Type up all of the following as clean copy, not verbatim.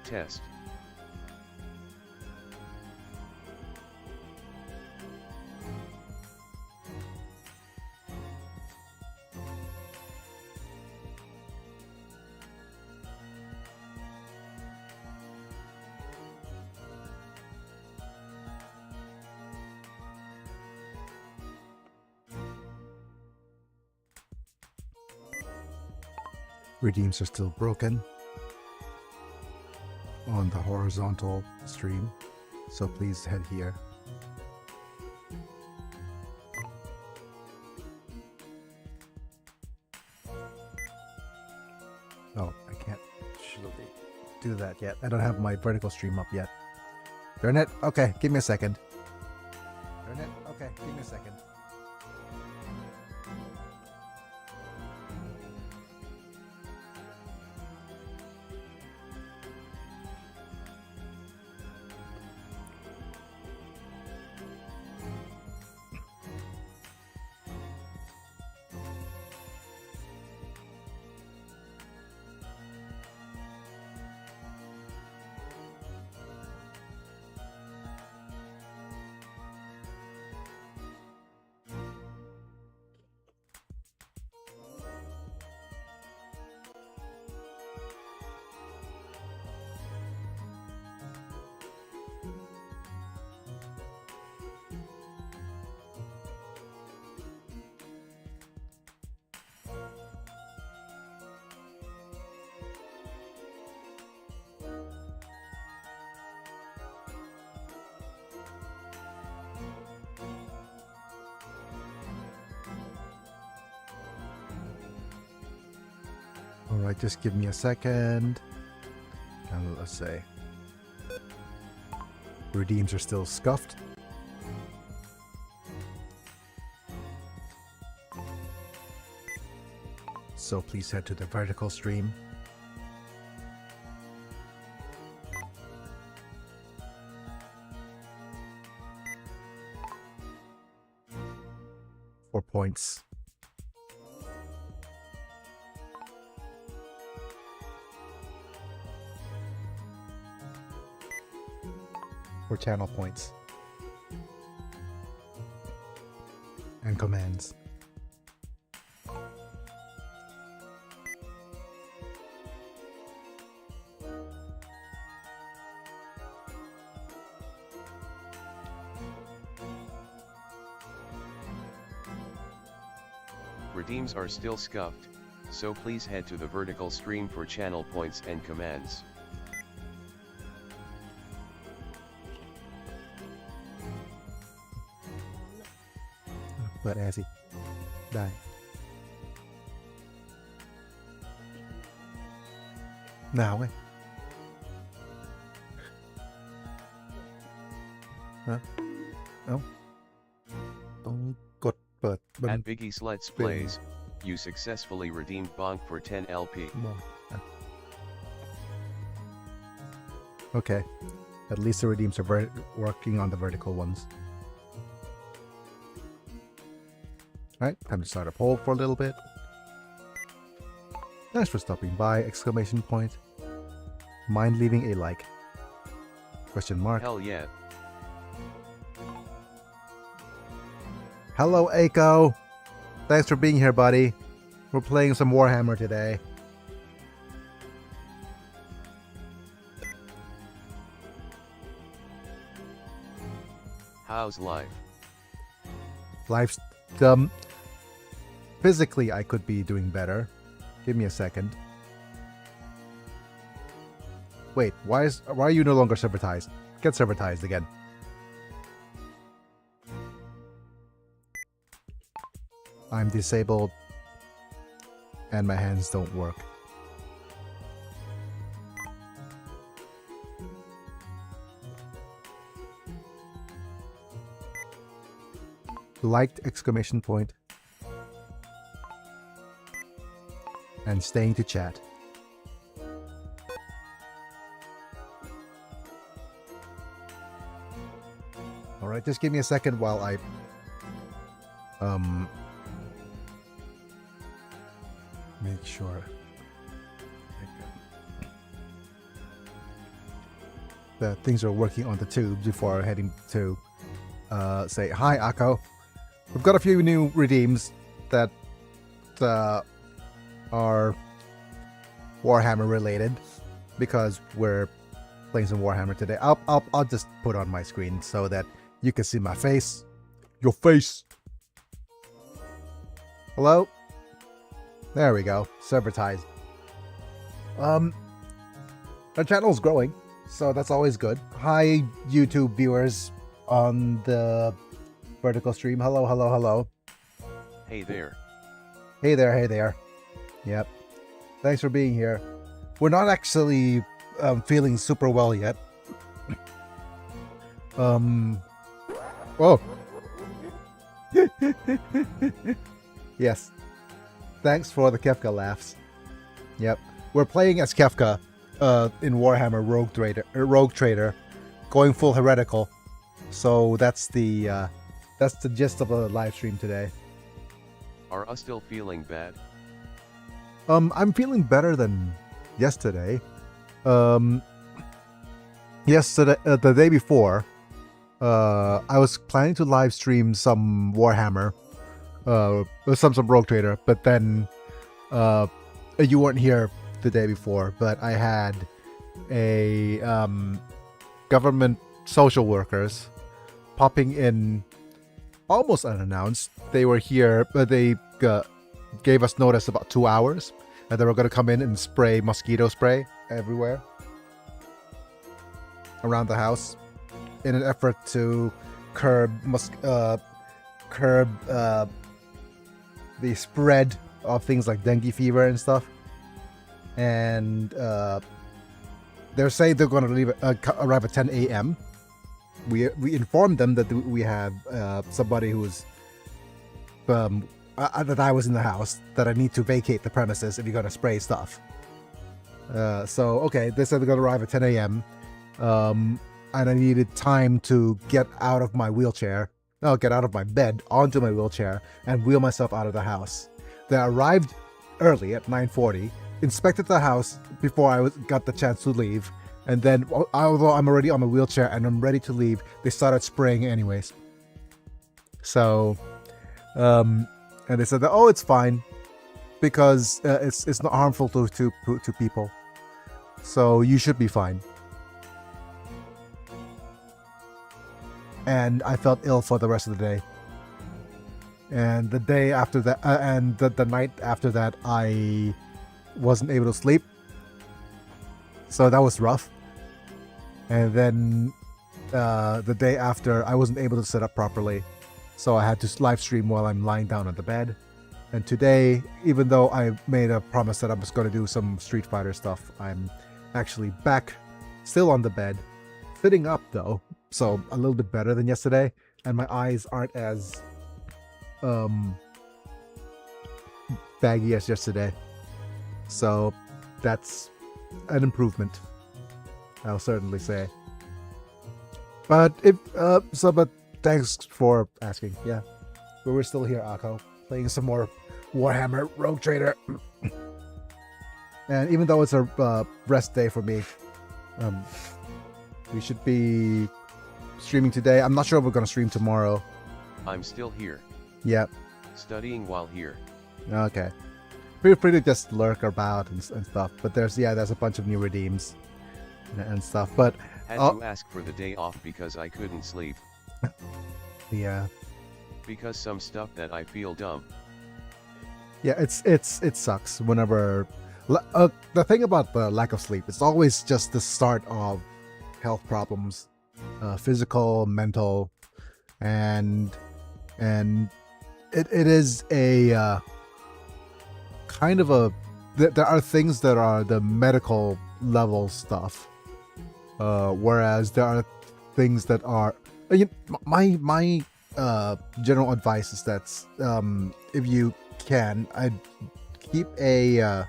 Test. Redeems are still broken on the horizontal stream, so please head here. Oh, I can't actually do that yet. I don't have my vertical stream up yet. Darn it. Okay, give me a second. Darn it. Okay, give me a second. Alright, just give me a second. And let's say redeems are still scuffed. So please head to the vertical stream. For points. For channel points. And commands. Redeems are still scuffed, so please head to the vertical stream for channel points and commands. But Assy, die. Nào ấy. Hả? Không.ต้องกดเปิด At Biggie's Let's Plays, you successfully redeemed Bonk for 10 LP. Okay. At least the redeems are working on the vertical ones. Alright, time to start a poll for a little bit. Thanks for stopping by! Exclamation point. Mind leaving a like? Question mark. Hell yeah. Hello, Aiko! Thanks for being here, buddy. We're playing some Warhammer today. How's life? Life's physically I could be doing better. Give me a second. Wait, why are you no longer servertized? Get servertized again. I'm disabled and my hands don't work. Liked! Exclamation point. And staying to chat. Alright, just give me a second while I make sure. that things are working on the tubes before heading to say hi, Akko. We've got a few new redeems that are Warhammer related because we're playing some Warhammer today. I'll just put on my screen so that you can see my face. Your face. Hello? There we go. Servertized. Our channel's growing, so that's always good. Hi, YouTube viewers on the vertical stream. Hello, hello, hello. Hey there. Hey there, hey there. Yep. Thanks for being here. We're not actually feeling super well yet. Oh. Yes. Thanks for the Kefka laughs. Yep. We're playing as Kefka in Warhammer Rogue Trader, going full heretical. So that's the gist of the live stream today. Are us still feeling bad? I'm feeling better than yesterday. Yesterday, the day before, I was planning to live stream some Warhammer, some Rogue Trader, but then you weren't here the day before. But I had a government social workers popping in almost unannounced. They were here, but they gave us notice about 2 hours, and they were going to come in and spray mosquito spray everywhere around the house in an effort to curb the spread of things like dengue fever and stuff. And they're saying they're going to arrive at 10 a.m. We informed them that we have somebody who's that I was in the house, that I need to vacate the premises if you're going to spray stuff. So, okay, they said they're going to arrive at 10 a.m. And I needed time to get out of my wheelchair, get out of my bed onto my wheelchair and wheel myself out of the house. They arrived early at 9:40, inspected the house before I got the chance to leave, and then, although I'm already on the wheelchair and I'm ready to leave, they started spraying anyways. So, and they said that, oh, it's fine because it's not harmful to people, so you should be fine. And I felt ill for the rest of the day. And the day after that, and the night after that, I wasn't able to sleep, so that was rough. And then the day after, I wasn't able to sit up properly, so I had to live stream while I'm lying down on the bed. And today, even though I made a promise that I was going to do some Street Fighter stuff, I'm actually back, still on the bed, sitting up though, so a little bit better than yesterday, and my eyes aren't as baggy as yesterday. So that's an improvement, I'll certainly say. But but thanks for asking. Yeah, but we're still here, Akko, playing some more Warhammer Rogue Trader. And even though it's a rest day for me, we should be streaming today. I'm not sure if we're going to stream tomorrow. I'm still here. Yep. Studying while here. Okay. Feel free to just lurk about and stuff. But there's a bunch of new redeems and stuff. But had to ask for the day off because I couldn't sleep. Yeah. Because some stuff that I feel dumb. Yeah, it sucks whenever the thing about the lack of sleep, it's always just the start of health problems, physical, mental, and it is a kind of a there are things that are the medical level stuff, whereas there are things that are my general advice is that if you can, I'd keep a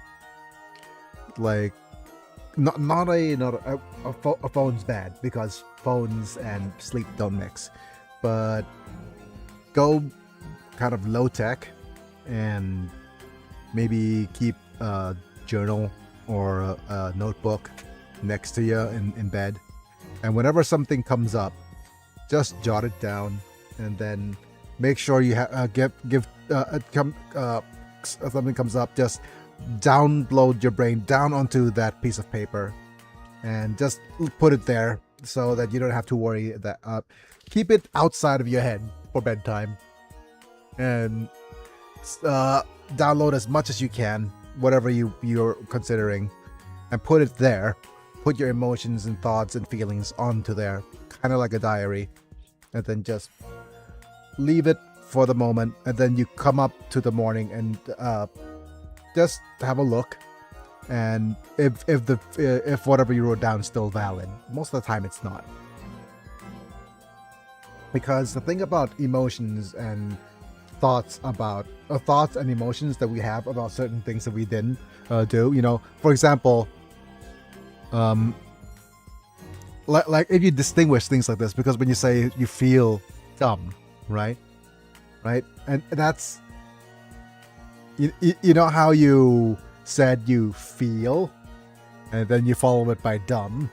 not a phone's bad because phones and sleep don't mix, but go kind of low tech and maybe keep a journal or a notebook next to you in bed, And whenever something comes up, just jot it down, and then make sure you something comes up, just download your brain down onto that piece of paper and just put it there so that you don't have to worry that keep it outside of your head for bedtime, and download as much as you can, whatever you're considering, and put it there. Put your emotions and thoughts and feelings onto there, kind of like a diary, and then just leave it for the moment, and then you come up to the morning and just have a look, and if whatever you wrote down is still valid. Most of the time it's not, because the thing about emotions and thoughts and emotions that we have about certain things that we didn't do, you know, for example, like if you distinguish things like this, because when you say you feel dumb, right, and that's you know how you said you feel and then you follow it by dumb.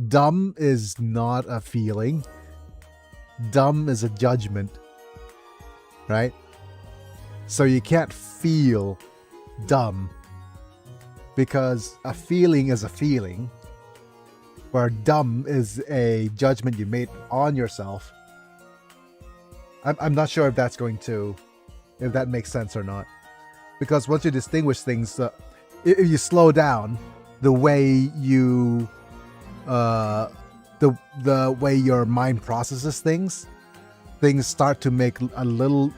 Dumb is not a feeling. Dumb is a judgment, right? So you can't feel dumb, because a feeling is a feeling, where dumb is a judgment you made on yourself. I'm not sure if that makes sense or not, because once you distinguish things, if you slow down the way you the way your mind processes things start to make a little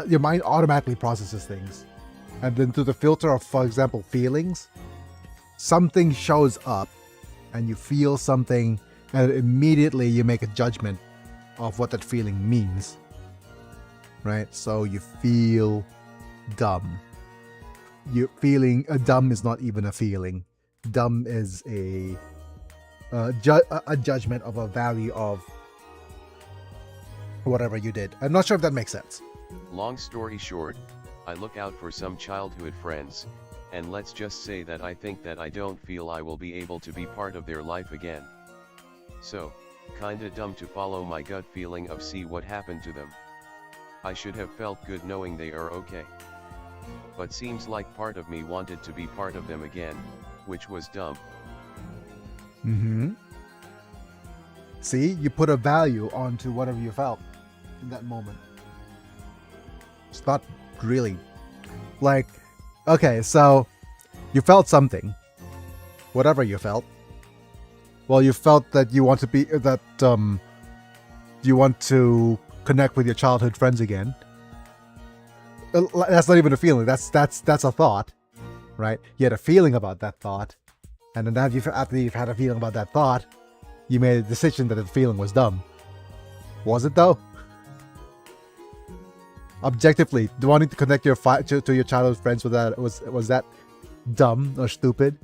your mind automatically processes things, and then through the filter of, for example, feelings, something shows up and you feel something, and immediately you make a judgment of what that feeling means, right? So you feel dumb. Dumb is not even a feeling. Dumb is a judgment of a value of whatever you did. I'm not sure if that makes sense. Long story short, I look out for some childhood friends, and let's just say that I think that I don't feel I will be able to be part of their life again. So, kinda dumb to follow my gut feeling of see what happened to them. I should have felt good knowing they are okay. But seems like part of me wanted to be part of them again, which was dumb. See, you put a value onto whatever you felt in that moment. It's not really like, okay, so you felt something, whatever you felt. Well, you felt that you want to connect with your childhood friends again. That's not even a feeling. That's a thought, right? You had a feeling about that thought, and then after you've had a feeling about that thought, you made a decision that the feeling was dumb. Was it though? Objectively, wanting to connect to your childhood friends with that was that dumb or stupid?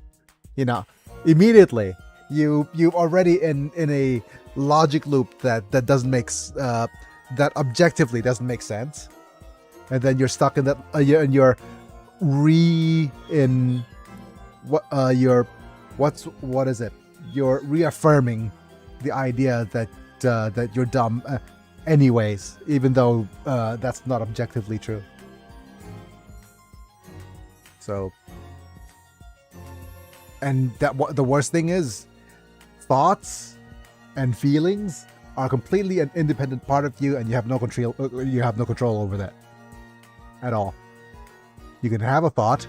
You know, immediately you're already in a logic loop that doesn't make that objectively doesn't make sense, and then you're stuck in that you're reaffirming the idea that you're dumb anyways, even though that's not objectively true. So, and the worst thing is, thoughts and feelings are completely an independent part of you, and you have no control. You have no control over that at all. You can have a thought.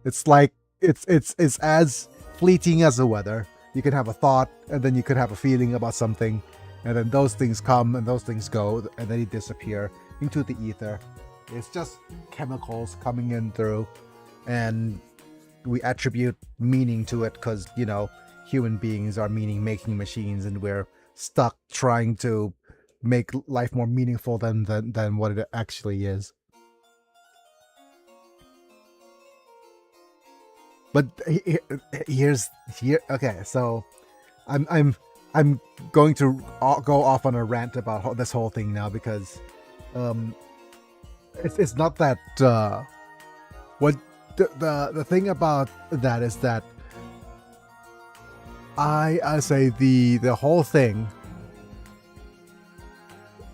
It's like it's as fleeting as the weather. You can have a thought, and then you could have a feeling about something, and then those things come and those things go, and then they disappear into the ether. It's just chemicals coming in through, and we attribute meaning to it because, you know, human beings are meaning-making machines, and we're stuck trying to make life more meaningful than what it actually is. But okay, so I'm going to go off on a rant about this whole thing now, because it's not that the thing about that is that I say the whole thing,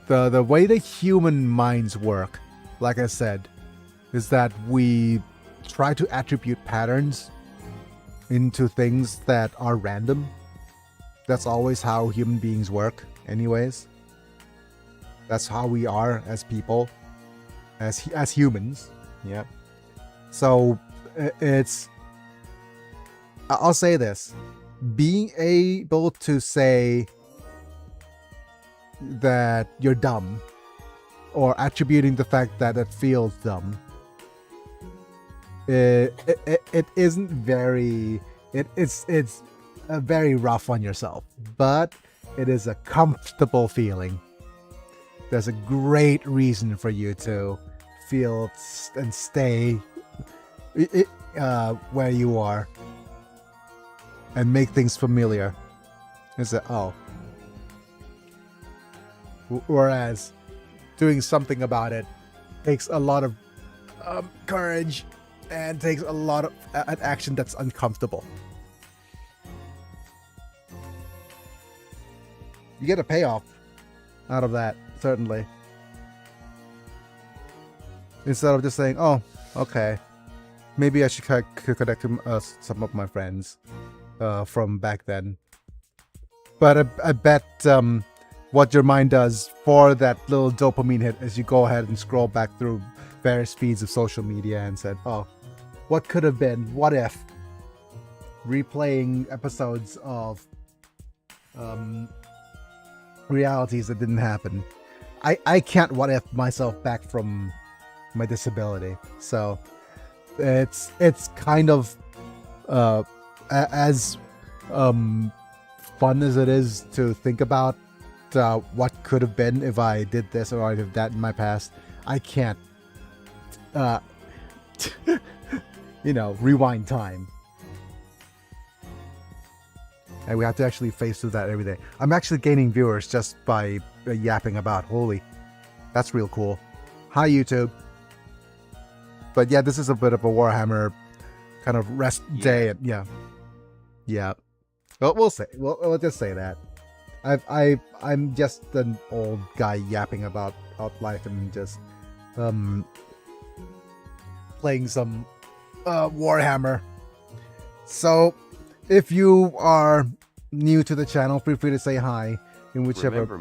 the way the human minds work, like I said, is that we try to attribute patterns into things that are random. That's always how human beings work anyways. That's how we are as people, as humans. Yeah. So it's, I'll say this, being able to say that you're dumb, or attributing the fact that it feels dumb, it isn't very, it's very rough on yourself, but it is a comfortable feeling. There's a great reason for you to feel and stay where you are and make things familiar. Is that, oh, whereas doing something about it takes a lot of courage and takes a lot of an action that's uncomfortable. You get a payoff out of that, certainly. Instead of just saying, oh, okay, maybe I should connect to some of my friends from back then. But I bet what your mind does for that little dopamine hit is you go ahead and scroll back through various feeds of social media and said, oh, what could have been? What if? Replaying episodes of realities that didn't happen. I can't what if myself back from my disability. So it's kind of as fun as it is to think about what could have been if I did this or I did that in my past. I can't rewind time. And we have to actually face through that every day. I'm actually gaining viewers just by yapping about. Holy, that's real cool. Hi, YouTube. But yeah, this is a bit of a Warhammer kind of rest day. Yeah. Well, we'll say. We'll just say that. I'm just an old guy yapping about life and just playing some Warhammer. So if you are new to the channel, feel free to say hi in whichever. Remember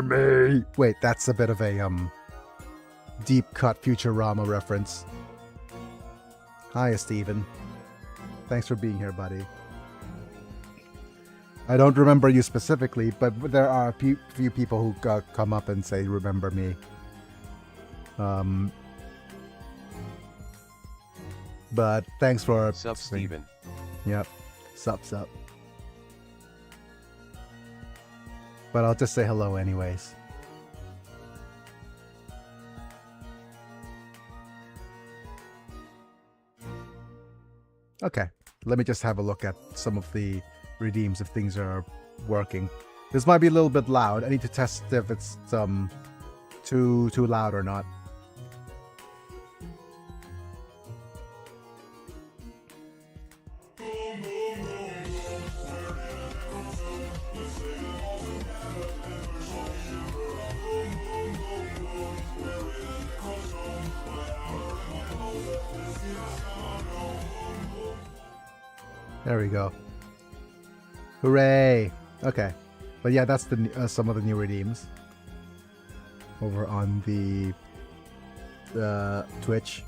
me. Wait, that's a bit of a deep cut Futurama reference. Hi, Steven. Thanks for being here, buddy. I don't remember you specifically, but there are a few people who come up and say, remember me. But thanks for... Sup, Steven. Yep. Sup. But I'll just say hello anyways. Okay, let me just have a look at some of the redeems if things are working. This might be a little bit loud. I need to test if it's too loud or not. There we go. Hooray! Okay, but yeah, that's the some of the new redeems over on the Twitch.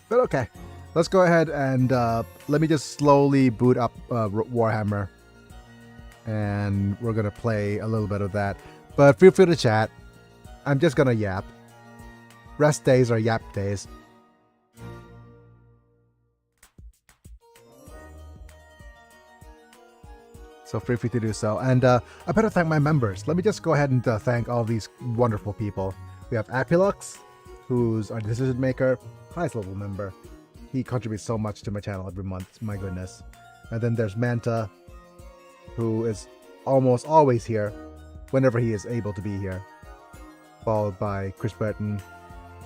But okay, let's go ahead and let me just slowly boot up Warhammer, and we're gonna play a little bit of that. But feel free to chat. I'm just gonna yap. Rest days are yap days. So feel free to do so. And I better thank my members. Let me just go ahead and thank all these wonderful people. We have Apilux, who's our decision maker, highest level member. He contributes so much to my channel every month. My goodness. And then there's Manta, who is almost always here whenever he is able to be here. Followed by Chris Burton,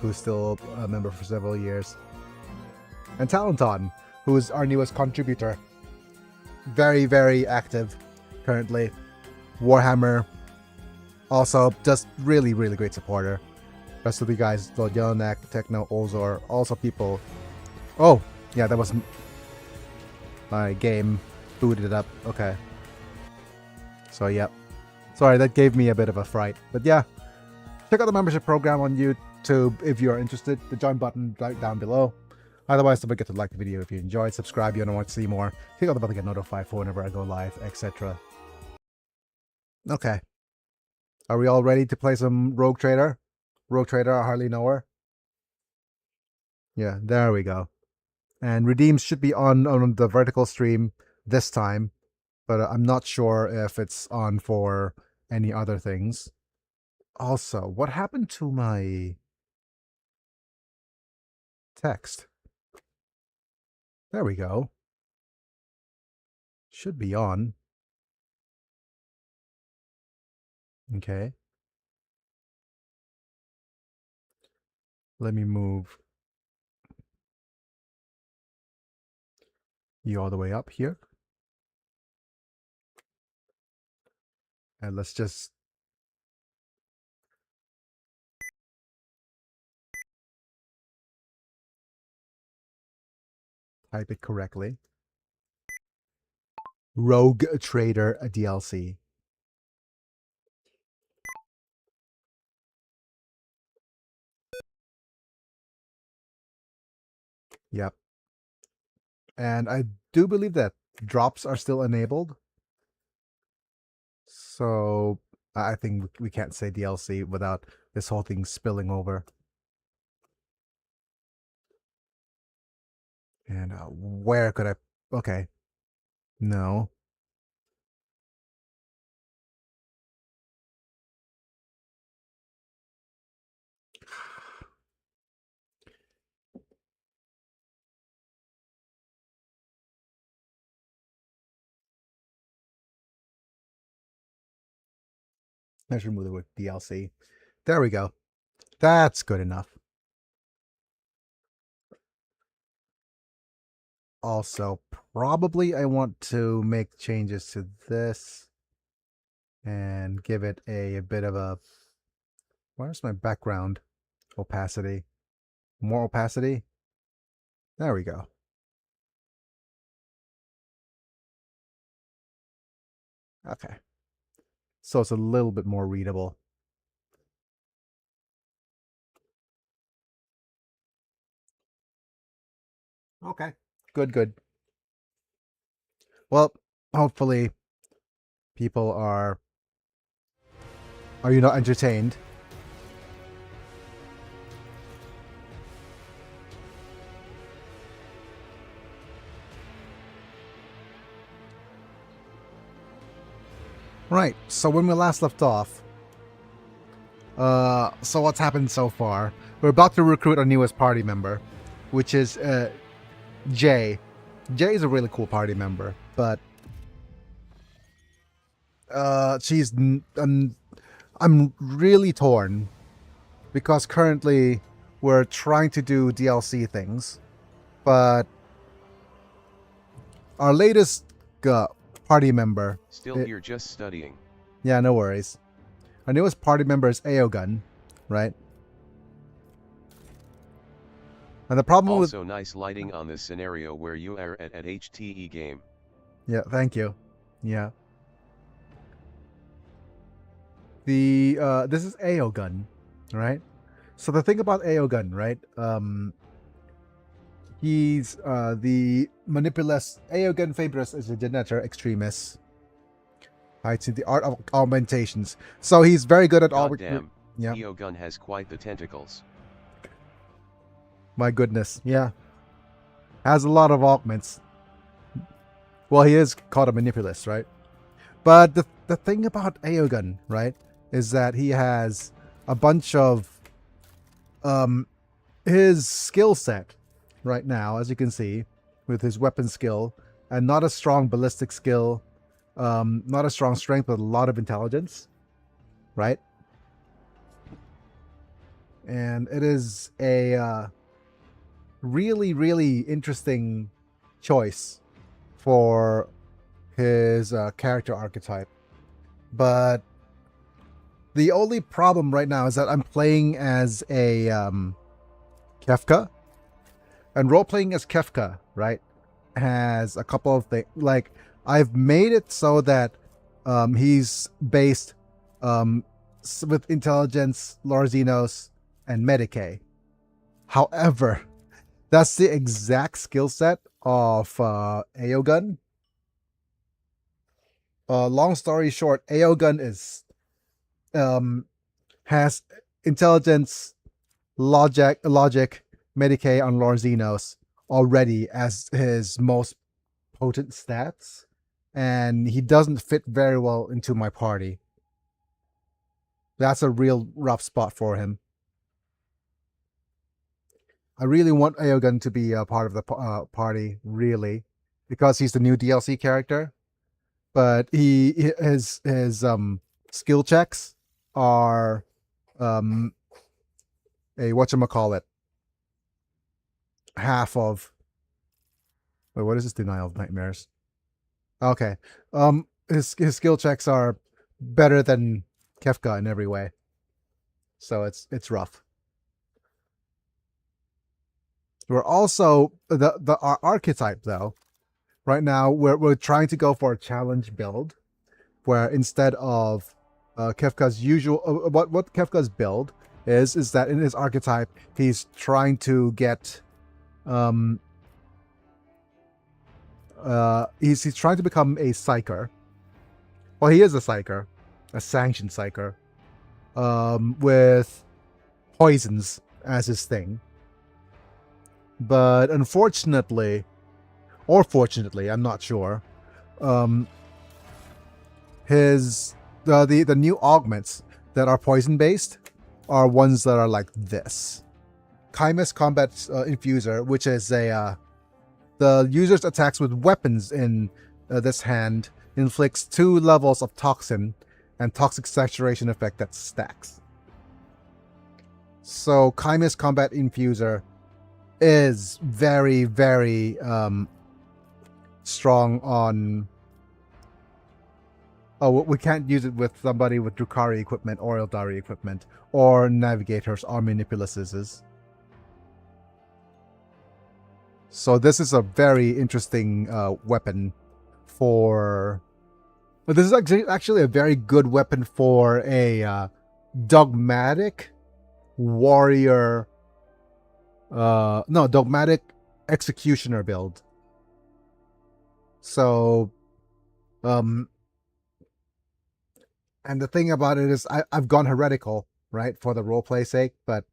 who's still a member for several years. And Talenton, who is our newest contributor. Very, very active currently. Warhammer, also just really, really great supporter. Rest of the guys, Yellow Techno, Ozor, also people. Oh, yeah, that was my game. Booted it up. Okay. So, yep. Sorry, that gave me a bit of a fright. But yeah, check out the membership program on YouTube if you are interested. The join button right down below. Otherwise, don't forget to like the video if you enjoyed, subscribe if you want to see more, click on the bell to get notified for whenever I go live, etc. Okay. Are we all ready to play some Rogue Trader? Rogue Trader, I hardly know her. Yeah, there we go. And redeems should be on the vertical stream this time, but I'm not sure if it's on for any other things. Also, what happened to my text? There we go. Should be on. Okay. Let me move you all the way up here. And let's just type it correctly. Rogue Trader DLC. Yep. And I do believe that drops are still enabled. So I think we can't say DLC without this whole thing spilling over. And where could I... Okay. No. Let's remove the word DLC. There we go. That's good enough. Also, probably I want to make changes to this and give it a bit of a... Where's my background opacity? More opacity? There we go. Okay. So it's a little bit more readable. Okay. Good, good. Well, hopefully people are... Are you not entertained? Right, so when we last left off, so what's happened so far? We're about to recruit our newest party member, which is Jay. Jay is a really cool party member, but I'm really torn because currently we're trying to do DLC things, but our latest party member... Still here just studying. Yeah, no worries. Our newest party member is Aogun, right? And the problem with... Also nice lighting on this scenario where you are at HTE game. Yeah, thank you. Yeah. The this is Aogun, right? So the thing about Aogun, right? He's the manipulus. Aogun Fabris is a Denetter Extremis. Right, in the art of augmentations. So he's very good at all. Damn, yeah. Aogun has quite the tentacles. My goodness, yeah. Has a lot of augments. Well, he is called a manipulus, right? But the thing about Aogun, right, is that he has a bunch of his skill set right now, as you can see, with his weapon skill, and not a strong ballistic skill, not a strong strength, but a lot of intelligence, right? and it is a really, really interesting choice for his character archetype. But the only problem right now is that I'm playing as a Kefka, and role-playing as Kefka, right, has a couple of things. Like, I've made it so that he's based with intelligence, Lorzinos, and Medicae. However, that's the exact skill set of Aogun. Long story short, Aogun is has intelligence, logic, Medicae on Lorzinos already as his most potent stats, and he doesn't fit very well into my party. That's a real rough spot for him. I really want Aogun to be a part of the party, really, because he's the new DLC character. But his skill checks are a whatchamacallit, half of. Wait, what is this? Denial of Nightmares? Okay. His skill checks are better than Kefka in every way. So it's rough. We're also our archetype though. Right now we're trying to go for a challenge build, where instead of Kefka's usual what Kefka's build is that in his archetype he's trying to get he's trying to become a psyker. Well, he is a psyker, a sanctioned psyker, with poisons as his thing. But unfortunately, or fortunately, I'm not sure, his the new augments that are poison based are ones that are like this. Chimus Combat Infuser, which is a the user's attacks with weapons in this hand inflicts 2 levels of toxin and toxic saturation effect that stacks. So Chimus Combat Infuser is very, very strong on... Oh, we can't use it with somebody with Drukhari equipment or Eldari equipment, or Navigators or Manipuluses. So this is a very interesting weapon for... This is actually a very good weapon for a dogmatic warrior... dogmatic executioner build. So... and the thing about it is I've gone heretical, right, for the roleplay sake, but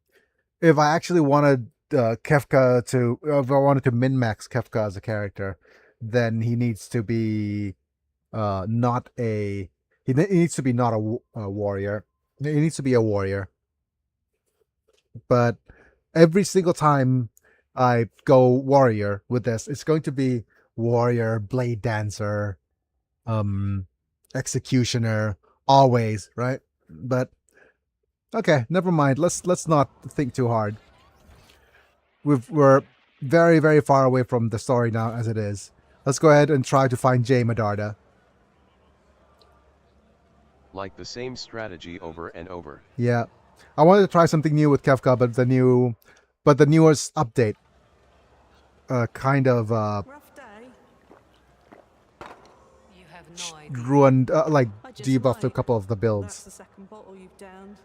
if I actually wanted Kefka to... If I wanted to min-max Kefka as a character, then he needs to be not a... He needs to be not a warrior. He needs to be a warrior. But every single time I go warrior with this, it's going to be warrior, blade dancer, executioner, always, right? But okay, never mind. Let's not think too hard. We're very, very far away from the story now as it is. Let's go ahead and try to find Jay Medarda. Like the same strategy over and over. Yeah. I wanted to try something new with Kefka, but the newest update kind of You have no idea. ruined, like I just debuffed a might. couple of the That's builds. the second bottle you've downed.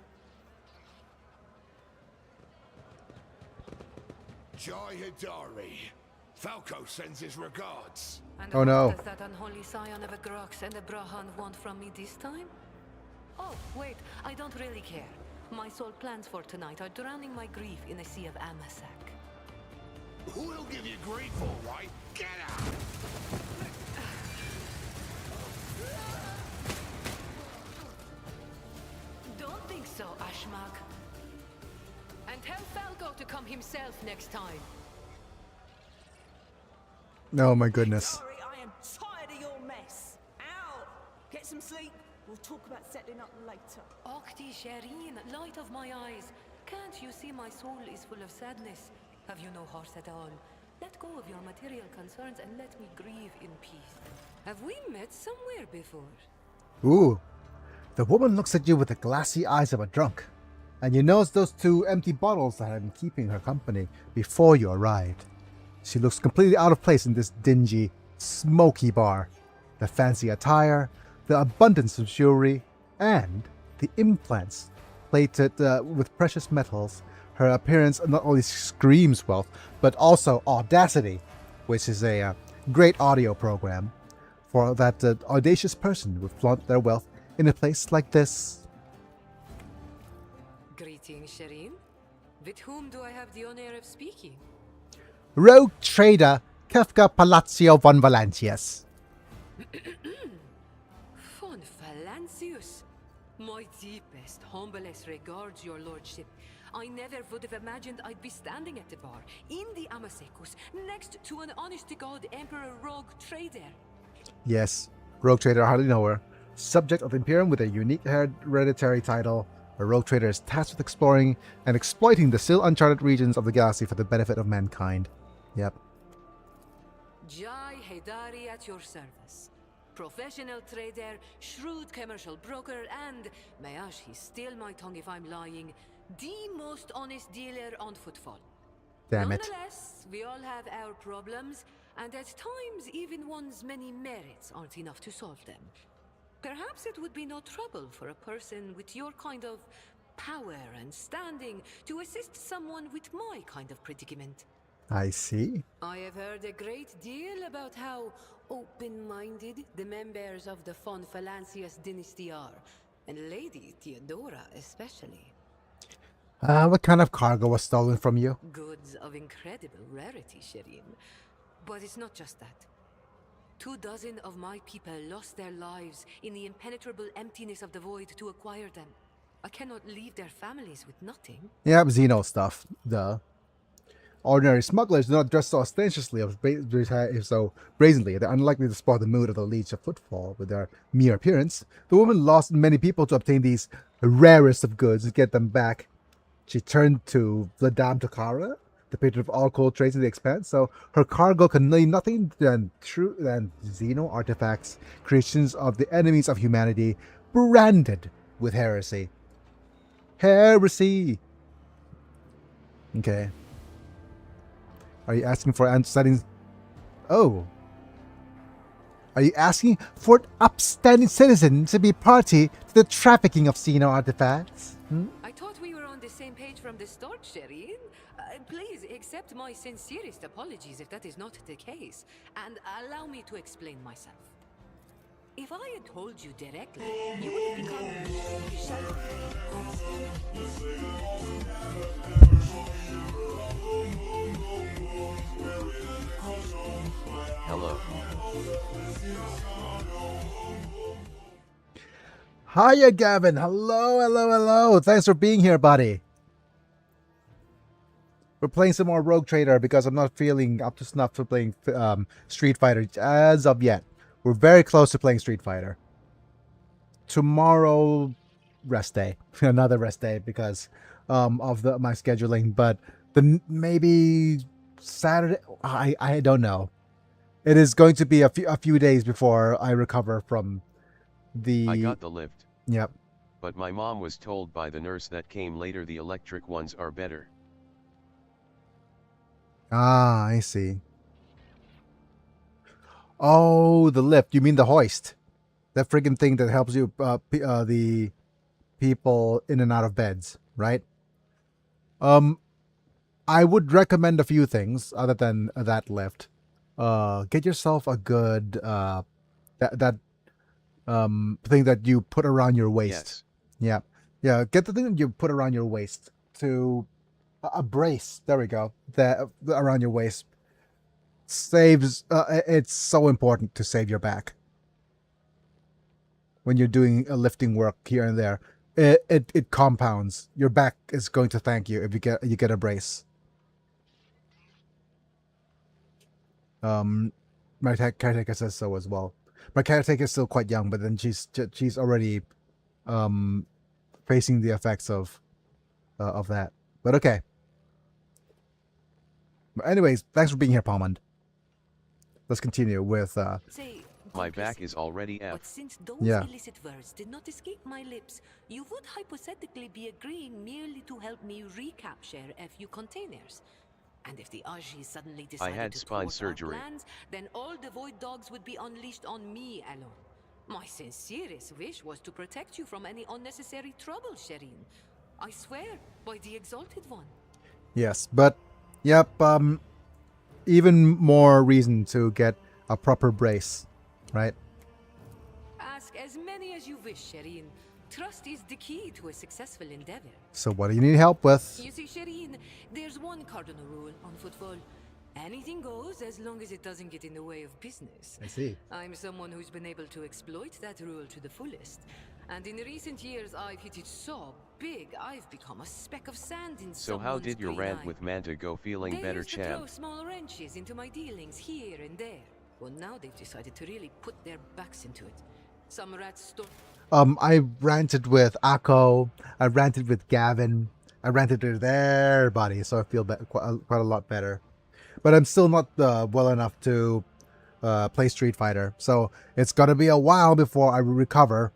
Jai Hidari. Falco sends his regards. And Oh, what no. does that unholy scion of a Grox and a Brahan want from me this time? Oh, wait, I don't really care. My sole plans for tonight are drowning my grief in a sea of Amasak. Who'll give you grief, all right? Get out! Don't think so, Ashmak. And tell Falco to come himself next time. Oh my goodness. Sorry, I am tired of your mess. Ow! Get some sleep. We'll talk about settling up later. Okti Shireen, light of my eyes. Can't you see my soul is full of sadness? Have you no heart at all? Let go of your material concerns and let me grieve in peace. Have we met somewhere before? Ooh. The woman looks at you with the glassy eyes of a drunk, and you notice those 2 empty bottles that had been keeping her company before you arrived. She looks completely out of place in this dingy, smoky bar. The fancy attire, the abundance of jewelry, and the implants plated with precious metals. Her appearance not only screams wealth, but also audacity, which is a great audio program for that audacious person would flaunt their wealth in a place like this. Greetings, Shireen. With whom do I have the honor of speaking? Rogue trader Kefka Palacio von Valancius. Von Valancius. My deepest, humblest regards, your lordship. I never would have imagined I'd be standing at the bar, in the Amasekus, next to an honest-to-God Emperor Rogue Trader. Yes, Rogue Trader, I hardly know her. Subject of Imperium with a unique hereditary title, a Rogue Trader is tasked with exploring and exploiting the still uncharted regions of the galaxy for the benefit of mankind. Yep. Jai Haidari at your service. Professional trader, shrewd commercial broker, and, may he steal my tongue if I'm lying, the most honest dealer on footfall. Damn it. Nonetheless, we all have our problems, and at times even one's many merits aren't enough to solve them. Perhaps it would be no trouble for a person with your kind of power and standing to assist someone with my kind of predicament. I see. I have heard a great deal about how open-minded the members of the von Valancius dynasty are, and Lady Theodora especially. What kind of cargo was stolen from you? Goods of incredible rarity, Shireen. But it's not just that. 24 of my people lost their lives in the impenetrable emptiness of the void to acquire them. I cannot leave their families with nothing. Yeah, Xeno stuff. Duh. Ordinary smugglers do not dress so ostentatiously or so brazenly. They're unlikely to spoil the mood of the leech of footfall with their mere appearance. The woman lost many people to obtain these rarest of goods and get them back. She turned to Vladam Tokara, the patron of all cold trades in the expanse, so her cargo contained nothing than Xeno artifacts, creations of the enemies of humanity, branded with heresy. Heresy! Okay. Are you asking for outstanding... Oh. Are you asking for an upstanding citizen to be party to the trafficking of Xeno artifacts? I thought we were on the same page from the start, Shireen. Please accept my sincerest apologies if that is not the case, and allow me to explain myself. If I had told you directly, you would have become... Hello. Hiya, Gavin. Hello. Thanks for being here, buddy. We're playing some more Rogue Trader because I'm not feeling up to snuff for playing Street Fighter as of yet. We're very close to playing Street Fighter. Tomorrow, rest day. Another rest day because of my scheduling. But maybe Saturday. I don't know. It is going to be a few days before I recover from the... I got the lift. Yep. But my mom was told by the nurse that came later the electric ones are better. Ah, I see. Oh, the lift. You mean the hoist? That friggin' thing that helps you, the people in and out of beds, right? I would recommend a few things other than that lift. Get yourself a good, that thing that you put around your waist. Yes. Yeah. Get the thing that you put around your waist to a brace. There we go. That around your waist saves. It's so important to save your back when you're doing lifting work here and there. It compounds. Your back is going to thank you if you get a brace. My caretaker says so as well. My caretaker is still quite young, but then she's already facing the effects of that. But okay. But anyways, thanks for being here, Palmond. Let's continue with Say, My good back listen. is already F. But since those Yeah. illicit words did not escape my lips, you would hypothetically be agreeing merely to help me recapture FU containers. And if the Aji suddenly decided had to spine thwart our surgery. plans, then all the void dogs would be unleashed on me alone. My sincerest wish was to protect you from any unnecessary trouble, Shireen. I swear, by the Exalted One. yes, but yep, even more reason to get a proper brace, right? Ask as many as you wish, Shireen. Trust is the key to a successful endeavor. So what do you need help with? You see, Shireen, there's one cardinal rule on football. Anything goes as long as it doesn't get in the way of business. I see. I'm someone who's been able to exploit that rule to the fullest. And in recent years, I've hit it so big, I've become a speck of sand in So how someone's did your green rant eye. with Manta go? Feeling They better, used to throw champ? small wrenches into my dealings here and there. Well, now they've decided to really put their backs into it. Some rats stole... I ranted with Akko, I ranted with Gavin, I ranted with everybody, so I feel quite a lot better. But I'm still not well enough to play Street Fighter, so it's gonna be a while before I recover.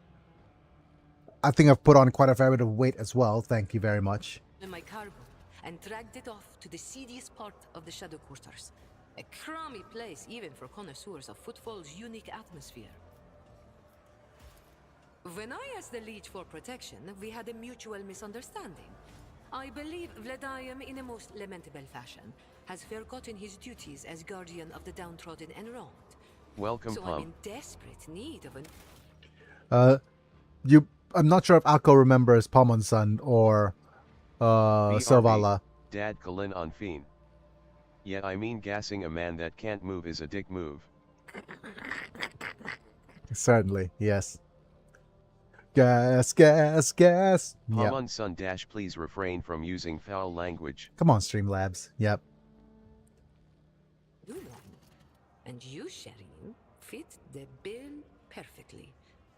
I think I've put on quite a fair bit of weight as well, thank you very much. in my cargo and dragged it off to the seediest part of the Shadow Quarters. A crummy place even for connoisseurs of footfall's unique atmosphere. When I asked the Leech for protection, we had a mutual misunderstanding. I believe Vladimir, in a most lamentable fashion, has forgotten his duties as guardian of the downtrodden and wronged. Welcome, So I'm Plum. in desperate need of an... I'm not sure if Akko remembers Palmon's son or BRB, Silvala. Dad Kalin on Fiend. Yeah, I mean, gassing a man that can't move is a dick move. Certainly, yes. Gas, gas, gas. Yep. Palmon's son dash, please refrain from using foul language. Come on, Streamlabs. Yep. Good one. And you, Shireen, fit the bill perfectly.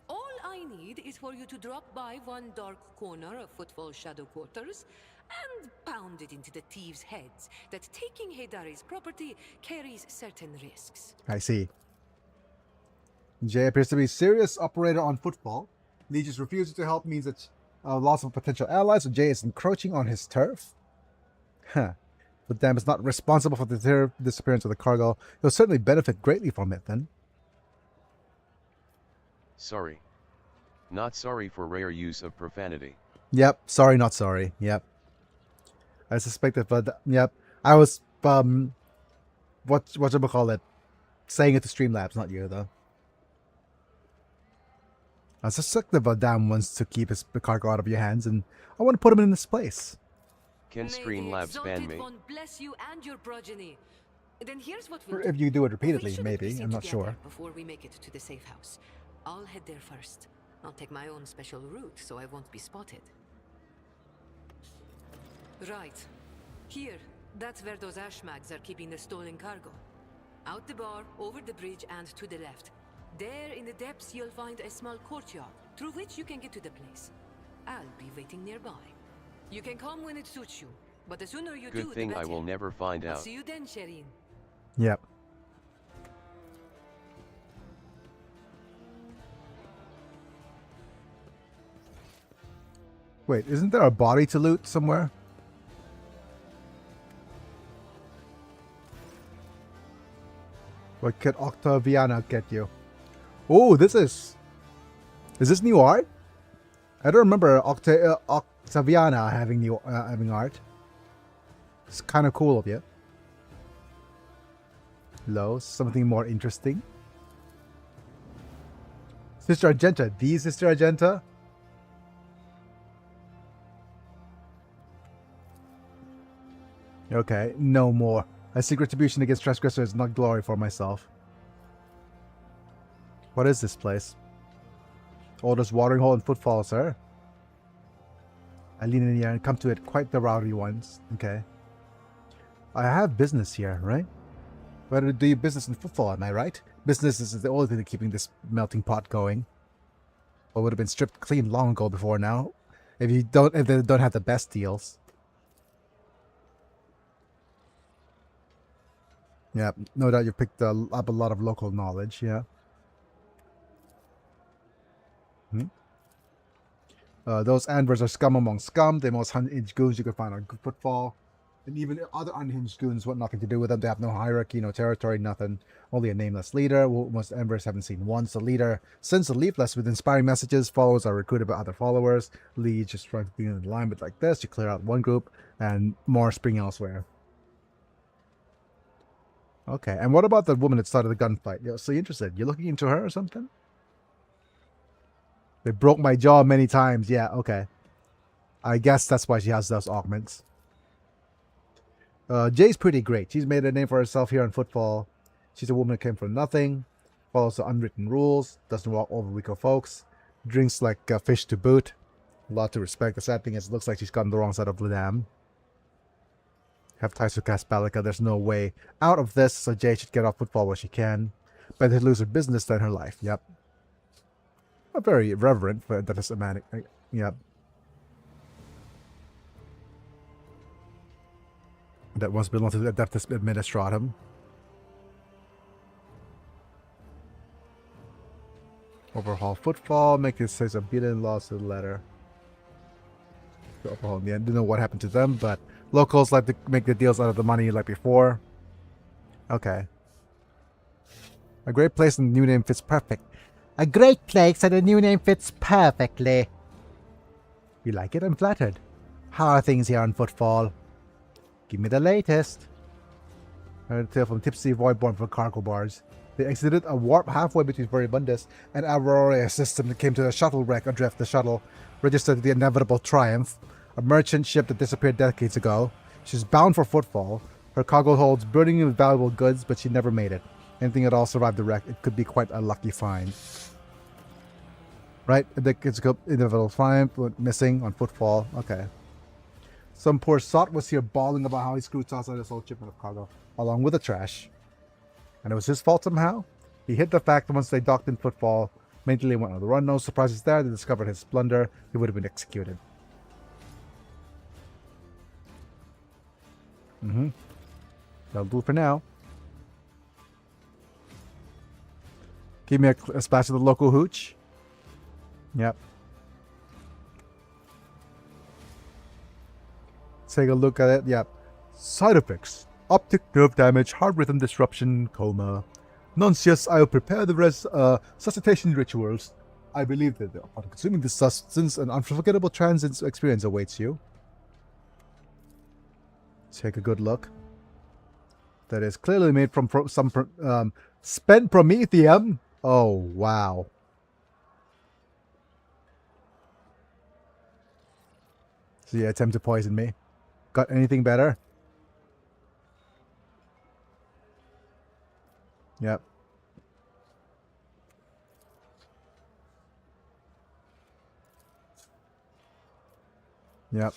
All I need is for you to drop by one dark corner of Footfall Shadow Quarters and pound it into the thieves' heads that taking Heydari's property carries certain risks. I see. Jay appears to be a serious operator on football. Legion's refusal to help means that loss of potential allies, so Jay is encroaching on his turf. Huh. But Dam is not responsible for the disappearance of the cargo. He'll certainly benefit greatly from it then. Sorry. Not sorry for rare use of profanity. Yep. Sorry, not sorry. Yep. I suspected, but yep. I was whatchamacallit, saying it to Streamlabs, not you though. I suspect that Vadam wants to keep the cargo out of your hands, and I want to put him in this place. Can May the Streamlabs ban Exalted me? One bless you and your progeny. Then here's what Or we'll if you do it We repeatedly, should maybe. proceed I'm not together sure. Before we make it to the safe house, I'll head there first. I'll take my own special route so I won't be spotted. Right. Here. That's where those ashmags are keeping the stolen cargo. Out the bar, over the bridge, and to the left. There in the depths you'll find a small courtyard, through which you can get to the place. I'll be waiting nearby. You can come when it suits you, but the sooner you do, Good thing the I better. will never find I'll out. see you then, Shireen. Yep. Wait, isn't there a body to loot somewhere? What could Octaviana get you? Oh, this is... Is this new art? I don't remember Octaviana having art. It's kind of cool of you. Hello, something more interesting. Sister Argenta. The Sister Argenta? Okay, no more. I seek retribution against transgressors, not glory for myself. What is this place? Oldest watering hole in Footfall, sir. I lean in here and come to it, quite the rowdy ones. Okay. I have business here, right? Where do you business in Footfall, am I right? Business is the only thing keeping this melting pot going. Or would have been stripped clean long ago before now. If they don't have the best deals. Yeah, no doubt you picked up a lot of local knowledge, yeah. Hmm. Those Anvers are scum among scum. They're most unhinged goons you can find on Footfall. And even other unhinged goons want nothing to do with them. They have no hierarchy, no territory, nothing. Only a nameless leader. Most Embers haven't seen once. The leader sends a leaflet with inspiring messages. Followers are recruited by other followers. Leads just trying to be in alignment like this. You clear out one group and more spring elsewhere. Okay, and what about the woman that started the gunfight? You're so interested. You're looking into her or something? They broke my jaw many times. Yeah, okay. I guess that's why she has those augments. Jay's pretty great. She's made a name for herself here on Footfall. She's a woman who came from nothing, follows the unwritten rules, doesn't walk over weaker folks, drinks like fish to boot. A lot to respect. The sad thing is it looks like she's gotten the wrong side of the dam. Have ties to Caspalica. There's no way out of this, so Jay should get off Footfall where she can. Better to lose her business than her life. Yep. Very irreverent, but that is a manic. Yep. That once belonged to the Adeptus Administratum. Overhaul Footfall, make it says a billion laws to the letter. Overhaul in the end. Don't know what happened to them, but locals like to make the deals out of the money like before. Okay. A great place and the new name fits perfect. A great place and the new name fits perfectly. You like it? I'm flattered. How are things here on Footfall? Give me the latest. I heard a tale from Tipsy Voidborn for cargo bars. They exited a warp halfway between Furibundus and Aurora system that came to a shuttle wreck adrift. The shuttle registered the inevitable Triumph, a merchant ship that disappeared decades ago. She's bound for Footfall. Her cargo holds burning with valuable goods, but she never made it. Anything at all survived the wreck. It could be quite a lucky find. Right? It's a inevitable Triumph missing on Footfall. Okay. Some poor sot was here bawling about how he screwed tossed out his whole shipment of cargo, along with the trash. And it was his fault somehow? He hid the fact that once they docked in Footfall, immediately went on the run. No surprises there. They discovered his blunder. He would have been executed. That'll do for now. Give me a splash of the local hooch. Yep. Take a look at it. Yep. Side effects. Optic nerve damage, heart rhythm disruption, coma. Nonsius, I'll prepare the resuscitation rituals. I believe that upon consuming this substance, an unforgettable transit experience awaits you. Take a good look. That is clearly made from some spent promethium. Oh, wow. So yeah, attempt to poison me. Got anything better? Yep. Yep.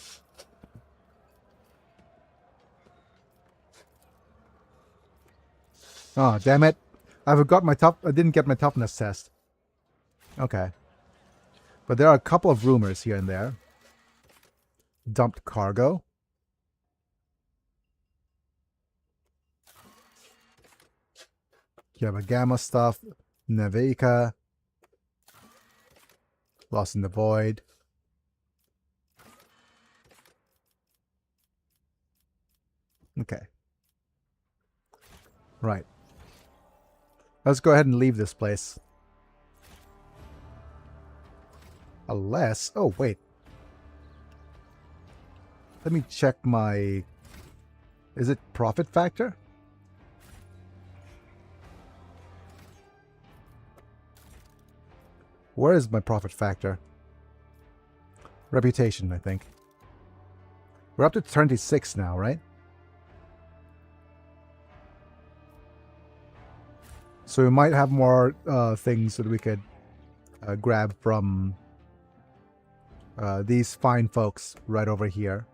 Oh, damn it. I didn't get my toughness test. Okay. But there are a couple of rumors here and there. Dumped cargo. You have a Gamma stuff. Neveka. Lost in the Void. Okay. Right. Let's go ahead and leave this place. Unless... Oh, wait. Let me check my... Is it profit factor? Where is my profit factor? Reputation, I think. We're up to 26 now, right? So we might have more things that we could grab from these fine folks right over here.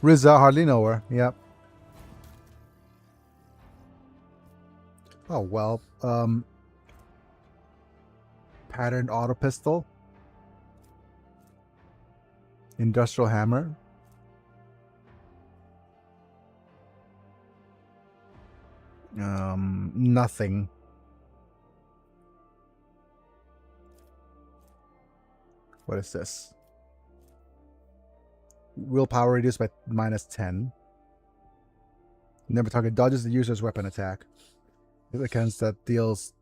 Riza, hardly know her. Yep. Oh, well. Patterned auto pistol. Industrial hammer. Nothing. What is this? Willpower reduced by -10. Never target dodges the user's weapon attack. Against that deals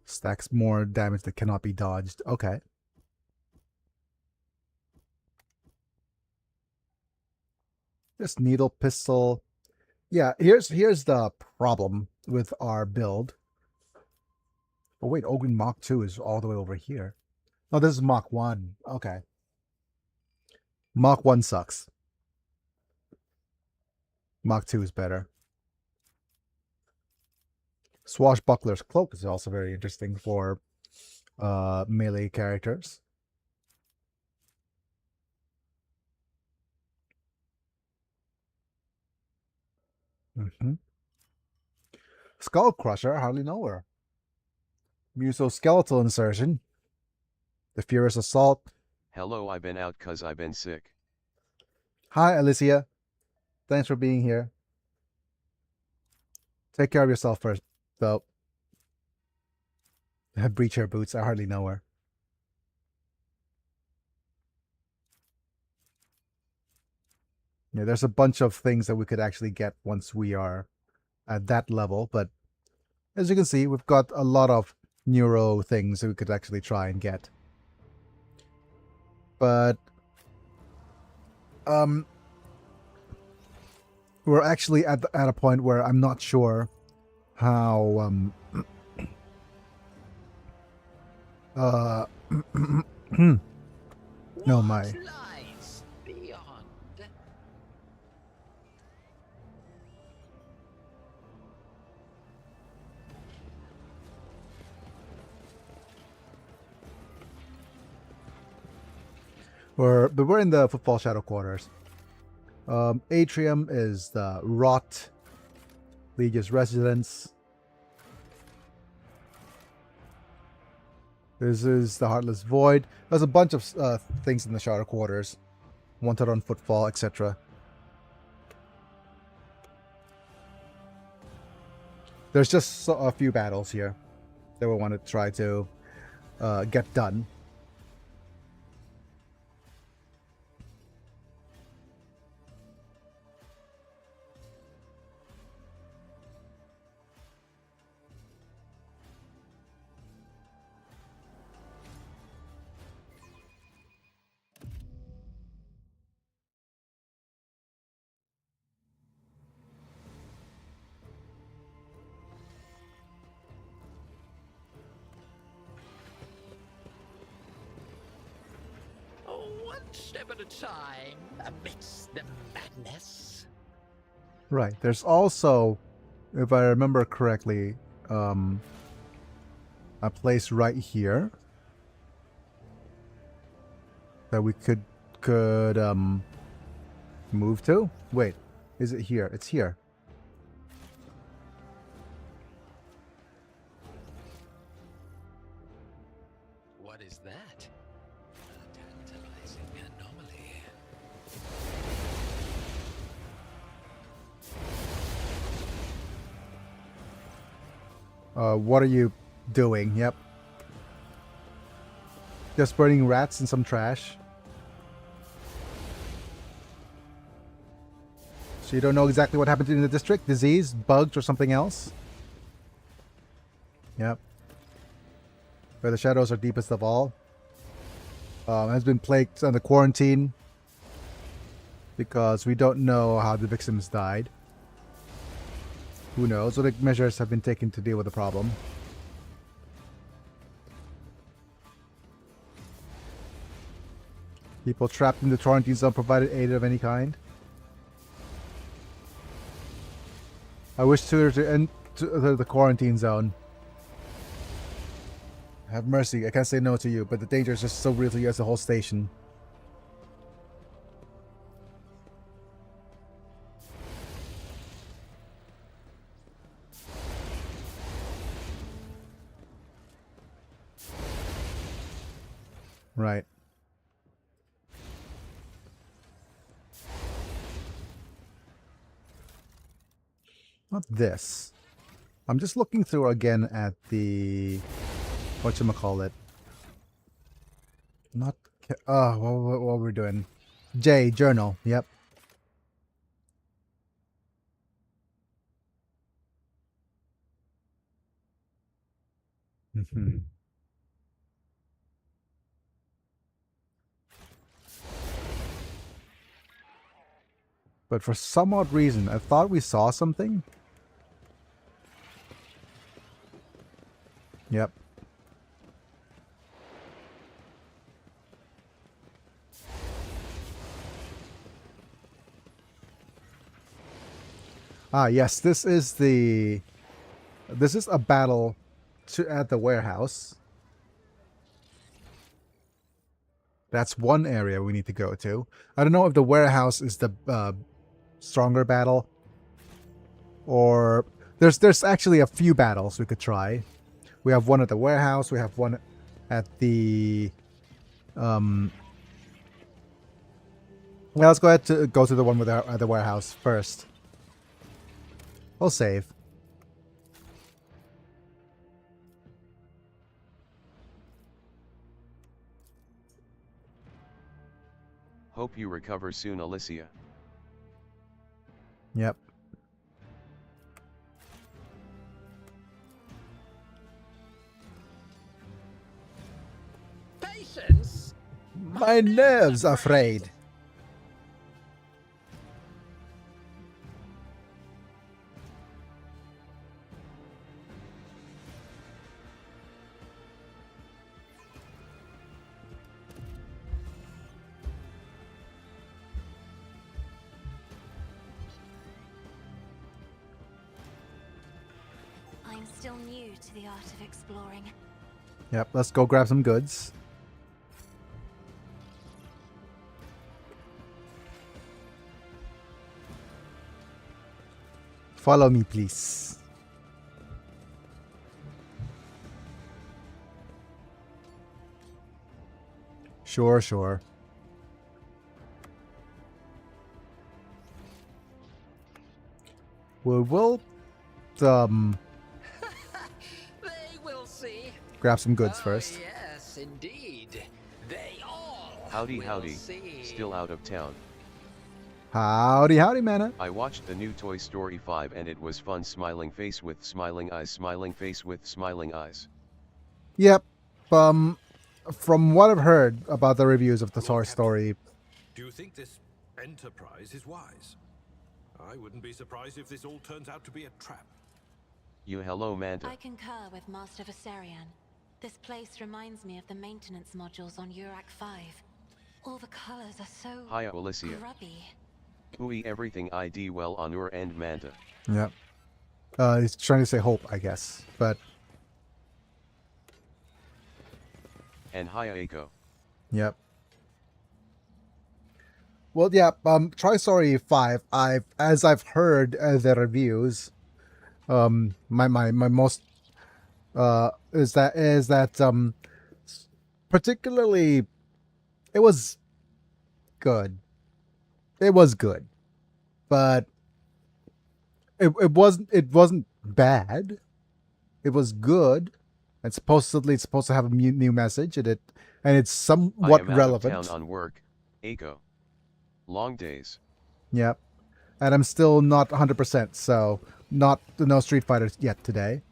stacks more damage that cannot be dodged. Okay. This needle pistol. Yeah, here's the problem with our build. Oh wait, Ogren Mach 2 is all the way over here. Oh, this is Mach 1. Okay. Mach 1 sucks. Mach 2 is better. Swashbuckler's Cloak is also very interesting for melee characters. Skull Crusher, hardly know her. Musoskeletal Insertion. The Furious Assault. Hello, I been out cause I been sick. Hi, Alicia. Thanks for being here. Take care of yourself first, though. Breach Hair Boots, I hardly know her. Yeah, there's a bunch of things that we could actually get once we are at that level, but as you can see, we've got a lot of neuro things that we could actually try and get. But we're actually at a point where I'm not sure how no, my lies beyond. we're in the Footfall Shadow quarters. Atrium is the Rot Legion's residence. This is the Heartless Void. There's a bunch of things in the Shadow quarters. Wanted on Footfall, etc. There's just a few battles here that we want to try to get done. One step at a time amidst the madness. Right. There's also, if I remember correctly, a place right here that we could move to. Wait, is it here? It's here. What is that? A tantalizing anomaly. What are you doing? Yep. Just burning rats in some trash. So you don't know exactly what happened in the district? Disease, bugs, or something else? Yep. Where the shadows are deepest of all. Has been plagued under quarantine because we don't know how the victims died. Who knows what measures have been taken to deal with the problem. People trapped in the quarantine zone provided aid of any kind. I wish to enter the quarantine zone. Have mercy, I can't say no to you, but the danger is just so real to you as the whole station. Right. Not this. I'm just looking through again at the whatchamacallit. Not what we're doing. J journal. Yep. Mm-hmm. But for some odd reason, I thought we saw something. Yep. Ah, yes, this is a battle at the warehouse. That's one area we need to go to. I don't know if the warehouse is the stronger battle, or there's actually a few battles we could try. We have one at the warehouse. We have one at the well, let's go ahead to go to the one with at the warehouse first. We'll save. Hope you recover soon, Alicia. Yep. Patience? My nerves afraid. I'm still new to the art of exploring. Yep, let's go grab some goods. Follow me, please. Sure, sure. We will They will see. grab some goods Oh, first. yes, indeed. They all Howdy, will howdy. see. Still out of town. Howdy, howdy, mana. I watched the new Toy Story 5 and it was fun. Smiling face with smiling eyes, smiling face with smiling eyes. Yep. From what I've heard about the reviews of the Toy Story, Do you think this enterprise is wise? I wouldn't be surprised if this all turns out to be a trap. You hello, Manta. I concur with Master Viserion. This place reminds me of the maintenance modules on Urak 5. All the colors are so Hiya, Alicia. grubby. Ooey, everything ID well on your end, Manta. yep. He's trying to say hope, I guess, but And hiya, Eiko. yep. Well, yeah. Toy Story 5. As I've heard the reviews, my most is that particularly it was good. It was good, but it wasn't bad. It was good, and supposedly it's supposed to have a new message, and it's somewhat I am relevant. out of town on work, Eiko. Long days. Yep. And I'm still not 100%, so no Street Fighter yet today.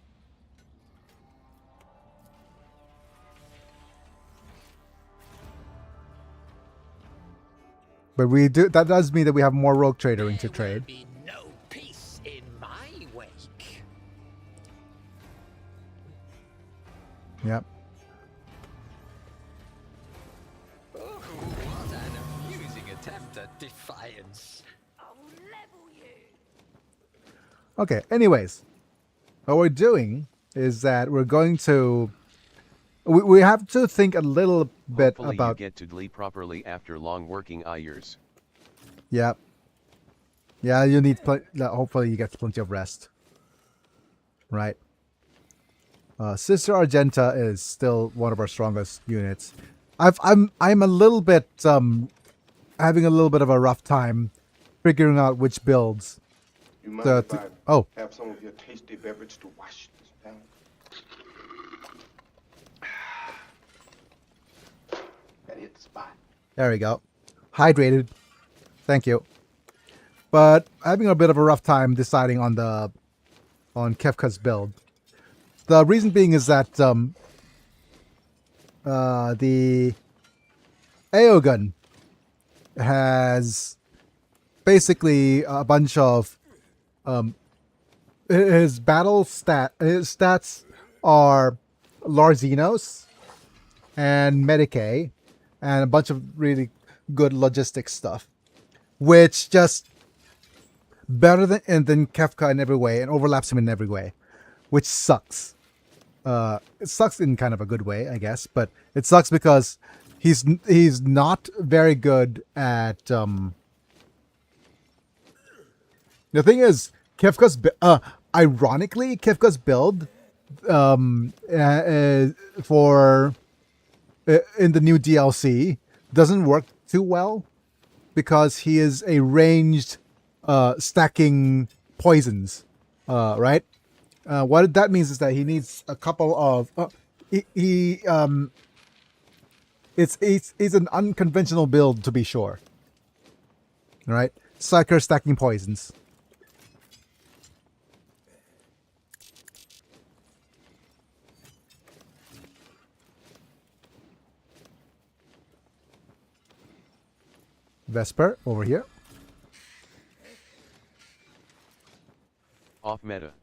But we do. That does mean that we have more Rogue Tradering to There will trade. be no peace in my wake. Yep. Oh, what an amusing attempt at defiance. I'll level you. Okay. Anyways, what we're doing is that we're going to. We have to think a little bit Hopefully about. you get to sleep properly after long working hours. Yep. Yeah, you need. Hopefully, you get plenty of rest. Right. Sister Argenta is still one of our strongest units. I'm a little bit having a little bit of a rough time figuring out which builds. You mind if I Oh, have some of your tasty beverage to wash this down? That hit the spot. there we go. Hydrated. Thank you. But having a bit of a rough time deciding on Kefka's build. The reason being is that the Aogun has basically a bunch of his stats are Larzinos and Medicae and a bunch of really good logistics stuff, which just better than Kefka in every way and overlaps him in every way, which sucks. It sucks in kind of a good way, I guess, but it sucks because he's not very good at the thing is, ironically, Kefka's build for in the new DLC doesn't work too well because he is a ranged stacking poisons, right? What that means is that he needs a couple of it's an unconventional build to be sure, right? Psyker stacking poisons. Vesper over here. Off meta.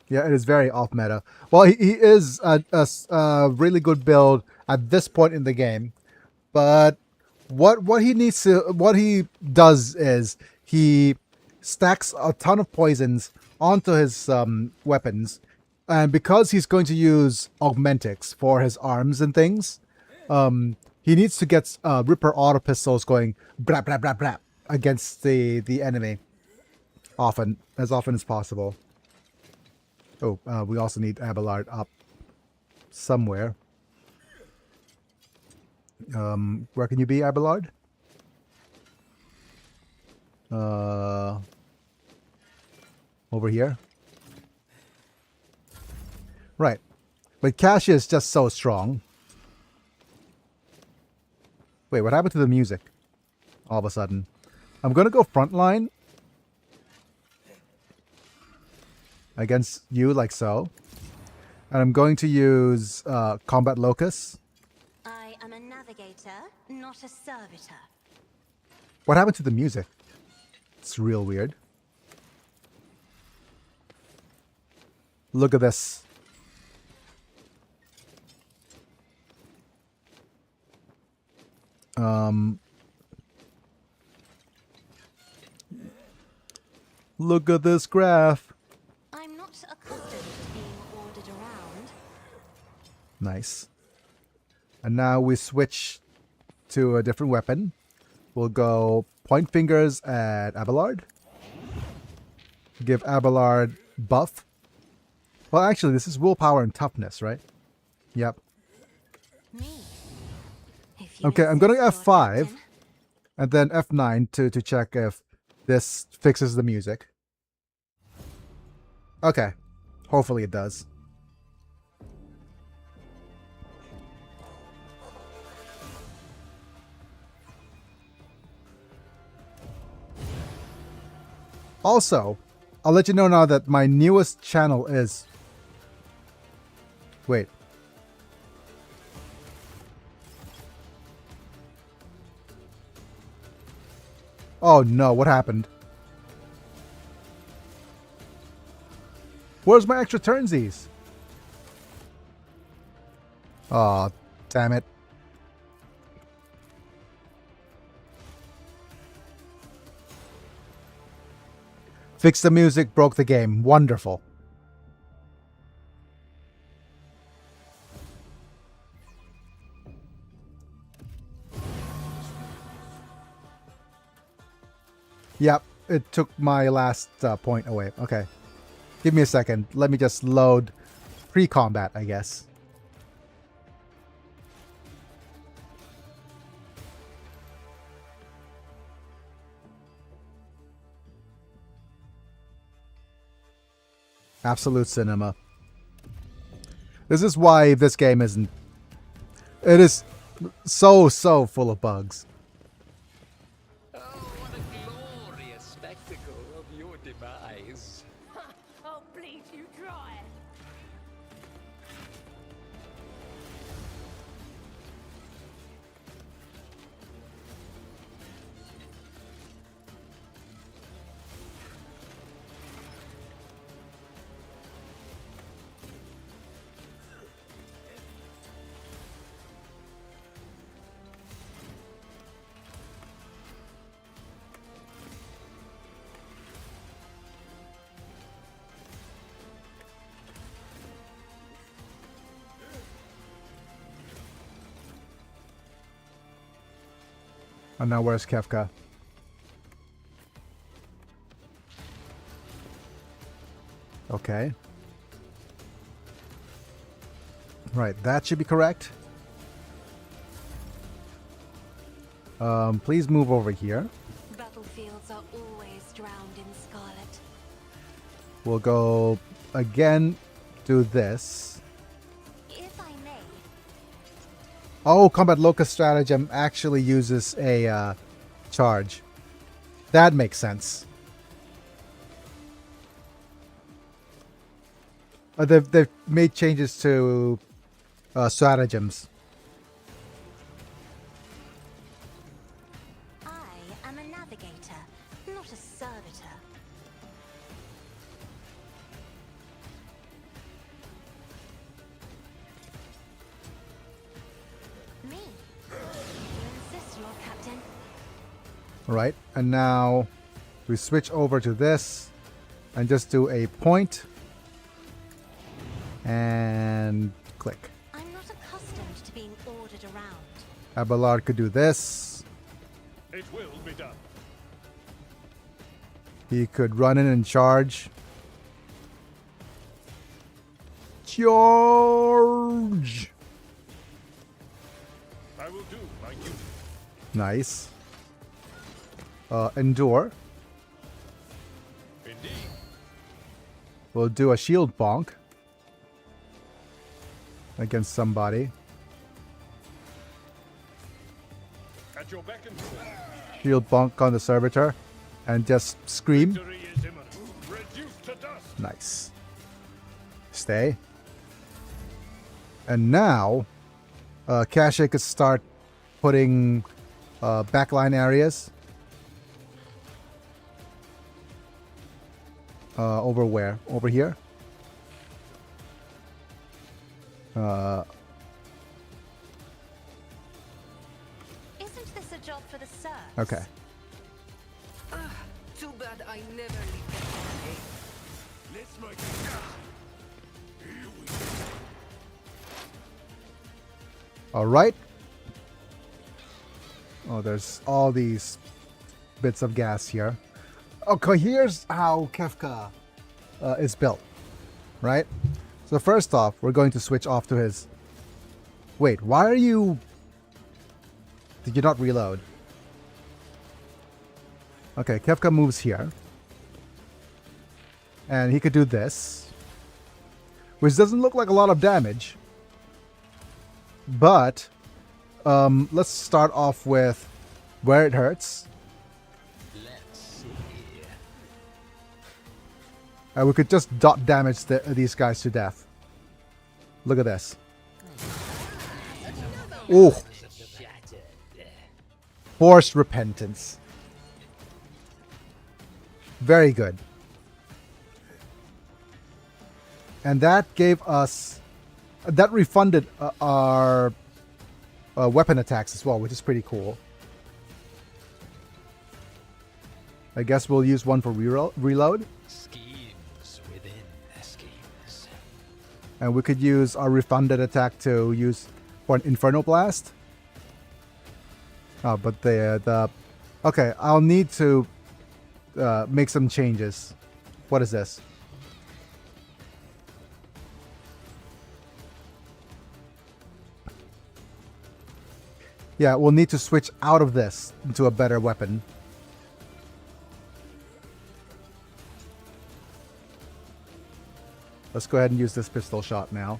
Yeah, it is very off meta. Well, he is a really good build at this point in the game, but what he does is he stacks a ton of poisons onto his weapons, and because he's going to use augmentics for his arms and things, he needs to get Ripper auto pistols going brap brap brap brap against the enemy as often as possible. Oh, we also need Abelard up somewhere. Where can you be, Abelard? Over here. Right. But Cassia is just so strong. Wait, what happened to the music? All of a sudden. I'm gonna go frontline. Against you, like so. And I'm going to use Combat Locus. I am a navigator, not a servitor. What happened to the music? It's real weird. Look at this. Look at this graph. I'm not accustomed to being ordered around. Nice. And now we switch to a different weapon. We'll go point fingers at Abelard. Give Abelard buff. Well, actually, this is willpower and toughness, right? Yep. Me. If you Okay, I'm going to insist, F5 Captain. and then F9 to check if this fixes the music. Okay. Hopefully it does. Also, I'll let you know now that my newest channel is... Wait. Oh no, what happened? Where's my extra turnsies? Aw, damn it. Fix the music, broke the game. Wonderful. Yep, it took my last point away. Okay. Give me a second. Let me just load pre-combat, I guess. Absolute cinema. This is why this game isn't... It is so full of bugs. Oh, what a glorious spectacle of your demise. I'll bleed you dry. And now where's Kefka? Okay. Right, that should be correct. Please move over here. Battlefields are always drowned in scarlet. We'll go again, do this. If I may, Oh, combat locust stratagem actually uses a charge. That makes sense. They've made changes to stratagems. I am a navigator, not a servitor. Me? You insist, Lord Captain. Right, and now we switch over to this and just do a point and click. I'm not accustomed to being ordered around. Abelard could do this. It will be done. He could run in and charge. Charge! I will do my duty. Nice. Endure. Indeed. We'll do a shield bonk against somebody. At your beck and call. Shield bonk on the servitor and just scream. Victory is imminent. Reduced to dust. Nice. Stay. And now, Cache could start putting backline areas. Over where? Over here? Isn't this a job for the serfs? Okay. Too bad I never leave them. Let's make it. Here we go. All right. Oh, there's all these bits of gas here. Okay, here's how Kefka is built, right? So first off, we're going to switch off to his... Wait, why are you... Did you not reload? Okay, Kefka moves here. And he could do this. Which doesn't look like a lot of damage. But, let's start off with where it hurts. Let's see. We could just dot damage these guys to death. Look at this. Ooh. Shattered. Forced repentance. Very good. And that gave us... That refunded our weapon attacks as well, which is pretty cool. I guess we'll use one for reload. Schemes within schemes. And we could use our refunded attack to use for an Inferno Blast. Oh, but the... Okay, I'll need to make some changes. What is this? Yeah, we'll need to switch out of this into a better weapon. Let's go ahead and use this pistol shot now.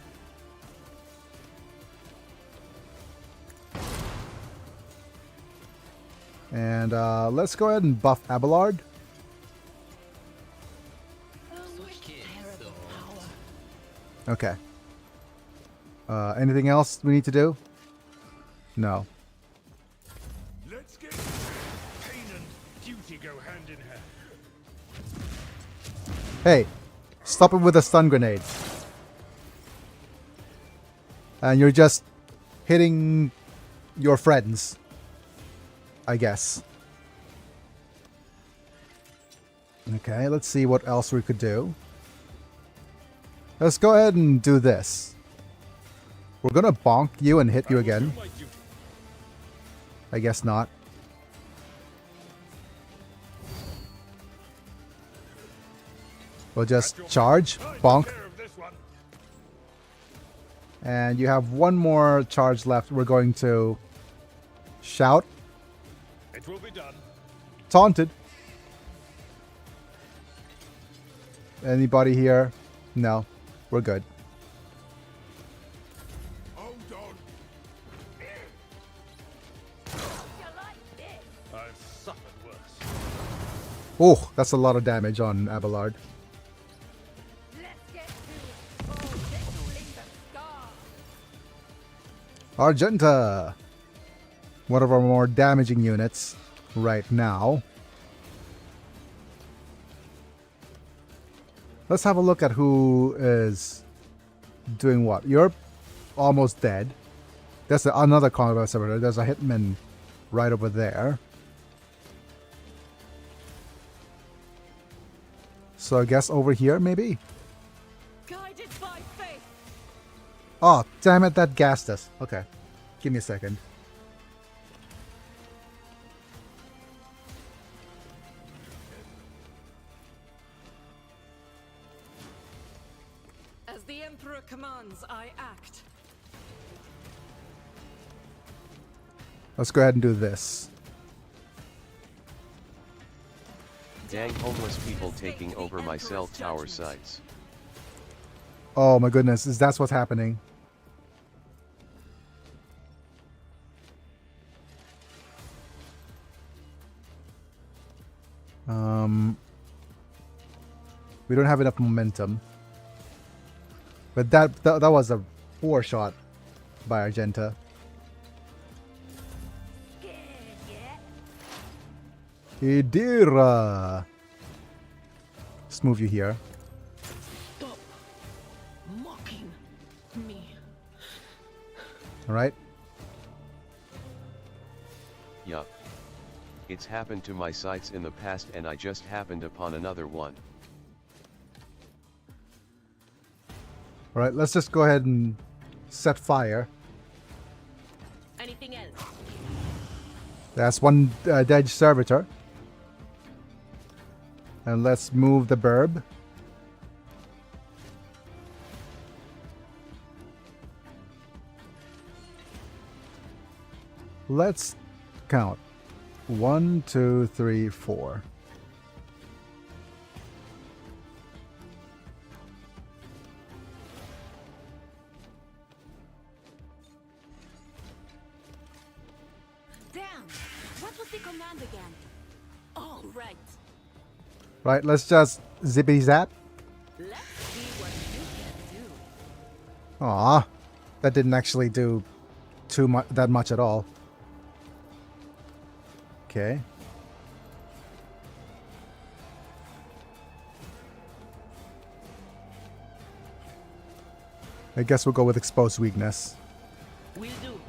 And let's go ahead and buff Abelard. Okay. Anything else we need to do? No. Let's get pain and duty go hand in hand. Hey, stop him with a stun grenade. And you're just hitting your friends, I guess. Okay, let's see what else we could do. Let's go ahead and do this. We're gonna bonk you and hit you again. I guess not. We'll just charge, bonk. And you have one more charge left. We're going to shout. It will be done. Taunted. Anybody here? No. We're good. Hold on. I've suffered worse. Oh, that's a lot of damage on Abelard. Argenta! One of our more damaging units right now. Let's have a look at who is doing what. You're almost dead. There's another combat servitor. There's a hitman right over there. So I guess over here, maybe? Guided by faith. Oh, damn it, that gassed us. Okay, give me a second. As the Emperor commands, I act. Let's go ahead and do this. Dang homeless people taking over my cell tower sites. Oh my goodness, that's what's happening. We don't have enough momentum. But that was a poor shot by Argenta. Idira. Let's move you here. Stop mocking me. Alright. Yup. It's happened to my sites in the past and I just happened upon another one. Alright, let's just go ahead and set fire. Anything else? That's one dead servitor. And let's move the burb. Let's count. 1, 2, 3, 4. Damn! What was the command again? Oh, right. Right, let's just zippity zap. Let's see what you can do. Aw, that didn't actually do that much at all. Okay. I guess we'll go with exposed weakness. Will do.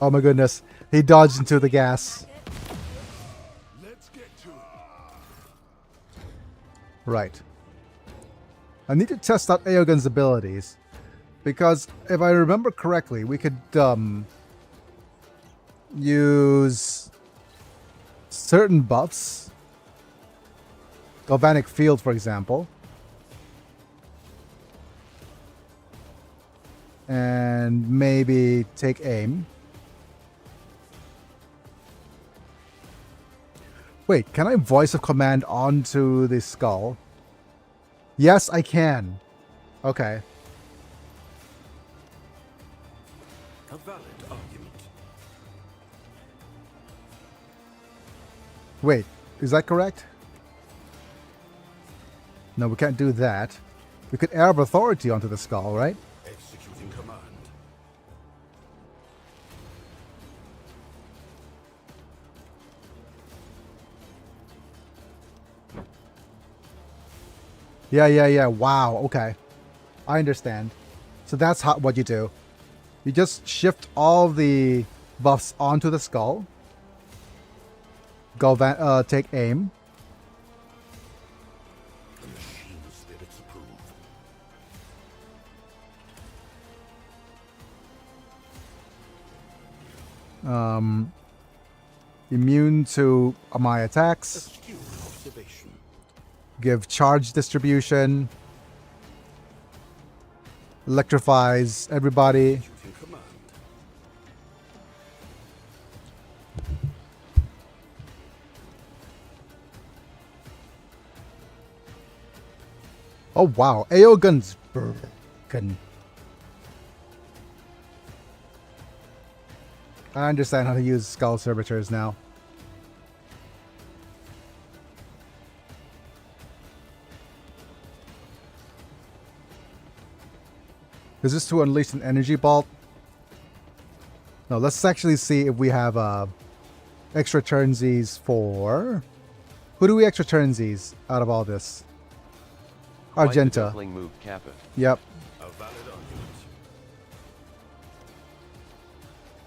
Oh my goodness, he dodged into the gas. Let's get to it. Right. I need to test out Aogun's abilities. Because if I remember correctly, we could use certain buffs. Galvanic Field, for example. And maybe take aim. Wait, can I voice a command onto the skull? Yes, I can. Okay. A valid argument. Wait, is that correct? No, we can't do that. We could air of authority onto the skull, right? Executing command. Yeah. Wow, okay. I understand. So that's what you do. You just shift all the buffs onto the skull. Go take aim. The machine spirits approve. Immune to my attacks. Astute observation. Give charge distribution. Electrifies everybody. Executing command. Oh wow, AO guns broken. I understand how to use skull servitors now. Is this to unleash an energy bolt? No, let's actually see if we have extra turnsies for... Who do we extra turnsies out of all this? Why the Argenta. duckling moved Kappa. Yep. A valid argument.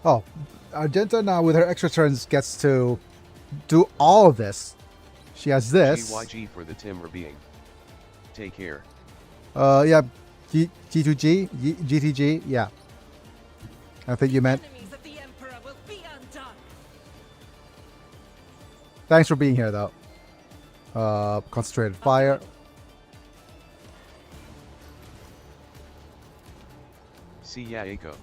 Oh, Argenta now with her extra turns gets to do all of this. She has this. GYG for the Timber being. Take care. Yeah. G2G? GTG? Yeah. I think you meant. Enemies of the Emperor will be undone. Thanks for being here, though. Concentrated fire. See ya, Echo.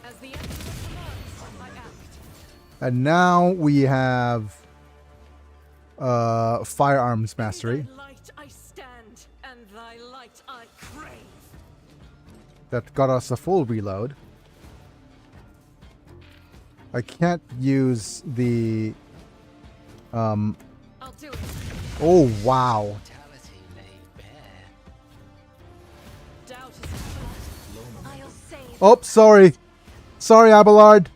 As the Emperor commands, I act. And now we have firearms mastery. In thy light I stand, and thy light I crave. That got us a full reload. I can't use the... I'll do it. Oh, wow. Mortality may bear. Doubt is everlasting. I'll save. Oh, sorry. Sorry, Abelard.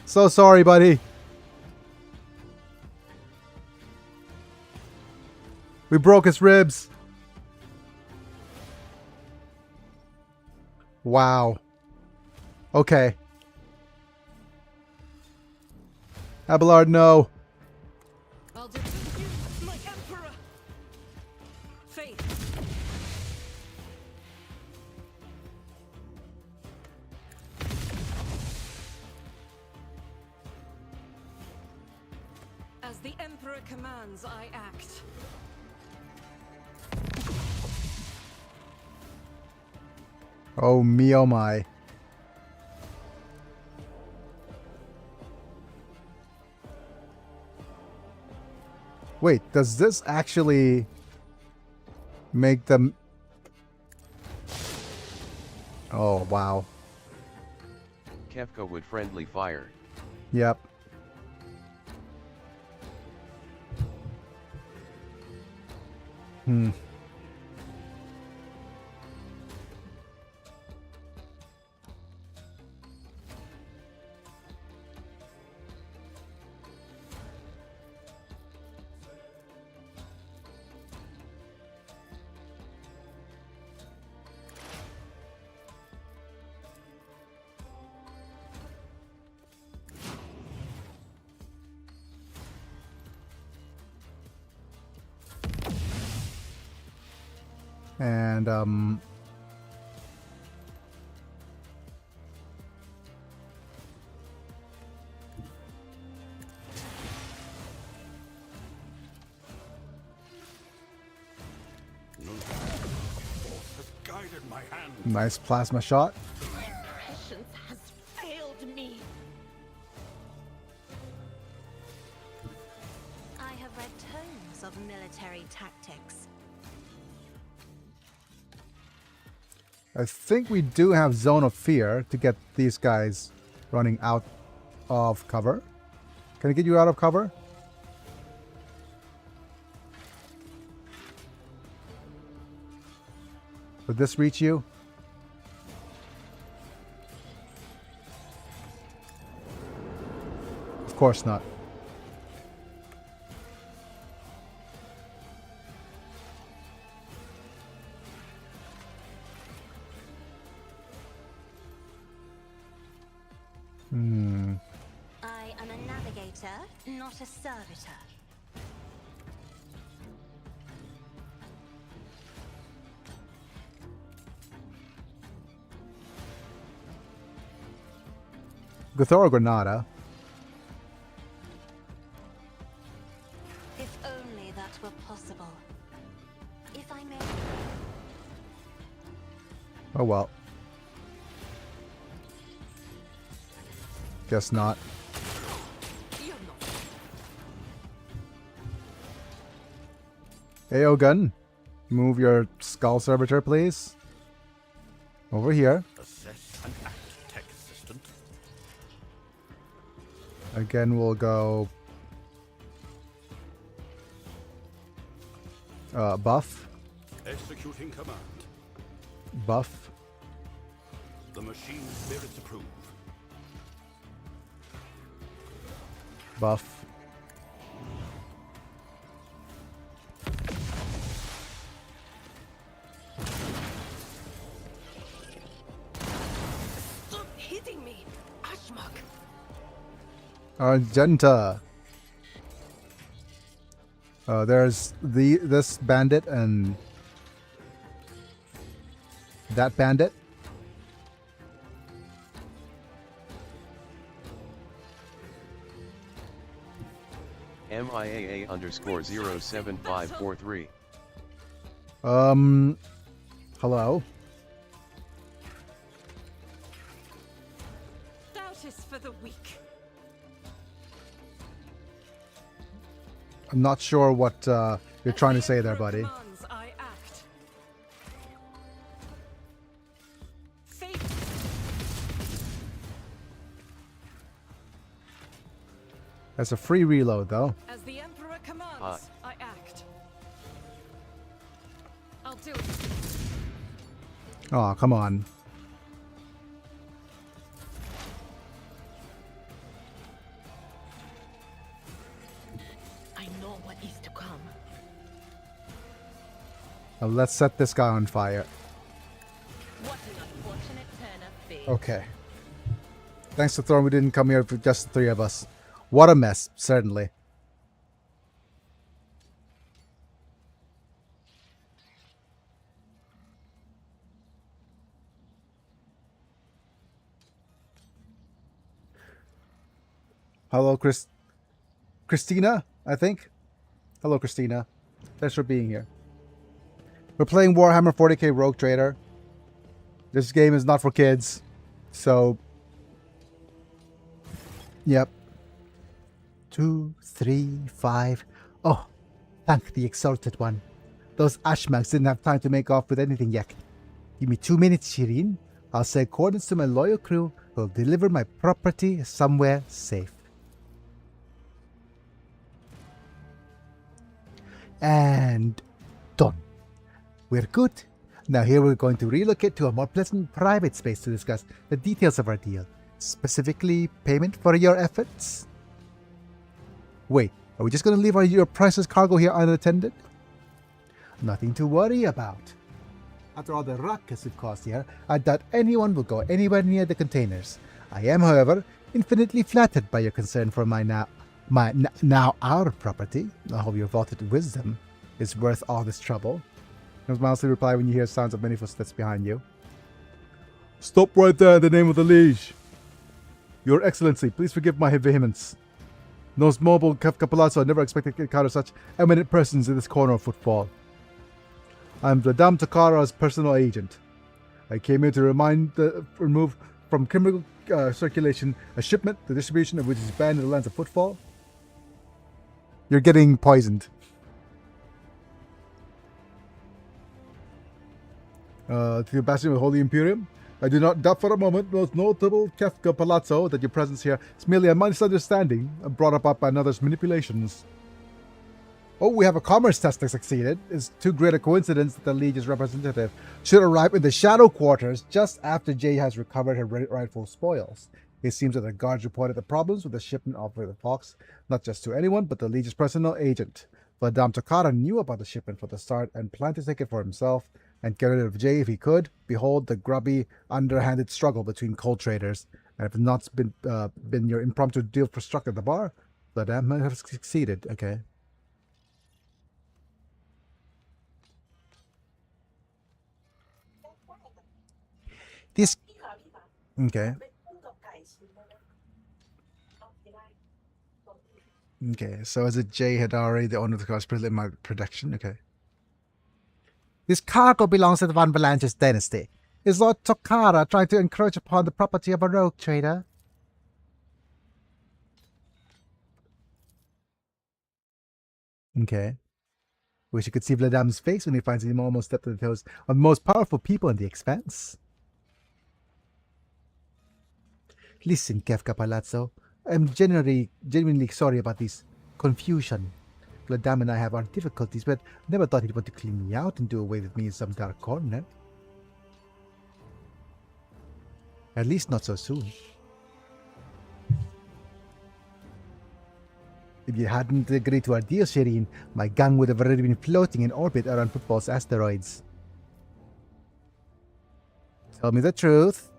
So sorry, buddy. We broke his ribs. Wow. Okay. Abelard, no. I'll defend you, my Emperor. Faith. As the Emperor commands, I act. Oh, me, oh my. Wait, does this actually make them... Oh, wow. Kefka would friendly fire. Yep. And, hand. Nice plasma shot. Patience has failed me. I have read tomes of military tactics. I think we do have Zone of Fear to get these guys running out of cover. Can I get you out of cover? Would this reach you? Of course not. I am a navigator, not a servitor. Go throw a Granada. If only that were possible. If I may... Oh well. Guess not. You're not. AO gun. Move your skull servitor, please. Over here. Assess and act, tech assistant. Again, we'll go buff, Executing command. buff, The machine spirits approve. buff. Stop hitting me, Ashmak. Argenta. There's this bandit and that bandit. MIAA underscore 07543. Hello. Doubt is for the weak. I'm not sure what you're trying to say there, buddy. Commands, I act. Fate. That's a free reload, though. As the Emperor commands, Hi. I act. I'll do it. Oh, come on. I know what is to come. Let's set this guy on fire. What an unfortunate turn of fate. Okay. Thanks to Thorn, we didn't come here for just the three of us. What a mess, certainly. Hello, Christina, I think. Hello, Christina. Thanks for being here. We're playing Warhammer 40K Rogue Trader. This game is not for kids, so... Yep. 2, 3, 5. Oh, thank the Exalted One. Those Ashmags didn't have time to make off with anything yet. Give me 2 minutes, Shireen. I'll say coordinates to my loyal crew who will deliver my property somewhere safe. And done. We're good. Now here we're going to relocate to a more pleasant private space to discuss the details of our deal. Specifically, payment for your efforts. Wait, are we just going to leave your priceless cargo here unattended? Nothing to worry about. After all the ruckus we've caused here, I doubt anyone will go anywhere near the containers. I am, however, infinitely flattered by your concern for now our property. I hope your vaulted wisdom is worth all this trouble. Comes mildly reply when you hear sounds of many footsteps behind you. Stop right there in the name of the liege. Your Excellency, please forgive my vehemence. Those mobile Kefka Palazzo never expected to encounter such eminent persons in this corner of footfall. I am Madame Takara's personal agent. I came here to remove from criminal circulation a shipment, the distribution of which is banned in the lands of footfall. You're getting poisoned. To the Bastion of the Holy Imperium. I do not doubt for a moment, most notable Kefka Palazzo, that your presence here is merely a misunderstanding brought up by another's manipulations. Oh, we have a commerce test that succeeded. It's too great a coincidence that the Legion's representative should arrive in the Shadow Quarters just after Jay has recovered her rightful spoils. It seems that the guards reported the problems with the shipment of the Fox, not just to anyone, but the Legion's personal agent. Madame Takara knew about the shipment from the start and planned to take it for himself and get rid of Jay if he could. Behold the grubby, underhanded struggle between coal traders. And if it's not been your impromptu deal for struck at the bar, Madame might have succeeded. Okay. This... Okay. Okay, so is it Jay Hidari, the owner of the car, presently in my production? Okay. This cargo belongs to the Von Valanches dynasty. Is Lord Tokara trying to encroach upon the property of a rogue trader? Okay. Wish you could see Vladame's face when he finds him almost stepped on the toes of the most powerful people in the Expanse. Listen, Kefka Palazzo. I'm genuinely sorry about this confusion. Vladam and I have our difficulties, but never thought he'd want to clean me out and do away with me in some dark corner. At least not so soon. If you hadn't agreed to our deal, Shireen, my gang would have already been floating in orbit around Footfall's asteroids. Tell me the truth.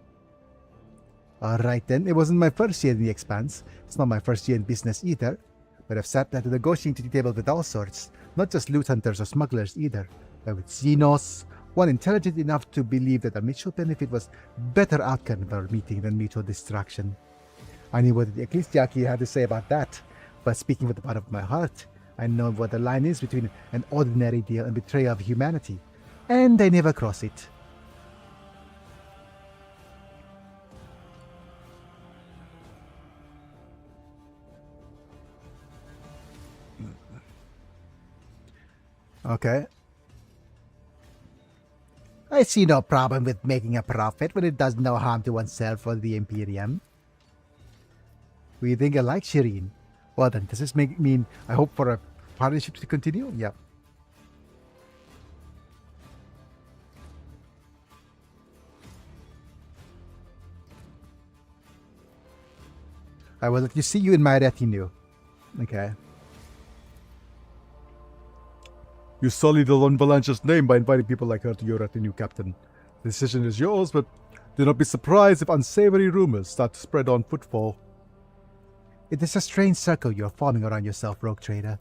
Alright then, it wasn't my first year in the Expanse. It's not my first year in business either. But I've sat at the negotiating table with all sorts, not just loot hunters or smugglers either, but with Xenos, one intelligent enough to believe that a mutual benefit was better outcome of our meeting than mutual distraction. I knew what the Ecclesiarchy had to say about that, but speaking from the bottom of my heart, I know what the line is between an ordinary deal and betrayal of humanity, and I never cross it. Okay. I see no problem with making a profit when it does no harm to oneself or the Imperium. We think alike, Shireen. Well then, does this mean I hope for a partnership to continue? Yep. I will let you see you in my retinue. Okay. You sullied the Von Valanche's name by inviting people like her to your retinue, Captain. The decision is yours, but do not be surprised if unsavory rumors start to spread on Footfall. It is a strange circle you're forming around yourself, rogue trader.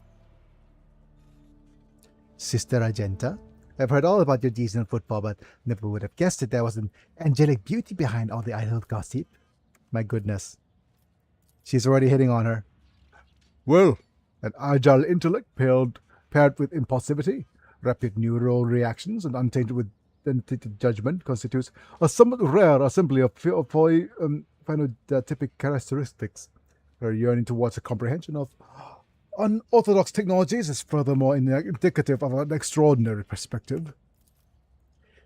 Sister Argenta, I've heard all about your deeds in Footfall, but never would have guessed that there was an angelic beauty behind all the idle gossip. My goodness. She's already hitting on her. Well, an agile intellect paired with impulsivity, rapid neural reactions, and untainted with judgment constitutes a somewhat rare assembly of phenotypic characteristics. Her yearning towards a comprehension of unorthodox technologies is furthermore indicative of an extraordinary perspective.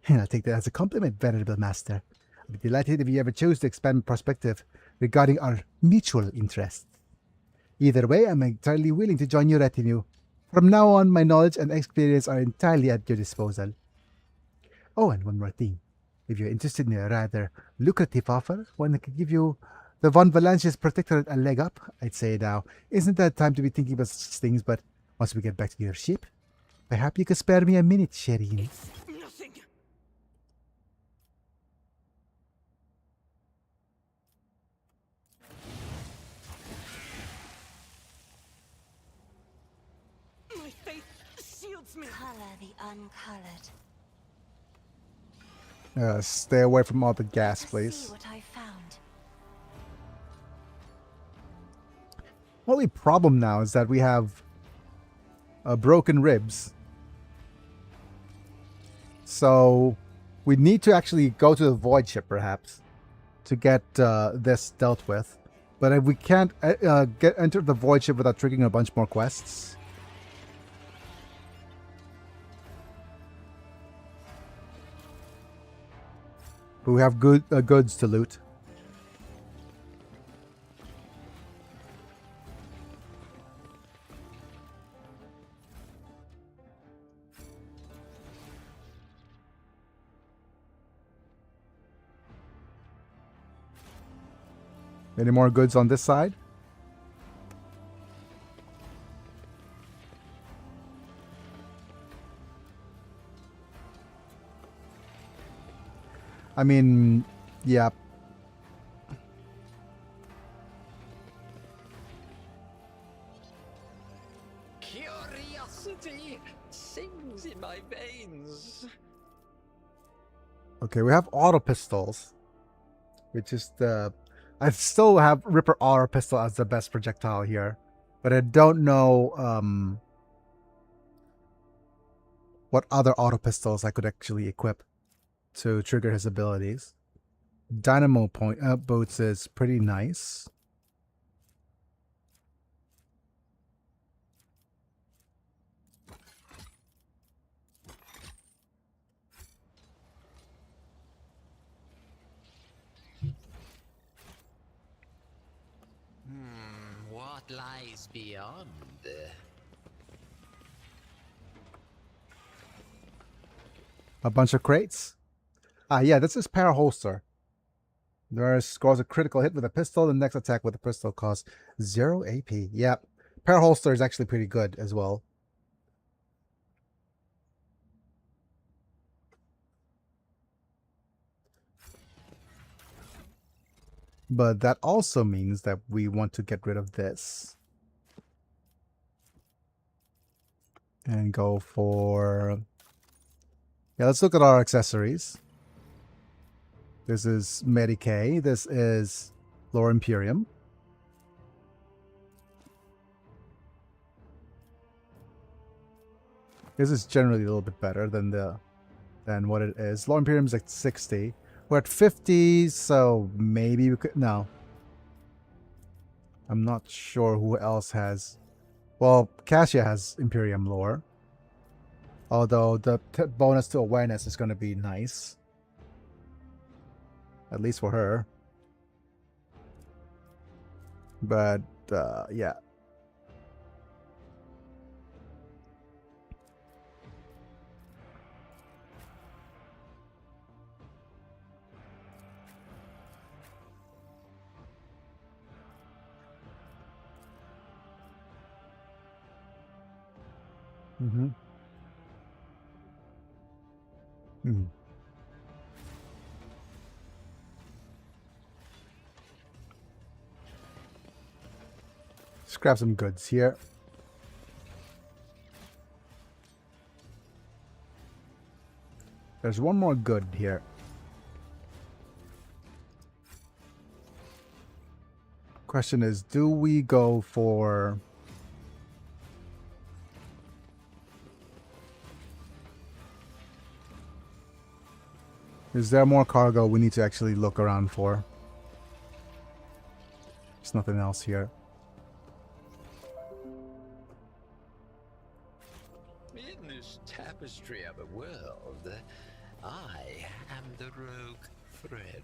I'll take that as a compliment, venerable master. I'd be delighted if you ever choose to expand perspective regarding our mutual interests. Either way, I'm entirely willing to join your retinue. From now on, my knowledge and experience are entirely at your disposal. Oh, and one more thing. If you're interested in a rather lucrative offer, one that could give you the Von Valanche's protectorate a leg up, I'd say now, isn't that time to be thinking about such things, but once we get back to your ship, perhaps you could spare me a minute, Shireen. Nothing. My faith shields me. Color the uncolored. Stay away from all the gas, See please. what I found. Only problem now is that we have broken ribs. So We need to actually go to the void ship, perhaps, to get this dealt with. But if we can't enter the void ship without triggering a bunch more quests. But we have goods to loot. Any more goods on this side? I mean, yeah. Curiosity sings in my veins. Okay, we have auto pistols, which is the... I still have Ripper auto pistol as the best projectile here, but I don't know what other auto pistols I could actually equip to trigger his abilities. Dynamo boots is pretty nice. What lies beyond? A bunch of crates. Ah, yeah, this is para holster. There scores a critical hit with a pistol. The next attack with a pistol costs 0 AP. Yeah, para holster is actually pretty good as well. But that also means that we want to get rid of this. And go for... Yeah, let's look at our accessories. This is Medicae. This is Lower Imperium. This is generally a little bit better than what it is. Lower Imperium is at 60. We're at 50, so maybe we could... No. I'm not sure who else has... Well, Cassia has Imperium lore. Although the bonus to awareness is going to be nice. At least for her. But, yeah. Mm-hmm. Mm. Let's grab some goods here. There's one more good here. Question is, do we go for... Is there more cargo we need to actually look around for? There's nothing else here. In this tapestry of a world, I am the rogue thread.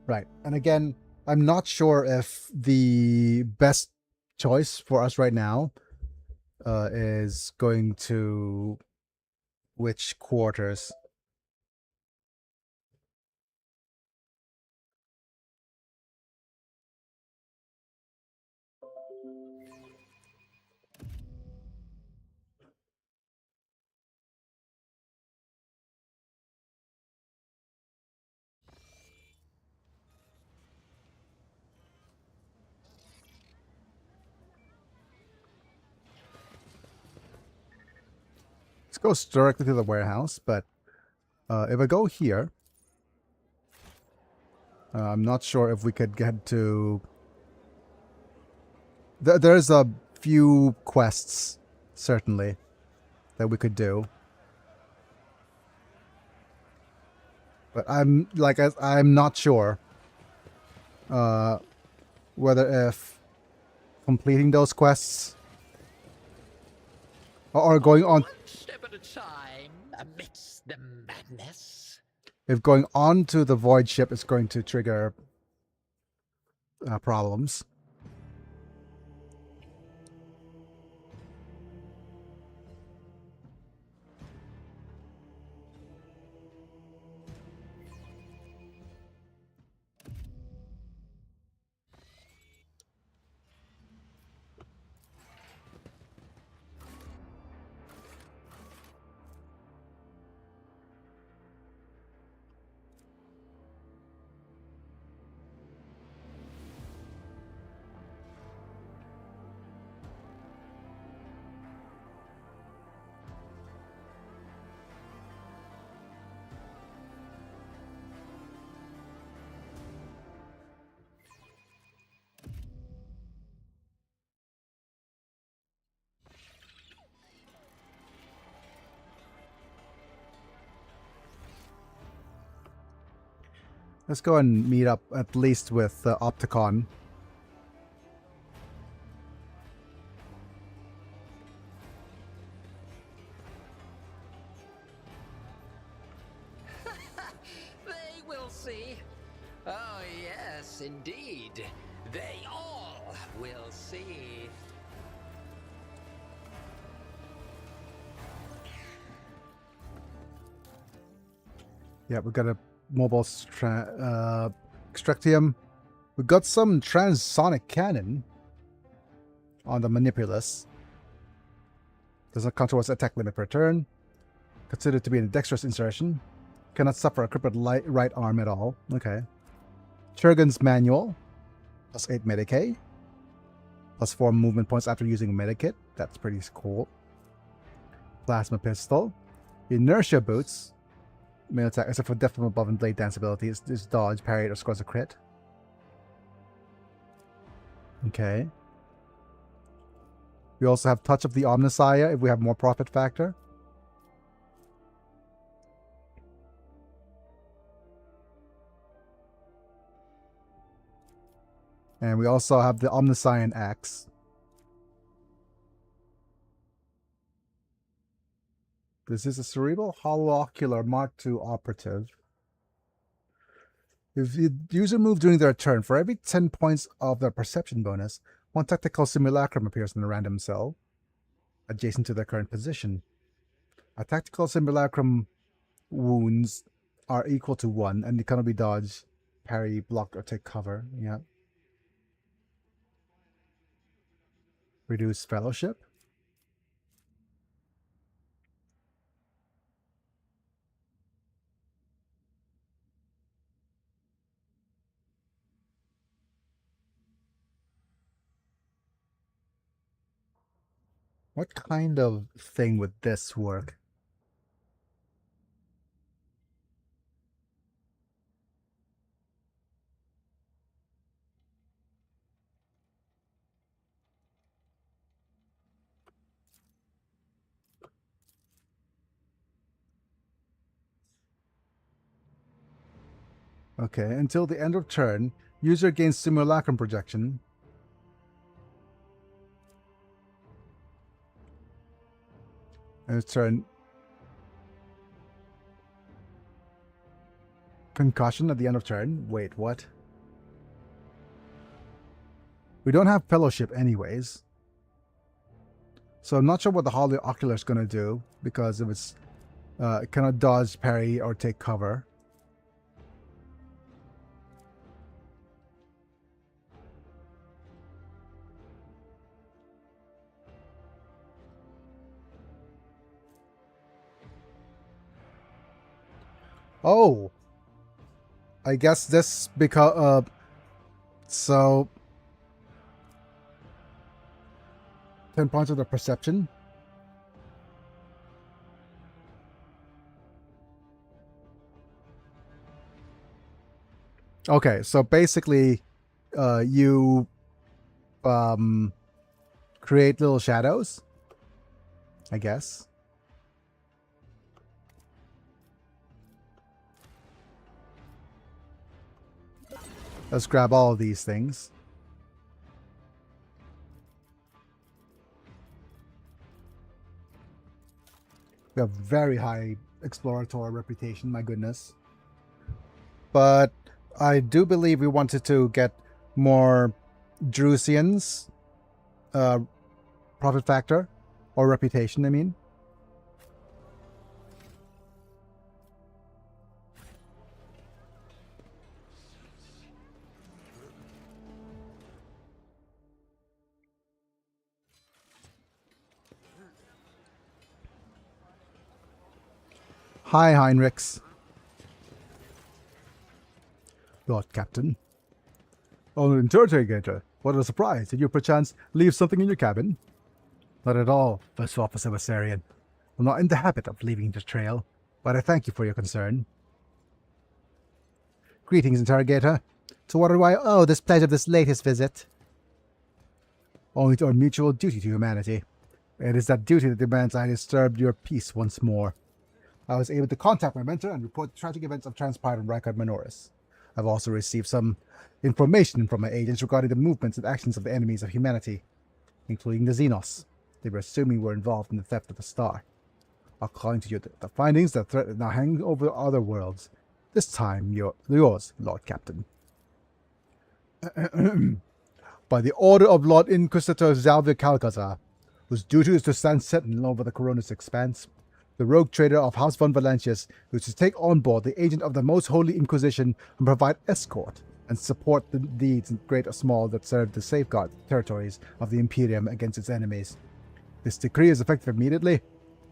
Right. And again, I'm not sure if the best choice for us right now is going to which quarters. Let's go directly to the warehouse, but if I go here, I'm not sure if we could get to... There's a few quests, certainly, that we could do. But I'm not sure whether if completing those quests or going on, One step at a time, amidst the madness. if going on to the void ship is going to trigger problems. Let's go and meet up at least with Opticon. They will see. Oh, yes, indeed. They all will see. Yeah, we got a mobile extractium. We got some transonic cannon on the manipulus. Does not counter what's attack limit per turn. Considered to be a dexterous insertion. Cannot suffer a crippled right arm at all. Okay. Churgan's manual. Plus 8 Medicaid. Plus 4 movement points after using a medikit. That's pretty cool. Plasma pistol. Inertia boots. Melee attack, except for death from above and blade dance abilities. This dodge, parry, or scores a crit. Okay. We also have Touch of the Omnissiah if we have more profit factor. And we also have the Omniscion Axe. This is a Cerebral Holocular Mark II operative. If the user moves during their turn, for every 10 points of their perception bonus, one tactical simulacrum appears in a random cell adjacent to their current position. A tactical simulacrum wounds are equal to 1, and they cannot be dodged, parry, blocked, or take cover. Yeah. Reduce fellowship. What kind of thing would this work? Okay, until the end of turn, user gains simulacrum projection. And its turn. Concussion at the end of turn. Wait, what? We don't have fellowship anyways. So I'm not sure what the Holy Ocular is going to do, because if it's it cannot dodge, parry, or take cover. Oh! I guess this because so 10 points of the perception. Okay, so basically you create little shadows, I guess. Let's grab all of these things. We have very high exploratory reputation, my goodness. But I do believe we wanted to get more Drusians profit factor, or reputation, I mean. Hi, Heinrichs. Lord Captain. Oh, an interrogator. What a surprise. Did you perchance leave something in your cabin? Not at all, First Officer Vasarian. I'm not in the habit of leaving the trail, but I thank you for your concern. Greetings, interrogator. To what do I owe this pledge of this latest visit? Only to our mutual duty to humanity. It is that duty that demands I disturb your peace once more. I was able to contact my mentor and report the tragic events of transpired on Rykard Minoris. I've also received some information from my agents regarding the movements and actions of the enemies of humanity, including the Xenos. They were assuming we're involved in the theft of the star. According to you, the findings that threat now hang over other worlds. This time, yours, Lord Captain. By the order of Lord Inquisitor Xalvir Calcazar, whose duty is to stand sentinel over the Coronis expanse, the rogue trader of House von Valentius, who is to take on board the agent of the Most Holy Inquisition and provide escort and support the deeds, great or small, that serve to safeguard the territories of the Imperium against its enemies. This decree is effective immediately,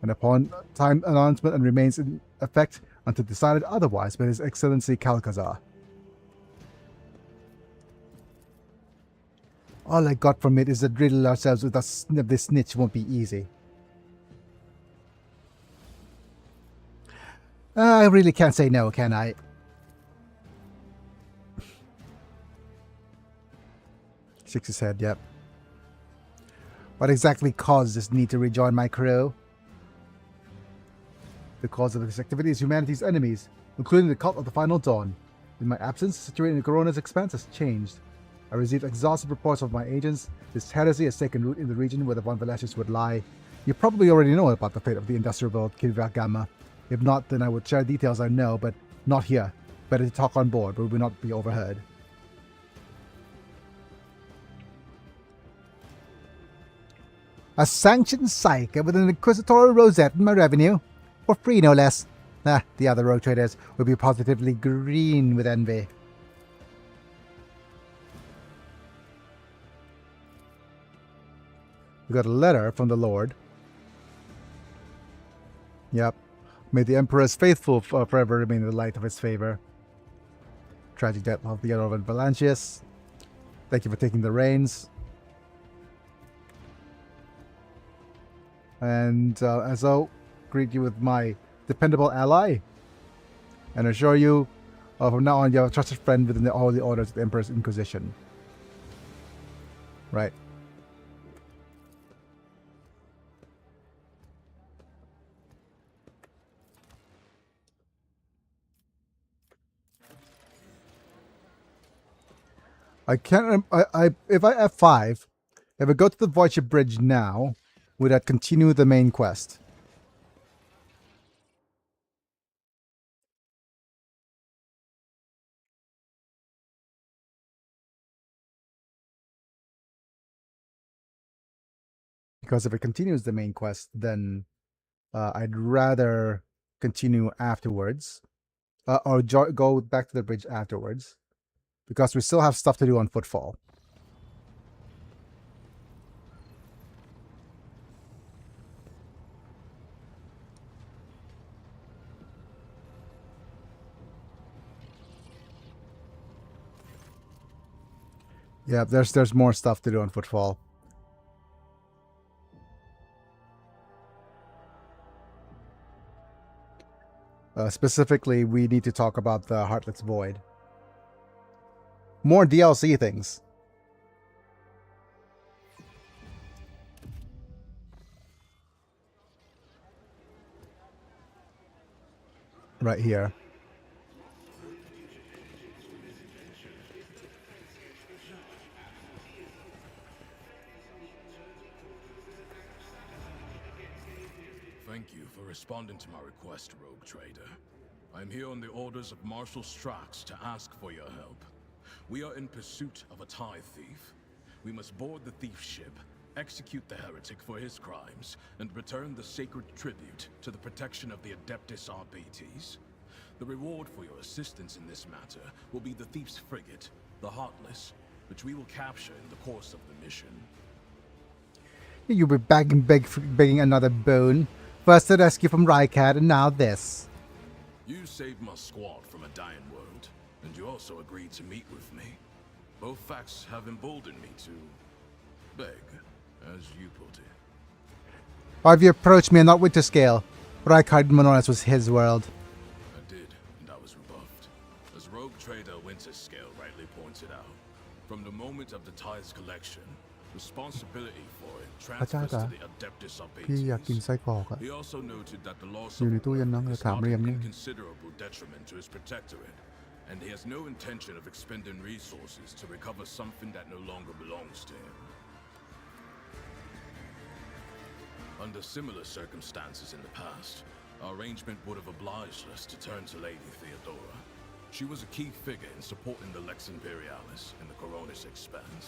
and upon time announcement, and remains in effect until decided otherwise by His Excellency Calcazar. All I got from it is that riddle ourselves with this snitch won't be easy. I really can't say no, can I? Shakes his head, yep. What exactly caused this need to rejoin my crew? The cause of this activity is humanity's enemies, including the cult of the Final Dawn. In my absence, the situation in Corona's expanse has changed. I received exhaustive reports of my agents. This heresy has taken root in the region where the Von Valetius would lie. You probably already know about the fate of the industrial world Kilva Gamma. If not, then I would share details I know, but not here. Better to talk on board, but we will not be overheard. A sanctioned psyker with an inquisitorial rosette in my revenue. For free, no less. The other rogue traders will be positively green with envy. We got a letter from the Lord. Yep. May the Emperor's faithful forever remain in the light of his favor. Tragic death of the Earl of Valancius. Thank you for taking the reins. And so, greet you with my dependable ally. And assure you, from now on, you have a trusted friend within all the orders of the Emperor's Inquisition. Right. I can't. If I F5, if I go to the Voyager Bridge now, would that continue the main quest? Because if it continues the main quest, then I'd rather continue afterwards, or go back to the bridge afterwards, because we still have stuff to do on Footfall. Yeah, there's more stuff to do on Footfall. Specifically, we need to talk about the Heartless Void. More DLC things. Right here. thank you for responding to my request, Rogue Trader. I am here on the orders of Marshal Strax to ask for your help. We are in pursuit of a TIE thief. We must board the thief's ship, execute the heretic for his crimes, and return the sacred tribute to the protection of the Adeptus Arbites. The reward for your assistance in this matter will be the thief's frigate, the Heartless, which we will capture in the course of the mission. You were begging another boon. First the rescue from Rycat, and now this. You saved my squad from a dying world, and you also agreed to meet with me. Both facts have emboldened me to beg, as you put it. Why have you approached me and not Winterscale? Rycat Mononis was his world. I did, and I was rebuffed. As Rogue Trader Winterscale rightly pointed out, from the moment of the Tithes collection, responsibility for it transfers to the Adeptus พี่อยากกิน Arbites. ไส้กรอกอะ He also noted that the loss อยู่ of ในตู้เย็นนะ is ถาม not เรียม an นี่ inconsiderable detriment to his protectorate, and he has no intention of expending resources to recover something that no longer belongs to him. Under similar circumstances in the past, our arrangement would have obliged us to turn to Lady Theodora. She was a key figure in supporting the Lex Imperialis in the Coronis Expanse.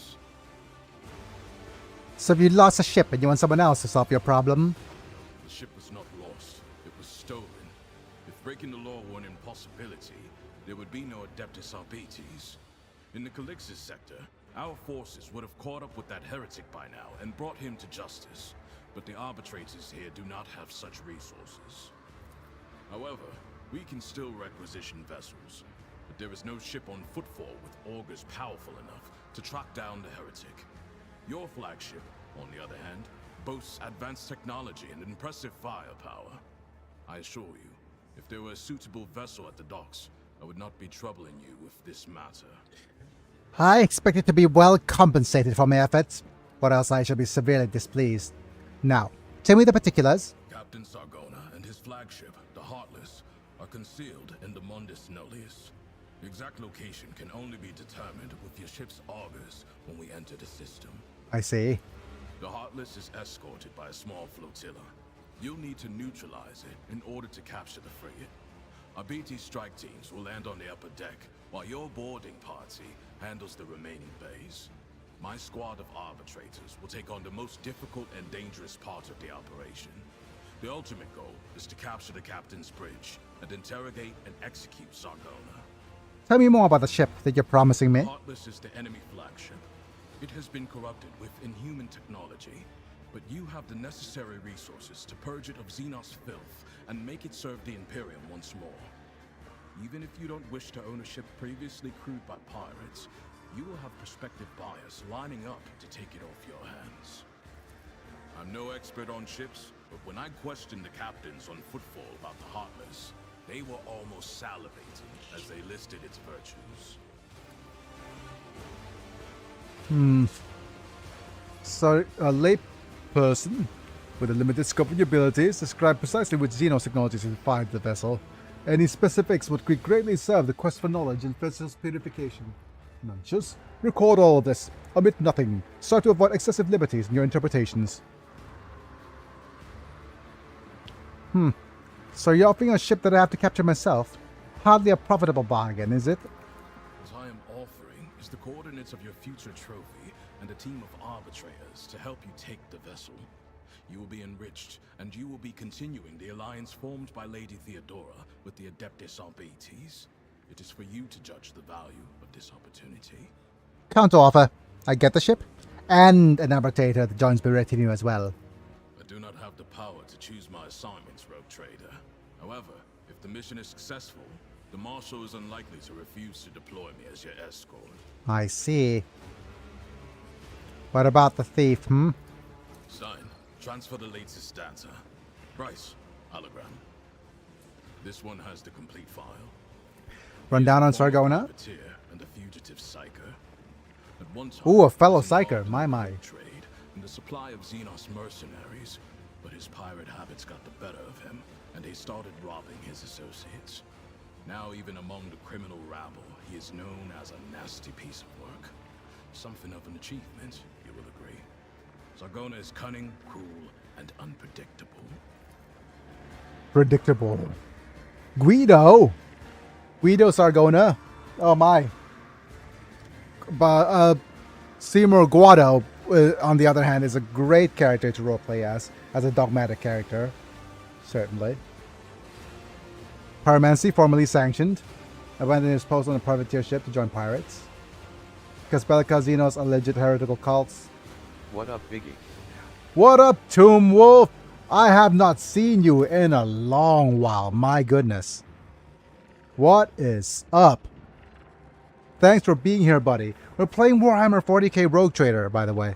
So if you lost a ship and you want someone else to solve your problem? The ship was not lost, it was stolen. If breaking the law were an impossibility, there would be no Adeptus Arbites. In the Calixis sector, our forces would have caught up with that heretic by now and brought him to justice. But the arbitrators here do not have such resources. However, we can still requisition vessels, but there is no ship on footfall with augurs powerful enough to track down the heretic. Your flagship, on the other hand, boasts advanced technology and impressive firepower. I assure you, if there were a suitable vessel at the docks, I would not be troubling you with this matter. I expected to be well compensated for my efforts, or else I shall be severely displeased. Now, tell me the particulars. Captain Sargona and his flagship, the Heartless, are concealed in the Mundus Nullius. The exact location can only be determined with your ship's augurs when we enter the system. I see. The Heartless is escorted by a small flotilla. You'll need to neutralize it in order to capture the frigate. Our BT strike teams will land on the upper deck, while your boarding party handles the remaining bays. My squad of arbitrators will take on the most difficult and dangerous part of the operation. The ultimate goal is to capture the captain's bridge and interrogate and execute Sargona. Tell me more about the ship that you're promising me. Heartless is the enemy flagship. It has been corrupted with inhuman technology, but you have the necessary resources to purge it of Xenos filth and make it serve the Imperium once more. Even if you don't wish to own a ship previously crewed by pirates, you will have prospective buyers lining up to take it off your hands. I'm no expert on ships, but when I questioned the captains on footfall about the Heartless, they were almost salivating as they listed its virtues. So, a lay person with a limited scope of abilities describe precisely which Xenos technologies will find the vessel. Any specifics would greatly serve the quest for knowledge and vessel's purification. Nunchus, record all of this. Omit nothing. Start to avoid excessive liberties in your interpretations. So you're offering a ship that I have to capture myself? Hardly a profitable bargain, is it? What I am offering is the coordinates of your future trophy and a team of arbitrators to help you take the vessel. You will be enriched, and you will be continuing the alliance formed by Lady Theodora with the Adeptus Arbites. It is for you to judge the value of this opportunity. Counter offer. I get the ship, and an arbitrator that joins my retinue as well. I do not have the power to choose my assignments, Rogue Trader. However, if the mission is successful, the Marshal is unlikely to refuse to deploy me as your escort. I see. What about the thief, Sign. Transfer the latest data. Price. Hologram. This one has the complete file. Run down on Sargona? And a fugitive psyker. At one time, Ooh, a fellow he was involved psyker. in My. the trade and the supply of Xenos mercenaries, but his pirate habits got the better of him, and he started robbing his associates. Now, even among the criminal rabble, he is known as a nasty piece of work. Something of an achievement, you will agree. Sargona is cunning, cruel, and unpredictable. Predictable. Guido Sargona. Oh my. But Seymour Guado, on the other hand, is a great character to roleplay as a dogmatic character. Certainly. Pyromancy, formally sanctioned. Abandoning his post on a privateer ship to join pirates. Caspelica Xenos, alleged heretical cults. What up, Biggie? What up, Tomb Wolf? I have not seen you in a long while. My goodness. What is up? Thanks for being here, buddy. We're playing Warhammer 40K Rogue Trader, by the way.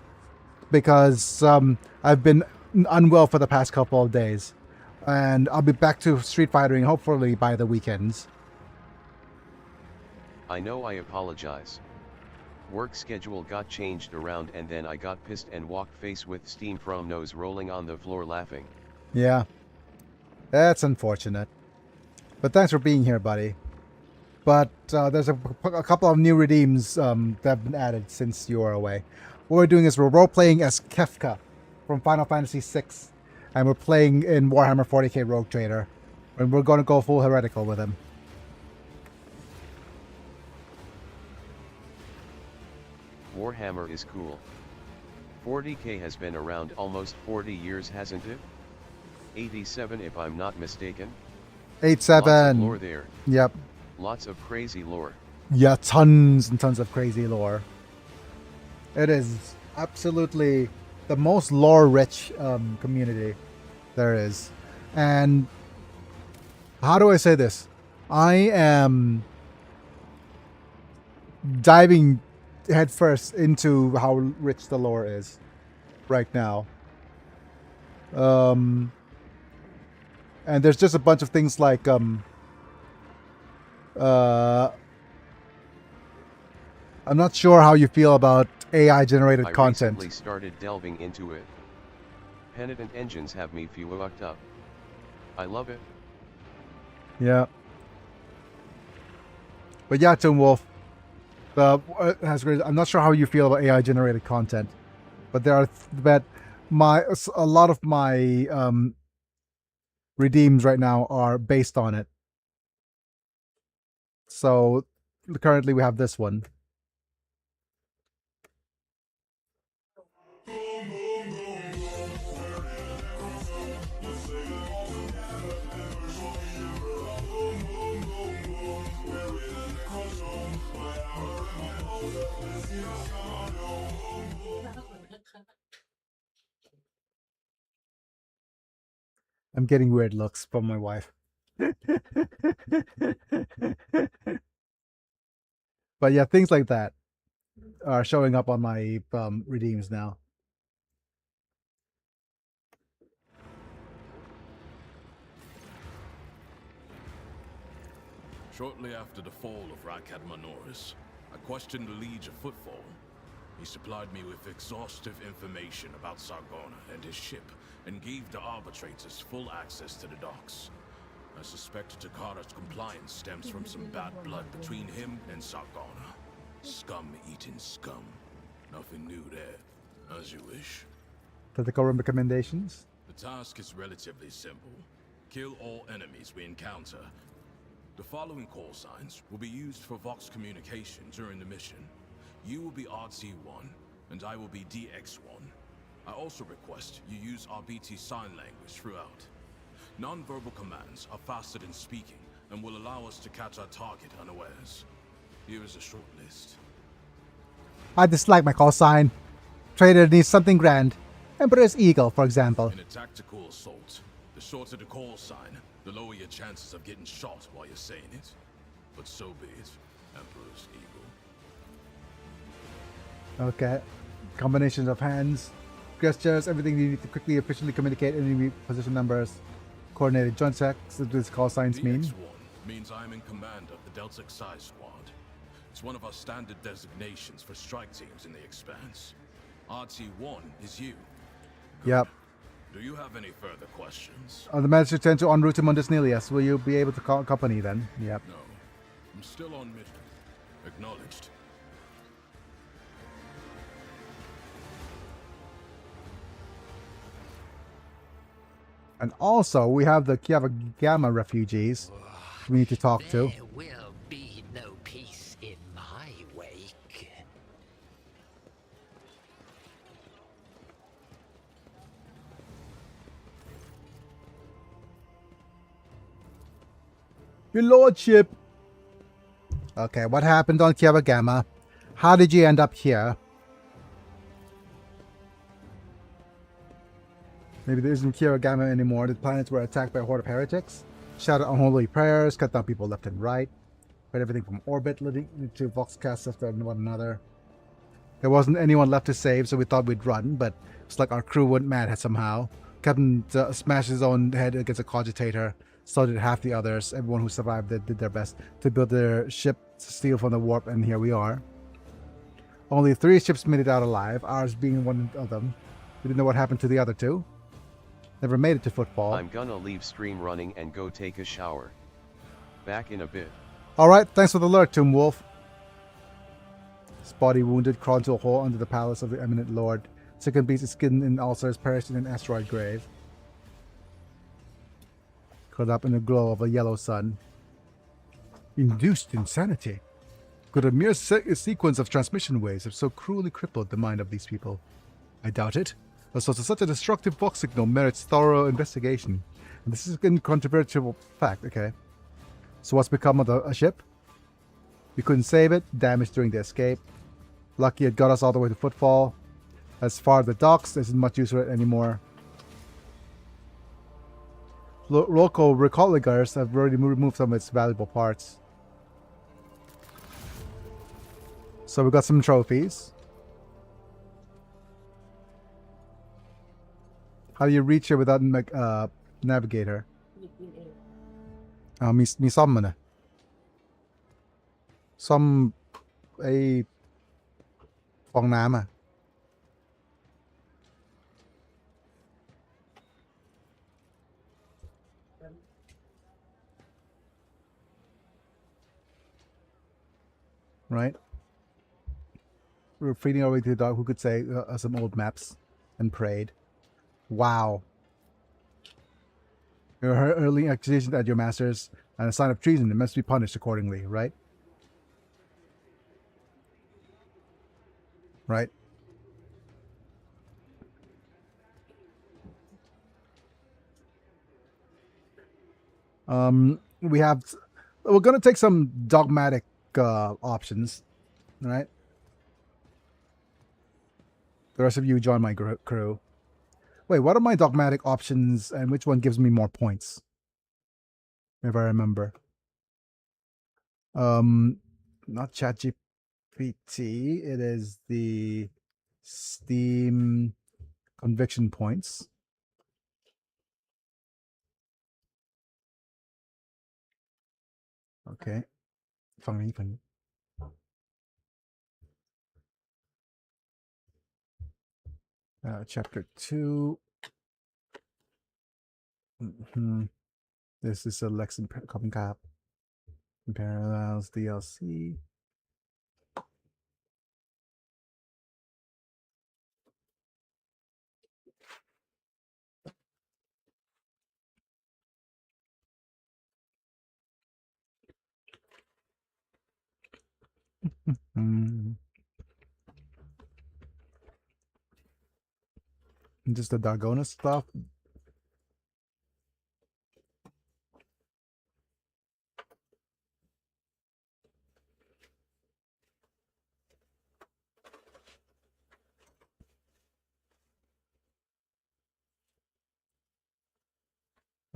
Because I've been unwell for the past couple of days. And I'll be back to Street Fighting hopefully by the weekends. I know, I apologize. Work schedule got changed around and then I got pissed and walked face with steam from nose rolling on the floor laughing. Yeah. That's unfortunate. But thanks for being here, buddy. But there's a couple of new redeems that have been added since you are away. What we're doing is we're role-playing as Kefka from Final Fantasy VI. And we're playing in Warhammer 40K Rogue Trader. And we're going to go full heretical with him. Warhammer is cool. 40K has been around almost 40 years, hasn't it? 87 if I'm not mistaken. 87. Lots of lore there. Yep. Lots of crazy lore. Yeah, tons and tons of crazy lore. It is absolutely the most lore-rich community there is. And how do I say this? I am diving headfirst into how rich the lore is right now. And there's just a bunch of things like I'm not sure how you feel about AI generated content. I recently started delving into it. Penitent engines have me fucked up. I love it. Yeah. But yeah, Tomb Wolf. I'm not sure how you feel about AI generated content, but a lot of my redeems right now are based on it. So currently we have this one. I'm getting weird looks from my wife. But yeah, things like that are showing up on my redeems now. Shortly after the fall of Rakad Manoris, I questioned the Liege of Footfall. He supplied me with exhaustive information about Sargona and his ship, and gave the arbitrators full access to the docks. I suspect Takara's compliance stems from some bad blood between him and Sargona. Scum-eating scum. Nothing new there. As you wish. Political recommendations? The task is relatively simple. Kill all enemies we encounter. The following call signs will be used for Vox communication during the mission. You will be RT1, and I will be DX1. I also request you use RBT sign language throughout. Non-verbal commands are faster than speaking, and will allow us to catch our target unawares. Here is a short list. I dislike my call sign. Trader needs something grand. Emperor's Eagle, for example. In a tactical assault, the shorter the call sign, the lower your chances of getting shot while you're saying it. But so be it, Emperor's Eagle. Okay. Combinations of hands, gestures, everything you need to quickly, efficiently communicate enemy position numbers. Coordinated joint checks, what these call signs mean. DX1 means I'm in command of the Delta Xi Squad. It's one of our standard designations for strike teams in the Expanse. RT1 is you. Good. Yep. Do you have any further questions? The message return to en route to Mundus Nilius. Will you be able to call company then? Yep. No. I'm still on mission. Acknowledged. And also, we have the Kefka Gamma refugees we need to talk to. There will be no peace in my wake. Your lordship! Okay, what happened on Kefka Gamma? How did you end up here? Maybe there isn't Kefka Gamma anymore. The planets were attacked by a horde of heretics. Shouted unholy prayers, cut down people left and right. Spread everything from orbit, leading into Voxcasts after one another. There wasn't anyone left to save, so we thought we'd run, but it's like our crew went mad somehow. Captain smashed his own head against a cogitator. So did half the others. Everyone who survived did their best to build their ship to steal from the warp, and here we are. Only 3 ships made it out alive, ours being one of them. We didn't know what happened to the other 2. Never made it to football. I'm gonna leave stream running and go take a shower. Back in a bit. Alright, thanks for the alert, Tomb Wolf. His body wounded, crawled into a hole under the palace of the eminent lord. Second piece of skin and ulcers perished in an asteroid grave. Curled up in the glow of a yellow sun. Induced insanity. Could a mere sequence of transmission waves have so cruelly crippled the mind of these people? I doubt it. A source of such a destructive Vox signal merits thorough investigation. And this is an incontrovertible fact, okay? So what's become of the ship? We couldn't save it, damaged during the escape. Lucky it got us all the way to Footfall. As far as the docks, there isn't much use for it anymore. Local recolligers have already removed some of its valuable parts. So we got some trophies. How do you reach here without navigator? Miซ่อมมันนะซ่อมไอ้ฟองน้ำอ่ะ Right? We were feeding our way to the dog who could say some old maps and prayed. Wow. Your early accusations at your masters and a sign of treason, it must be punished accordingly, right? Right? We're gonna take some dogmatic options, right? The rest of you join my crew. Wait, what are my dogmatic options and which one gives me more points? If I remember. Not ChatGPT, it is the Steam conviction points. Okay. Funny. Chapter 2. This is a Lex Coping Cap. Parallels DLC. Just the Dargona stuff.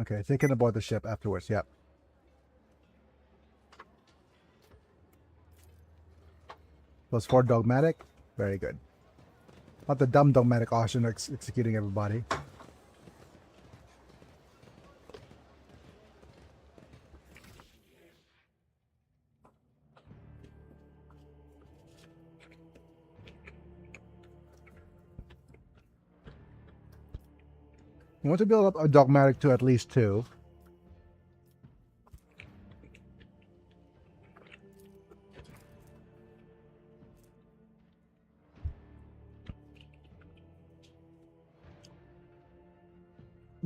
Okay, taking aboard the ship afterwards, yep. Plus 4 dogmatic. Very good. Not the dumb dogmatic option executing everybody. You want to build up a dogmatic to at least 2.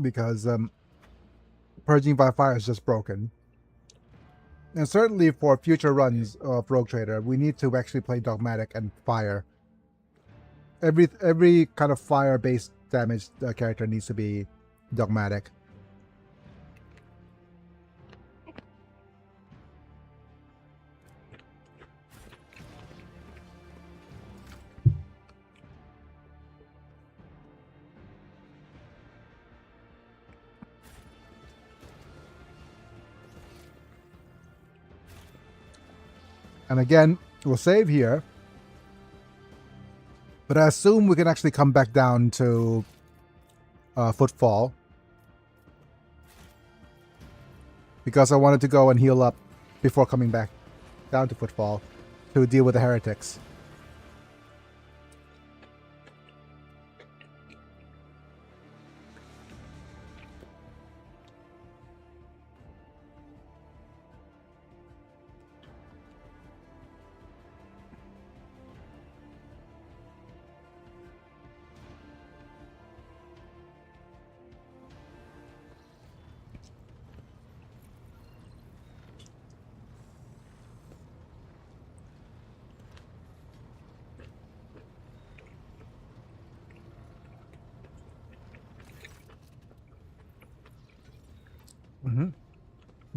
because purging by fire is just broken. And certainly for future runs of Rogue Trader, we need to actually play dogmatic and fire. Every kind of fire-based damage character needs to be dogmatic. And again, we'll save here. But I assume we can actually come back down to Footfall. Because I wanted to go and heal up before coming back down to Footfall to deal with the heretics.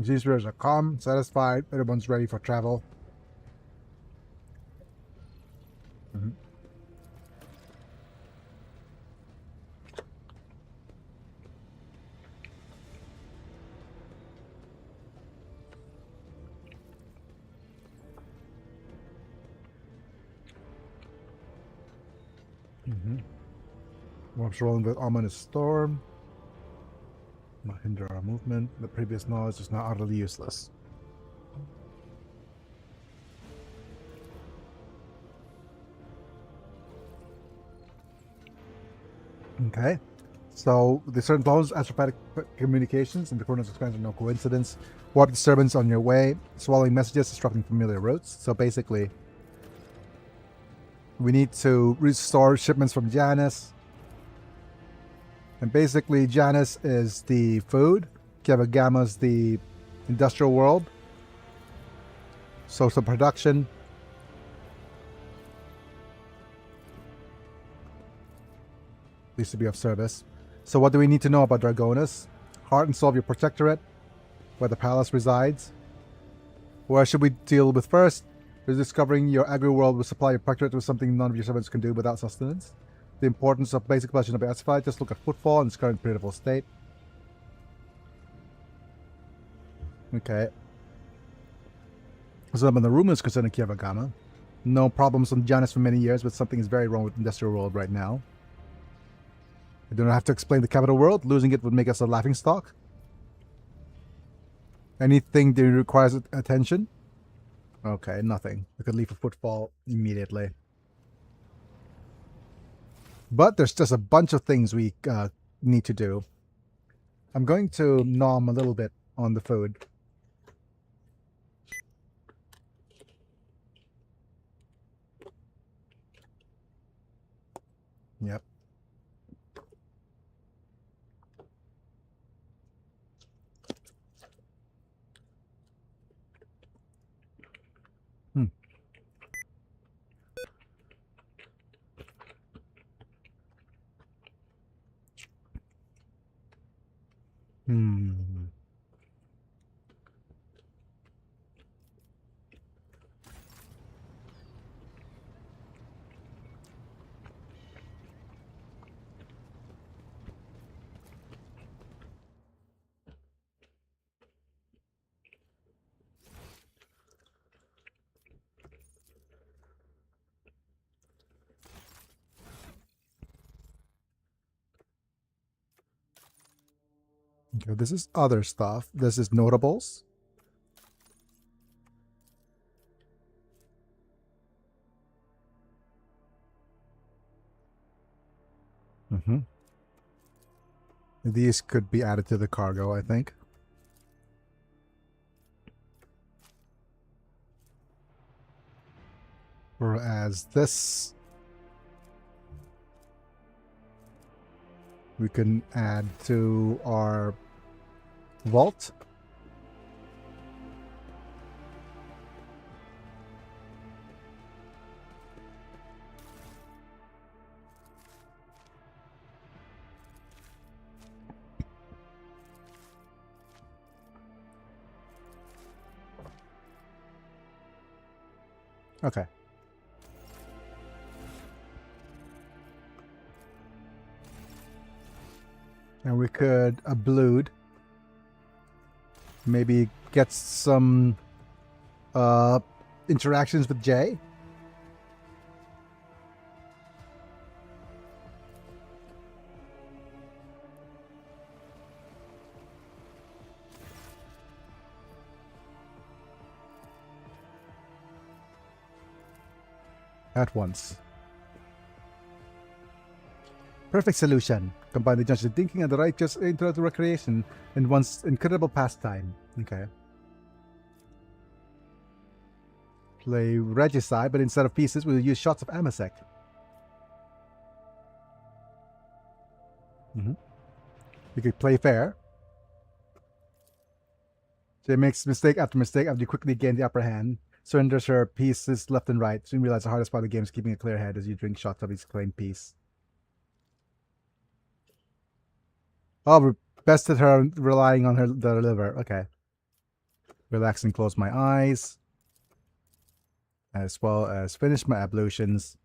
These rears are calm, satisfied, everyone's ready for travel. Warp's rolling with ominous storm. Not hinder our movement. The previous knowledge is now utterly useless. Okay. So the certain blows, astropathic communications, and the coordinates expansion, no coincidence. Warp disturbance on your way. Swallowing messages, disrupting familiar routes. So basically, we need to restore shipments from Janus. And basically, Janus is the food. Kefka Gamma's the industrial world. Social production. Needs to be of service. So what do we need to know about Dragonus? Heart and soul of your protectorate. Where the palace resides. Where should we deal with first? Is discovering your agri-world will supply your protectorate with something none of your servants can do without sustenance. The importance of basic pleasure to be specified. Just look at Footfall in its current pitiful state. Okay. So the rumors concerning Kefka Gamma. No problems on Janus for many years, but something is very wrong with industrial world right now. I do not have to explain the capital world. Losing it would make us a laughingstock. Anything that requires attention? Okay, nothing. We could leave a Footfall immediately. But there's just a bunch of things we need to do. I'm going to nom a little bit on the food. Yep. Okay, this is other stuff. This is notables. These could be added to the cargo, I think. Whereas this... we can add to our vault. Okay. And we could ablude. Maybe get some interactions with Jay. At once. Perfect solution. Combine the just thinking and the righteous intellectual recreation in one's incredible pastime. Okay. Play regicide, but instead of pieces, we'll use shots of Amasec. We could play fair. She makes mistake after mistake after you quickly gain the upper hand. Surrenders her pieces left and right. Soon realize the hardest part of the game is keeping a clear head as you drink shots of each claimed piece. Oh, we bested her relying on the liver. Okay. Relax and close my eyes. As well as finish my ablutions.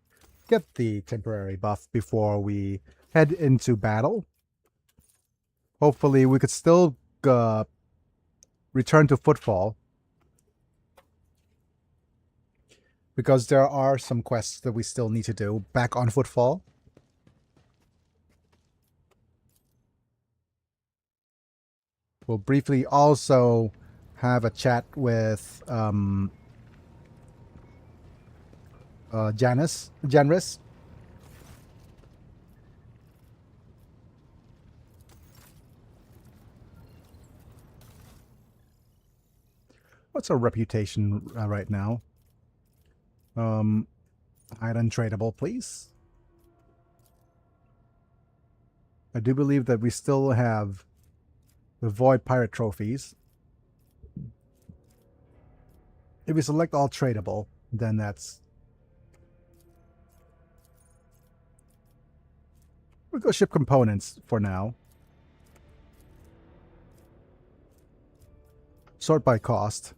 Get the temporary buff before we head into battle. Hopefully we could still return to Footfall. Because there are some quests that we still need to do back on Footfall. We'll briefly also have a chat with Janris. What's our reputation right now? Hide untradeable, please. I do believe that we still have the Void Pirate trophies. If we select all tradable, then that's... We'll go ship components for now. Sort by cost.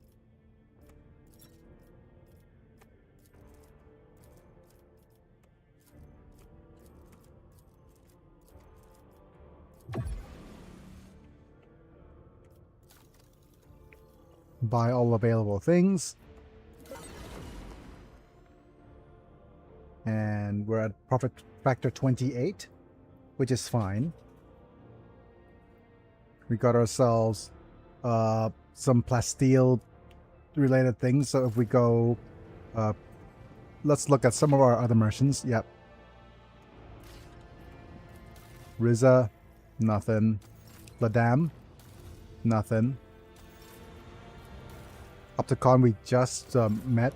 Buy all available things. And we're at profit factor 28, which is fine. We got ourselves some plasteel related things. So if we go, let's look at some of our other merchants. Yep. Riza, nothing. Ladam, nothing. Opticon we just met.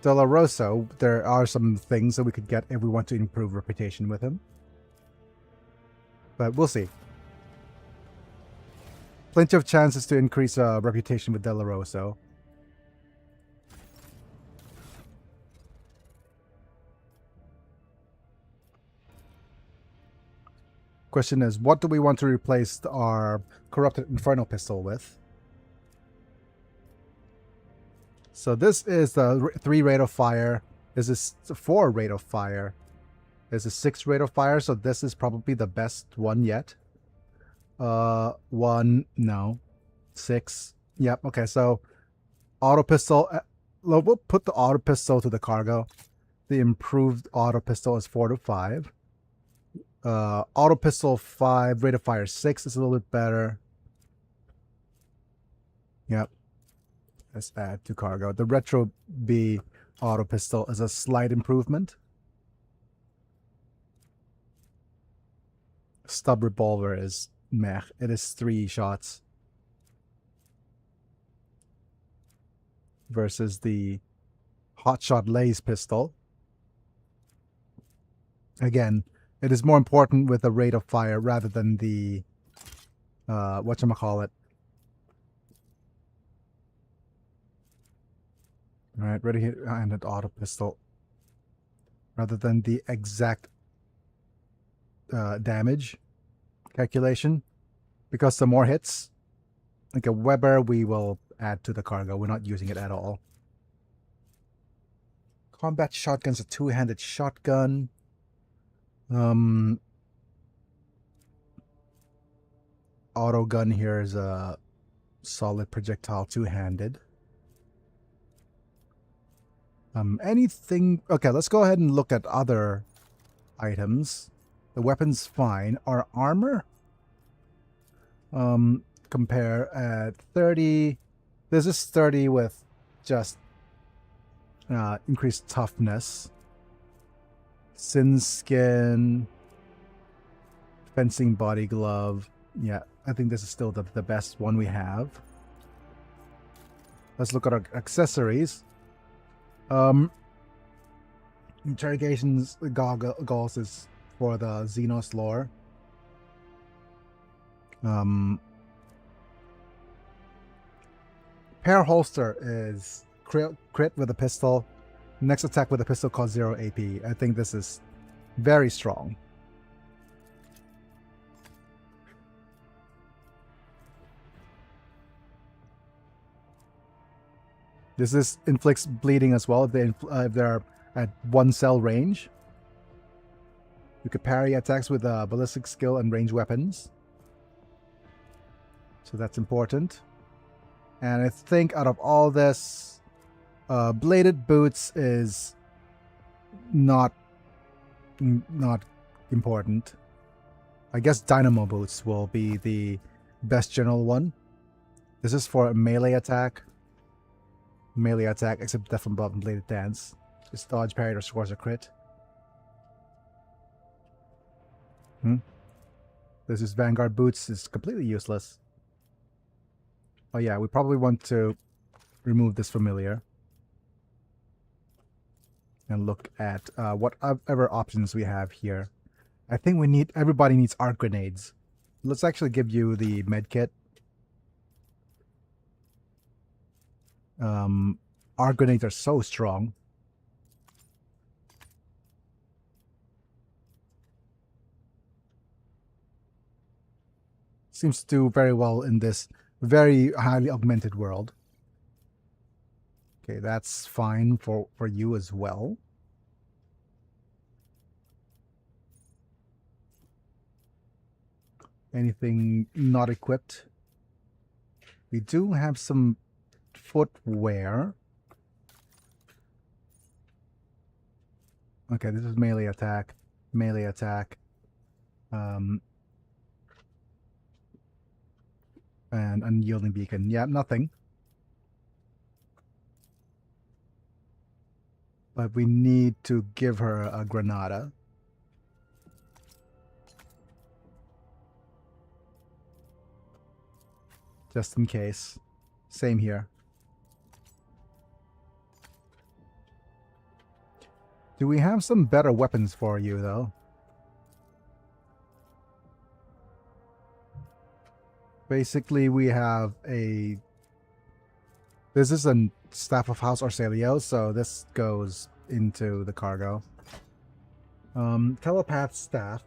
De La Rosa, there are some things that we could get if we want to improve reputation with him. But we'll see. Plenty of chances to increase reputation with De La Rosa. Question is, what do we want to replace our Corrupted Infernal Pistol with? So this is the 3 rate of fire. This is 4 rate of fire. This is 6 rate of fire, so this is probably the best one yet. 1, no. 6. Yep, okay, so auto pistol. We'll put the auto pistol to the cargo. The improved auto pistol is 4 to 5. Auto pistol 5, rate of fire 6 is a little bit better. Yep. Let's add to cargo. The Retro B auto pistol is a slight improvement. Stub revolver is meh. It is 3 shots. Versus the Hotshot Lays pistol. Again, It is more important with the rate of fire rather than the whatchamacallit. Alright, ready-handed auto pistol. Rather than the exact damage calculation. Because the more hits, like a Weber, we will add to the cargo. We're not using it at all. Combat shotgun's a two-handed shotgun. Auto gun here is a solid projectile two-handed. Anything... Okay, let's go ahead and look at other items. The weapon's fine. Our armor? Compare at 30. This is 30 with just increased toughness. Sin skin. Fencing body glove. Yeah, I think this is still the best one we have. Let's look at our accessories. Interrogations goggles is for the Xenos lore. Pair holster is crit with a pistol. Next attack with a pistol costs 0 AP. I think this is very strong. This inflicts bleeding as well if they're at 1 cell range. You could parry attacks with ballistic skill and range weapons. So that's important. And I think out of all this, bladed boots is not important. I guess dynamo boots will be the best general one. This is for a melee attack. Melee attack, except death from above and bladed dance. It's dodge, parry, or scores a crit. This is Vanguard boots. It's completely useless. Oh yeah, we probably want to remove this familiar. And look at whatever options we have here. I think everybody needs arc grenades. Let's actually give you the medkit. Arc grenades are so strong. Seems to do very well in this very highly augmented world. Okay, that's fine for you as well. Anything not equipped? We do have some footwear. Okay, this is melee attack. Melee attack. And unyielding beacon. Yeah, nothing. But we need to give her a granada. Just in case. Same here. Do we have some better weapons for you, though? Basically, we have a... This is a Staff of House Orcelio, so this goes into the cargo. Telepath Staff.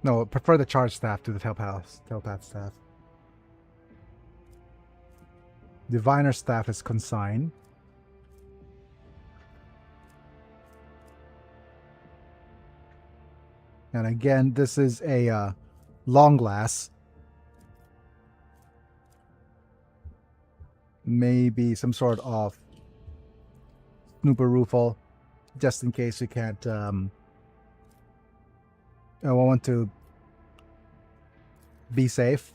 No, prefer the Charge Staff to the Telepath Staff. Diviner Staff is consigned. And again, this is a long glass. Maybe some sort of snooper rifle, just in case we can't. I want to be safe.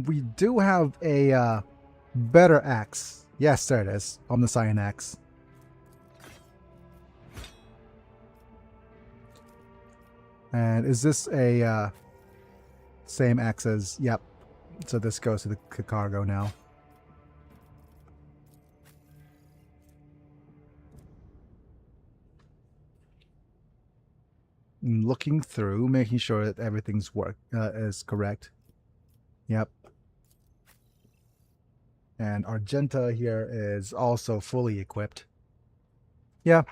We do have a better axe. Yes, there it is. Omnicyan axe. And is this a same axe as... Yep. So this goes to the cargo now. Looking through, making sure that everything's is correct. Yep. And Argenta here is also fully equipped. Yeah,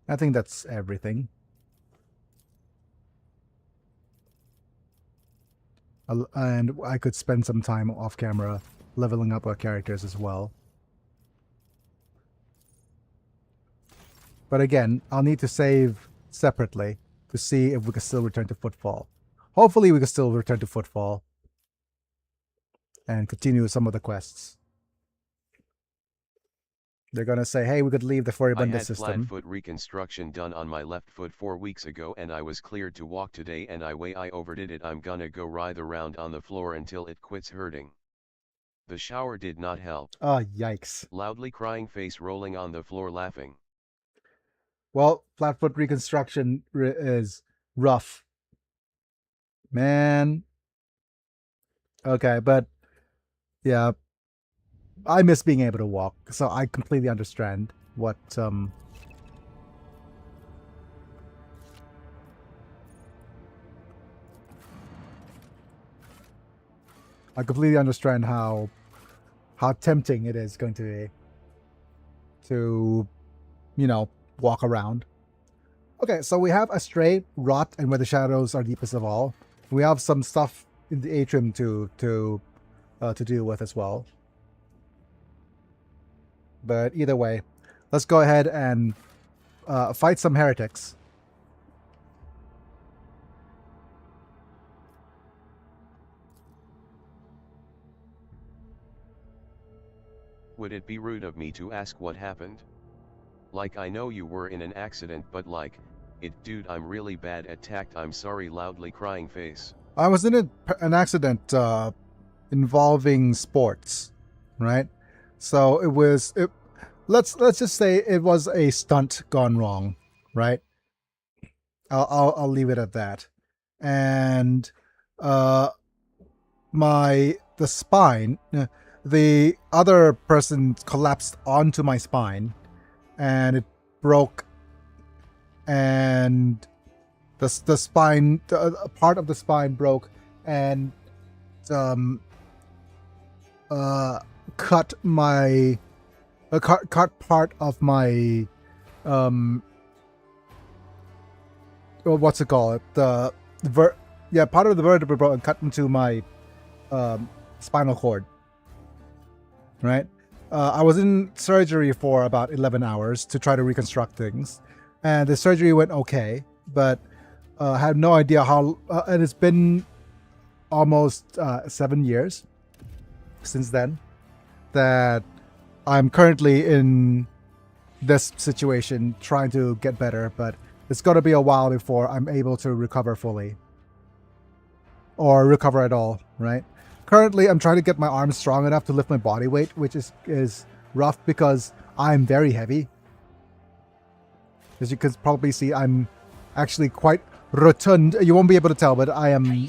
I think that's everything. And I could spend some time off camera leveling up our characters as well. But again, I'll need to save separately to see if we can still return to Footfall. Hopefully we can still return to Footfall and continue some of the quests. They're gonna say, hey, we could leave the Furibunda system. I had flat foot reconstruction done on my left foot 4 weeks ago and I was cleared to walk today and I overdid it. I'm gonna go writhe around on the floor until it quits hurting. The shower did not help. Oh, yikes. Loudly crying, face rolling on the floor laughing. Well, flat foot reconstruction is rough. Man. Okay, but yeah. I miss being able to walk, so I completely understand what I completely understand how tempting it is going to be to, you know, walk around. Okay, so we have Astray, Rot, and Where the Shadows Are Deepest of All. We have some stuff in the atrium to deal with as well. But either way, let's go ahead and fight some heretics. Would it be rude of me to ask what happened? Like, I know you were in an accident, but like, dude, I'm really bad at tact. I'm sorry. Loudly crying face. I was in an accident involving sports, right? So let's just say it was a stunt gone wrong, right? I'll leave it at that. And the spine, the other person collapsed onto my spine, and it broke. And the spine, part of the spine broke, and cut my cut part of my what's it called, part of the vertebra broke and cut into my spinal cord, right? I was in surgery for about 11 hours to try to reconstruct things, and the surgery went okay, but I had no idea how, and it's been almost 7 years since then that I'm currently in this situation trying to get better, but it's going to be a while before I'm able to recover fully or recover at all, right? Currently, I'm trying to get my arms strong enough to lift my body weight, which is rough because I'm very heavy. As you can probably see, I'm actually quite rotund. You won't be able to tell, but I am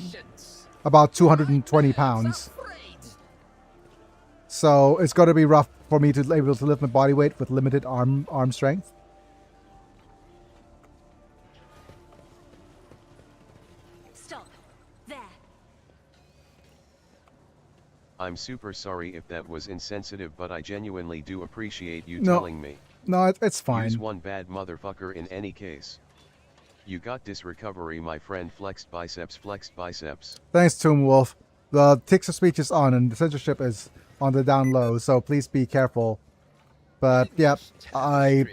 about 220 pounds. So it's going to be rough for me to be able to lift my body weight with limited arm strength. Stop. There. I'm super sorry if that was insensitive, but I genuinely do appreciate you telling me. No, it's fine. Use one bad motherfucker in any case. You got this recovery, my friend. Flexed biceps, flexed biceps. Thanks, Tomb Wolf. The text of speech is on and the censorship is on the down low, so please be careful. But yeah, My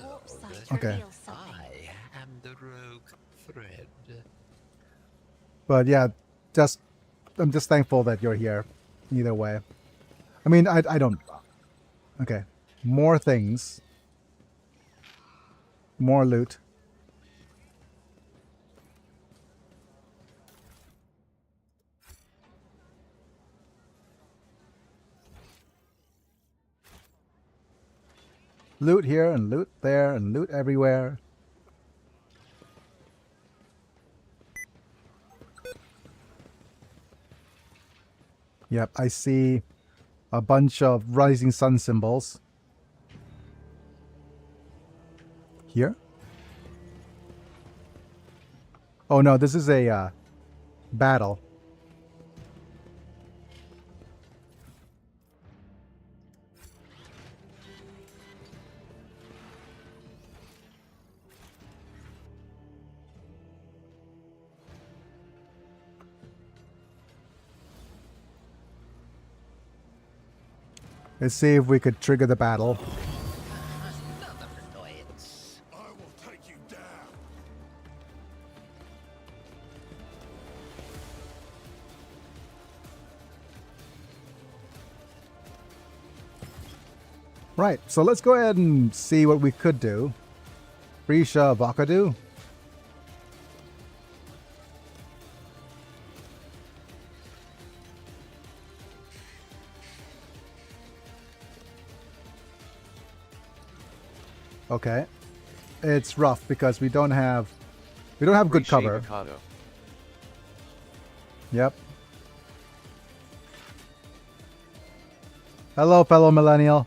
warp sight Okay. reveals something. I am the rogue thread. But yeah, I'm just thankful that you're here. Either way. I mean, I don't... Okay. More things. More loot. Loot here and loot there and loot everywhere. Yep, I see a bunch of rising sun symbols. Here? Oh no, this is a battle. Let's see if we could trigger the battle. Another annoyance. I will take you down. Right, so let's go ahead and see what we could do. Risha Vakadu. Okay. It's rough because we don't have good cover. Avocado. Yep. Hello, fellow millennial.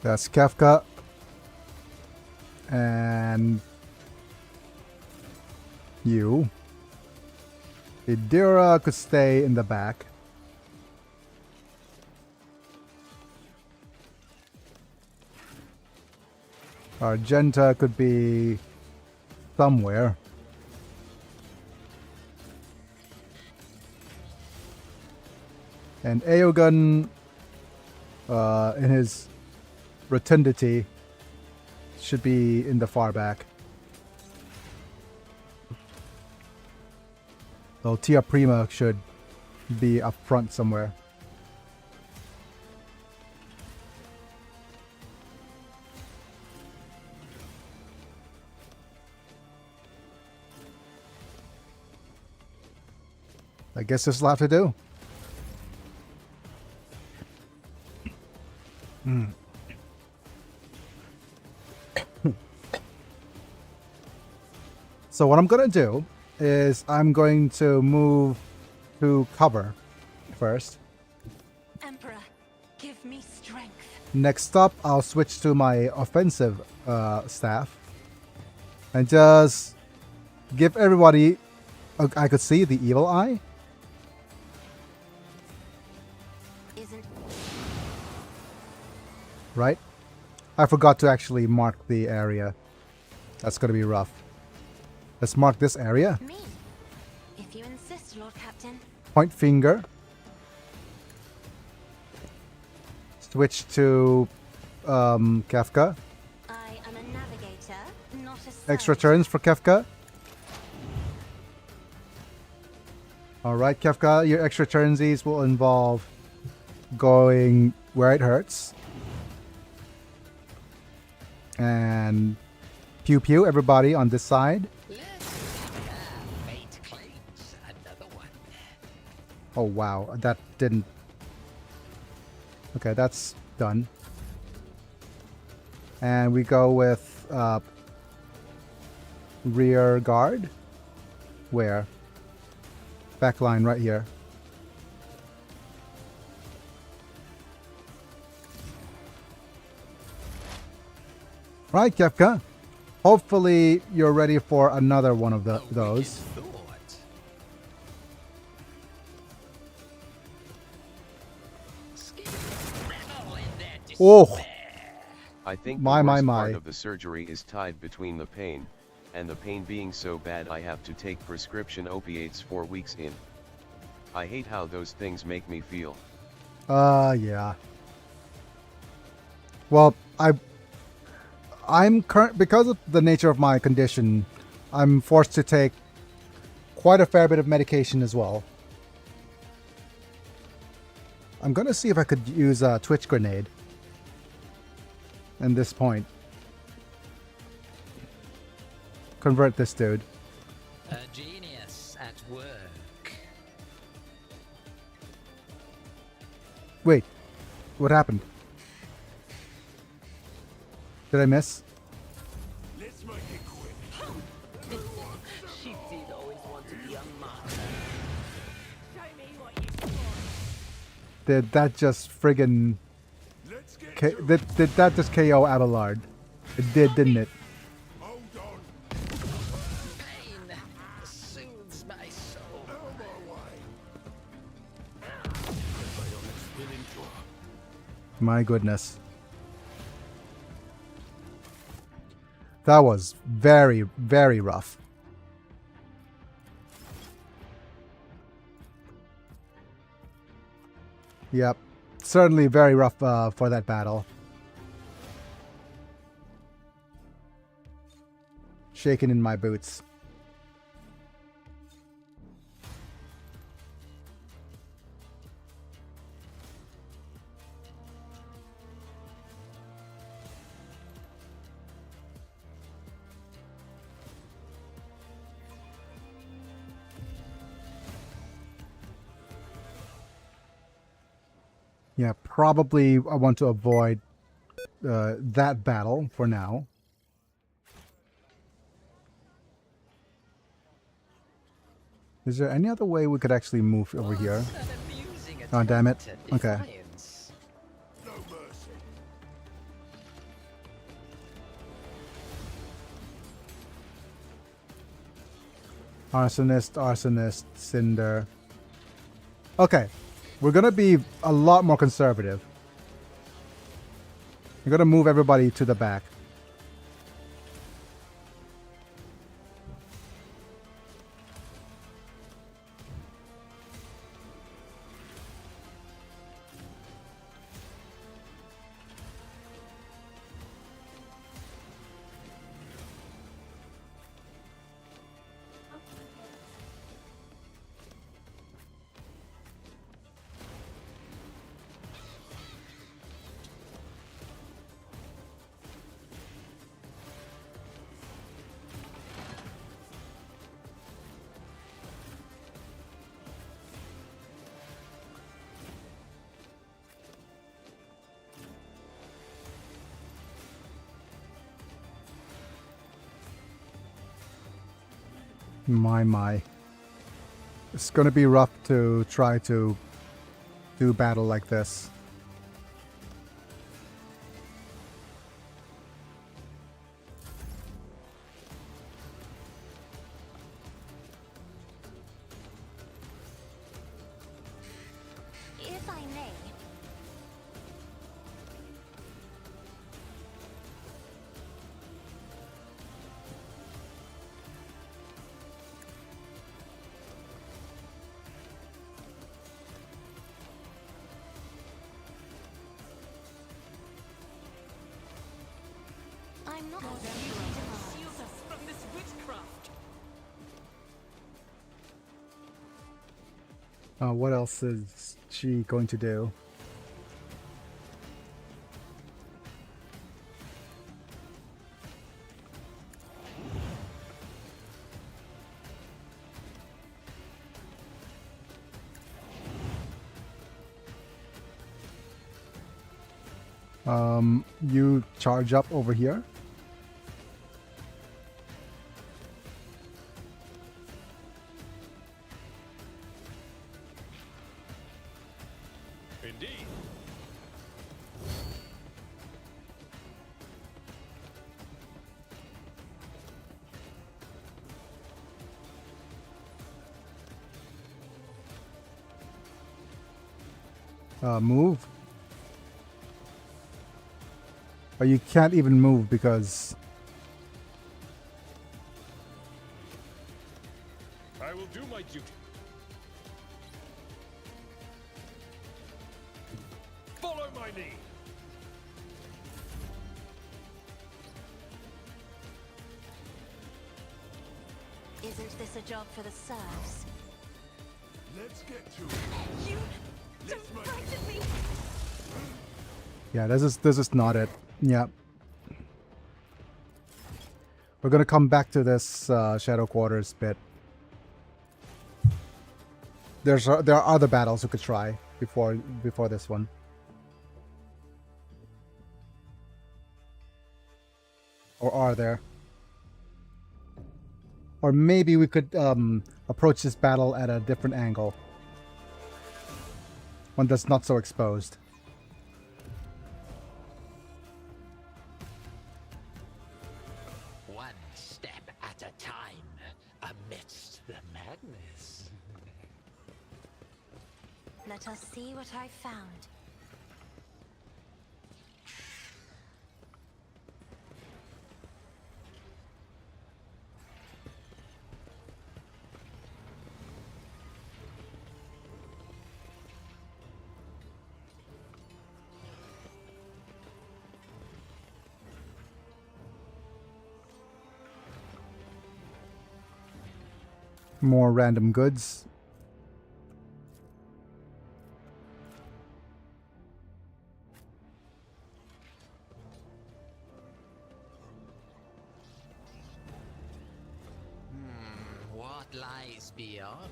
That's Kefka. And you. Idira could stay in the back. Argenta could be somewhere. And Aogun, in his rotundity, should be in the far back. So Tia Prima should be up front somewhere. I guess this will have to do. So what I'm going to do is I'm going to move to cover first. Emperor, give me strength. Next up, I'll switch to my offensive staff and just give everybody. I could see the evil eye. Isn't Right? I forgot to actually mark the area. That's going to be rough. Let's mark this area. me? If you insist, Lord Captain. Point finger. Switch to Kefka. I am a navigator, not a Extra servant. turns for Kefka. Alright, Kefka, your extra turnsies will involve going where it hurts. And pew pew, everybody on this side. Fate claims another one. Oh wow, that didn't... Okay, that's done. And we go with rear guard. Where? Back line right here. Right, Kefka. Hopefully you're ready for another one of those. Thought. Revel in their Oh, I think My, the my, worst my. part of the surgery is tied between the pain, and the pain being so bad I have to take prescription opiates 4 weeks in. I hate how those things make me feel. yeah. Well, I'm because of the nature of my condition, I'm forced to take quite a fair bit of medication as well. I'm gonna see if I could use a Twitch grenade. At this point. convert this dude. A genius at work. Wait, what happened? Did I miss? Let's make it quick. She did always want to be a mother. Show me what you Did that just friggin... Let's get Did that just KO Abelard? It did, didn't it? Hold on. Pain soothes my soul. Out my way. Everybody on this will endure. My goodness. That was very, very rough. Yep. Certainly very rough for that battle. Shaking in my boots. Yeah, probably I want to avoid that battle for now. Is there any other way we could actually move over here? Oh, damn it. Okay. No mercy. Arsonist, Cinder. Okay. We're gonna be a lot more conservative. We're gonna move everybody to the back. My. It's gonna be rough to try to do battle like this. If I may, I'm not shield us from this witchcraft. What else is she going to do? You charge up over here. Indeed. Move. But you can't even move because I will do my duty. Follow my lead. isn't this a job for the serfs? Let's get to it. You Let's don't make frighten me. yeah, this is not it. Yeah. We're gonna come back to this Shadow Quarters bit. There are other battles we could try before this one. Or are there? Or maybe we could approach this battle at a different angle. One that's not so exposed. One step at a time amidst the madness. Let us see what I found. More random goods. What lies beyond?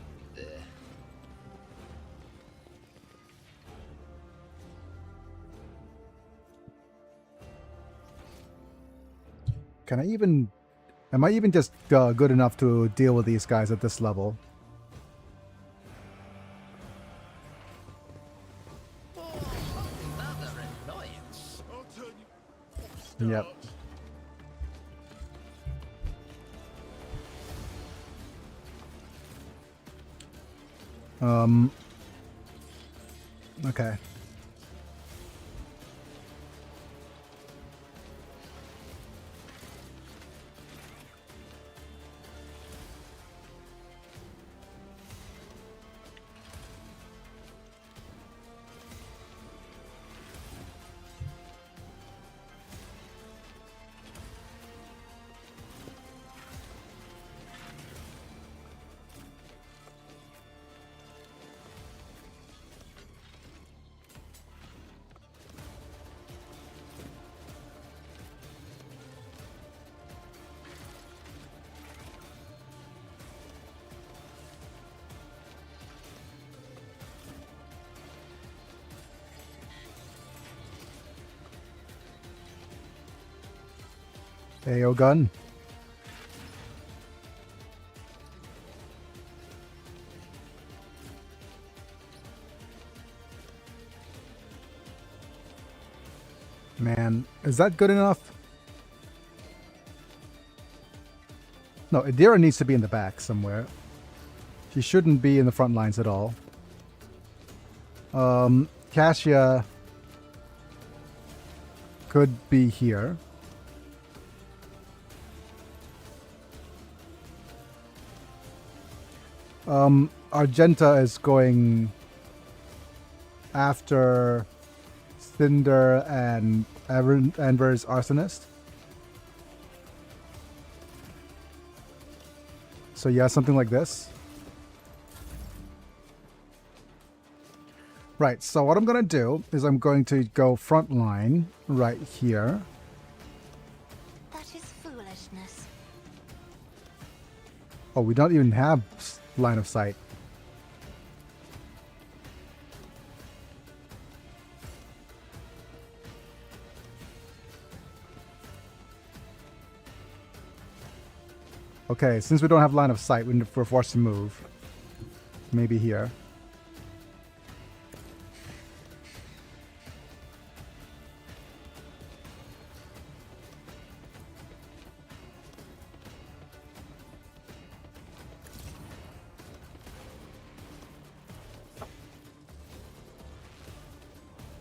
Can I even... Am I even just good enough to deal with these guys at this level? Another annoyance. Yep. Okay. AO gun. Man, is that good enough? No, Adira needs to be in the back somewhere. She shouldn't be in the front lines at all. Cassia could be here. Argenta is going after Cinder and Enver's Arsonist. So yeah, something like this. Right, so what I'm going to do is I'm going to go front line right here. That is foolishness. Oh, we don't even have line of sight. Okay, since we don't have line of sight, we're forced to move. Maybe here.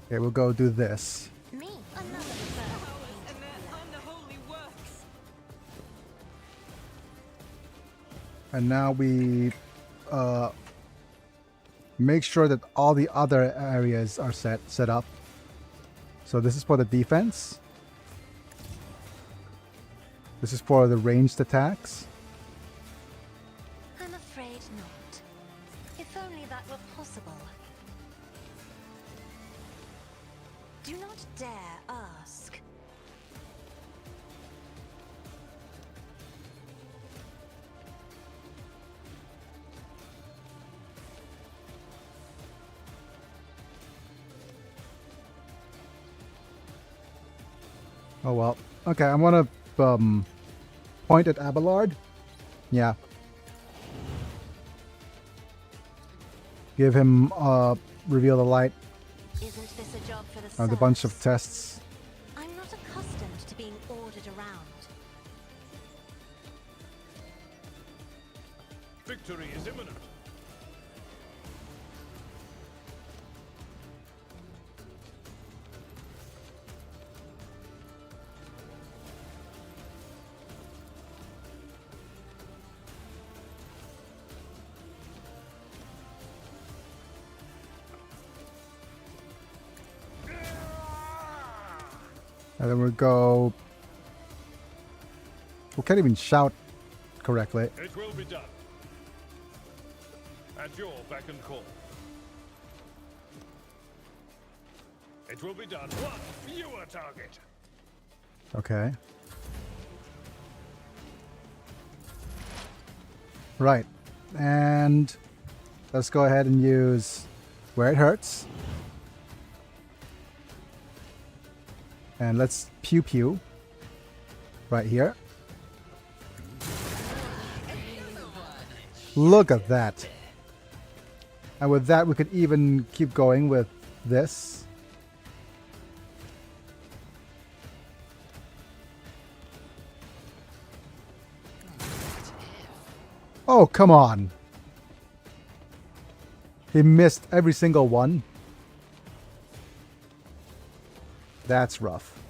Okay, we'll go do this. Me, another And now we make sure that all the other areas are set up. So this is for the defense. This is for the ranged attacks. I'm afraid not. If only that were possible. Do not dare ask. Oh well. Okay, I'm gonna point at Abelard. Yeah. Give him reveal the light. Isn't this a job for The bunch of tests. I'm not accustomed to being ordered around. Victory is imminent. And then we'll go... We can't even shout correctly. It will be done. At your beck and call. It will be done. One fewer target. Okay. Right. And let's go ahead and use where it hurts. And let's pew pew right here. Look at that. And with that, we could even keep going with this. Oh, come on. He missed every single one. That's rough.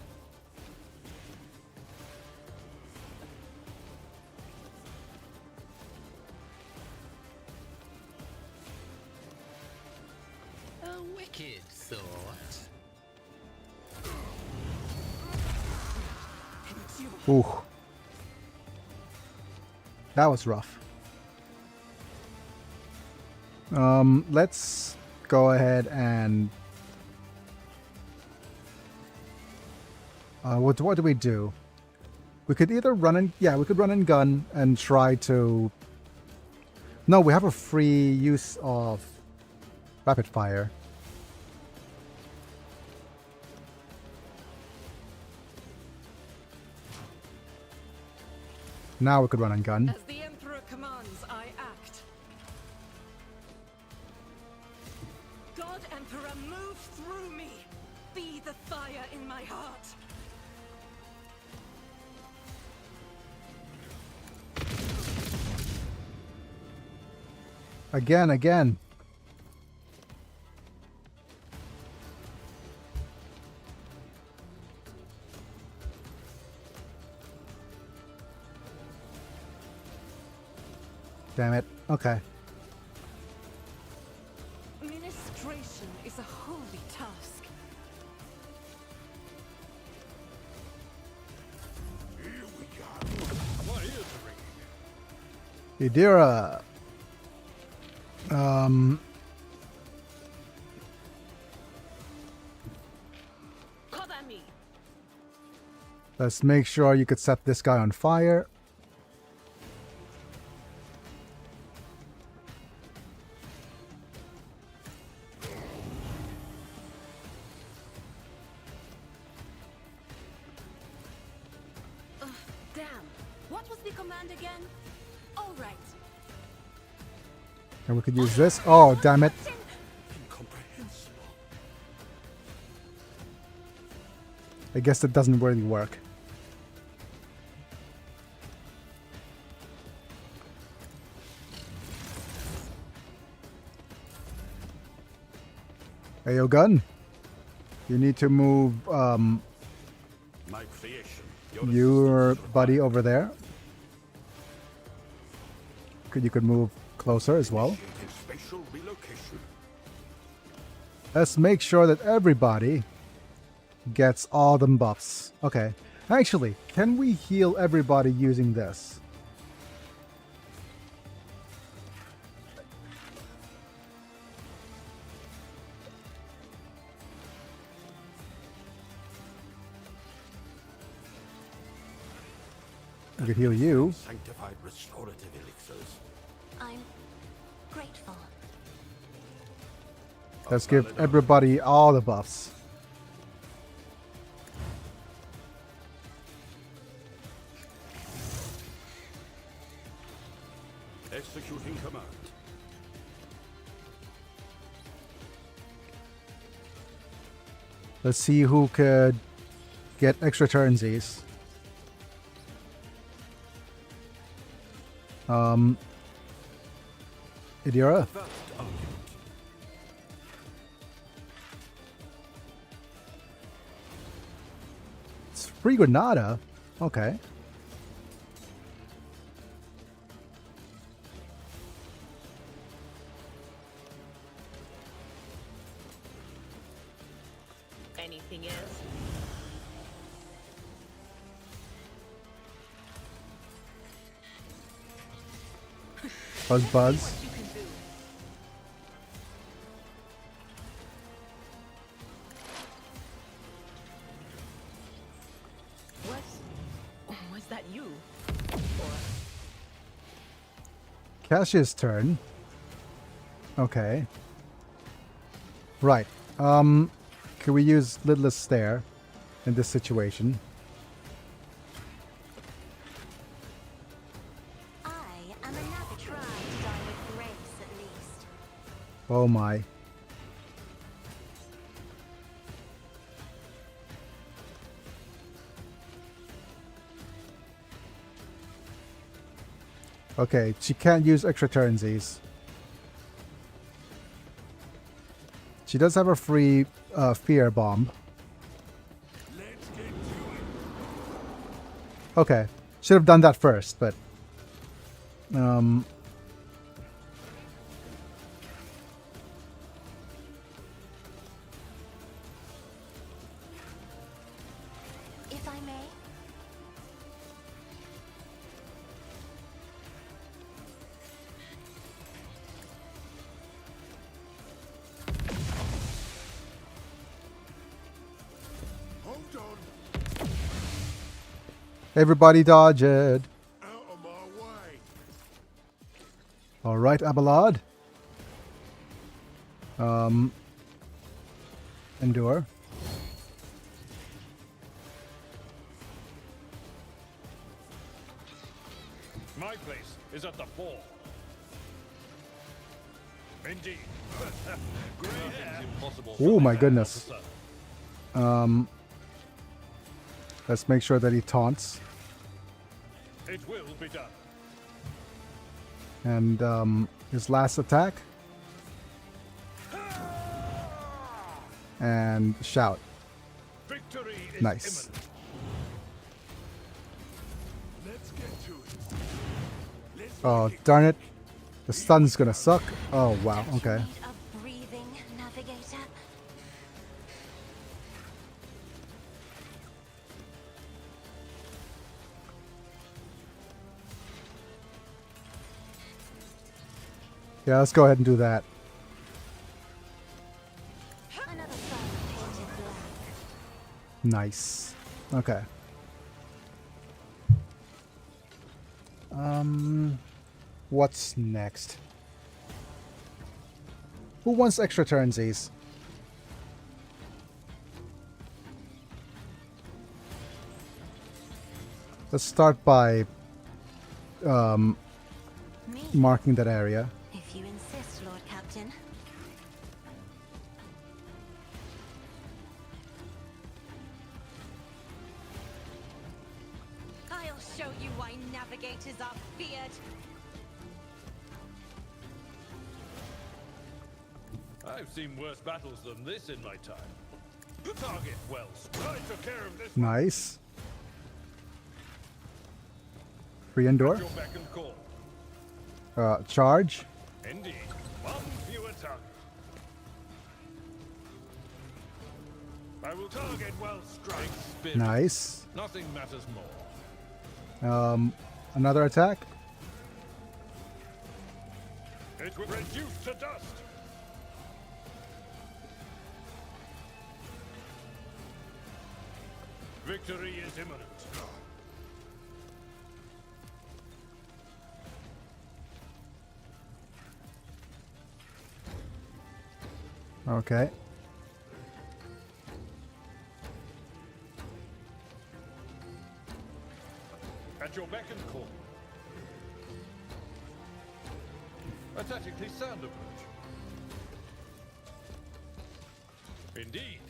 A wicked thought. Ooh. That was rough. Let's go ahead and... what do we do? We could either run and... Yeah, we could run and gun and try to... No, we have a free use of rapid fire. Now we could run and gun. As the Emperor commands, I act. God Emperor, move through me. Be the fire in my heart. Again. Damn it. Okay. Ministration is a holy task. Here we go. My ears are ringing. Idira. Cover me. Let's make sure you could set this guy on fire. Damn. What was the command again? All right. And we could use this. Oh, damn it. Incomprehensible. I guess that doesn't really work. Hey, yo, gun. You need to move My creation. your buddy over there. You could move closer as well. Spatial relocation. Let's make sure that everybody gets all them buffs. Okay. Actually, can we heal everybody using this? I could heal you. Sanctified restorative elixirs. I'm grateful. Let's give everybody all the buffs. Executing command. Let's see who could get extra turnsies. Idira? First argument. It's free Granada. Okay. Anything else? Buzz buzz. You can do. Was that you? Or Cassia's turn. Okay. Right. Can we use Lidless Stare in this situation? I am another try to die with grace, at least. Oh my. Okay, she can't use extra turnsies. She does have a free fear bomb. Let's get to it. Okay, should have done that first, but If I may, Hold on. everybody dodge it. Out of my way. All right, Abelard. Endure. My place is at the fore. Indeed. Nothing's impossible. Oh for my an goodness. officer. Let's make sure that he taunts. It will be done. And his last attack. And shout. Victory is Nice. imminent. Let's get to it. Let's Oh, make it. darn it. The stun's gonna suck. Oh, wow. Okay. need a breathing navigator. Yeah, let's go ahead and do that. Another sun painted black. Nice. Okay. What's next? Who wants extra turnsies? Let's start by Me, marking that area. if you insist, Lord Captain. I'll show you why navigators are feared. I've seen worse battles than this in my time. Target well. I took care of this. Nice. Free endure. Your beck and call. Charge. Indeed. One fewer target. I will target well strike. Spirit. Nice. Nothing matters more. Another attack. It will reduce to dust. Victory is imminent. Okay. At your beck and call. A tactically sound approach. Indeed.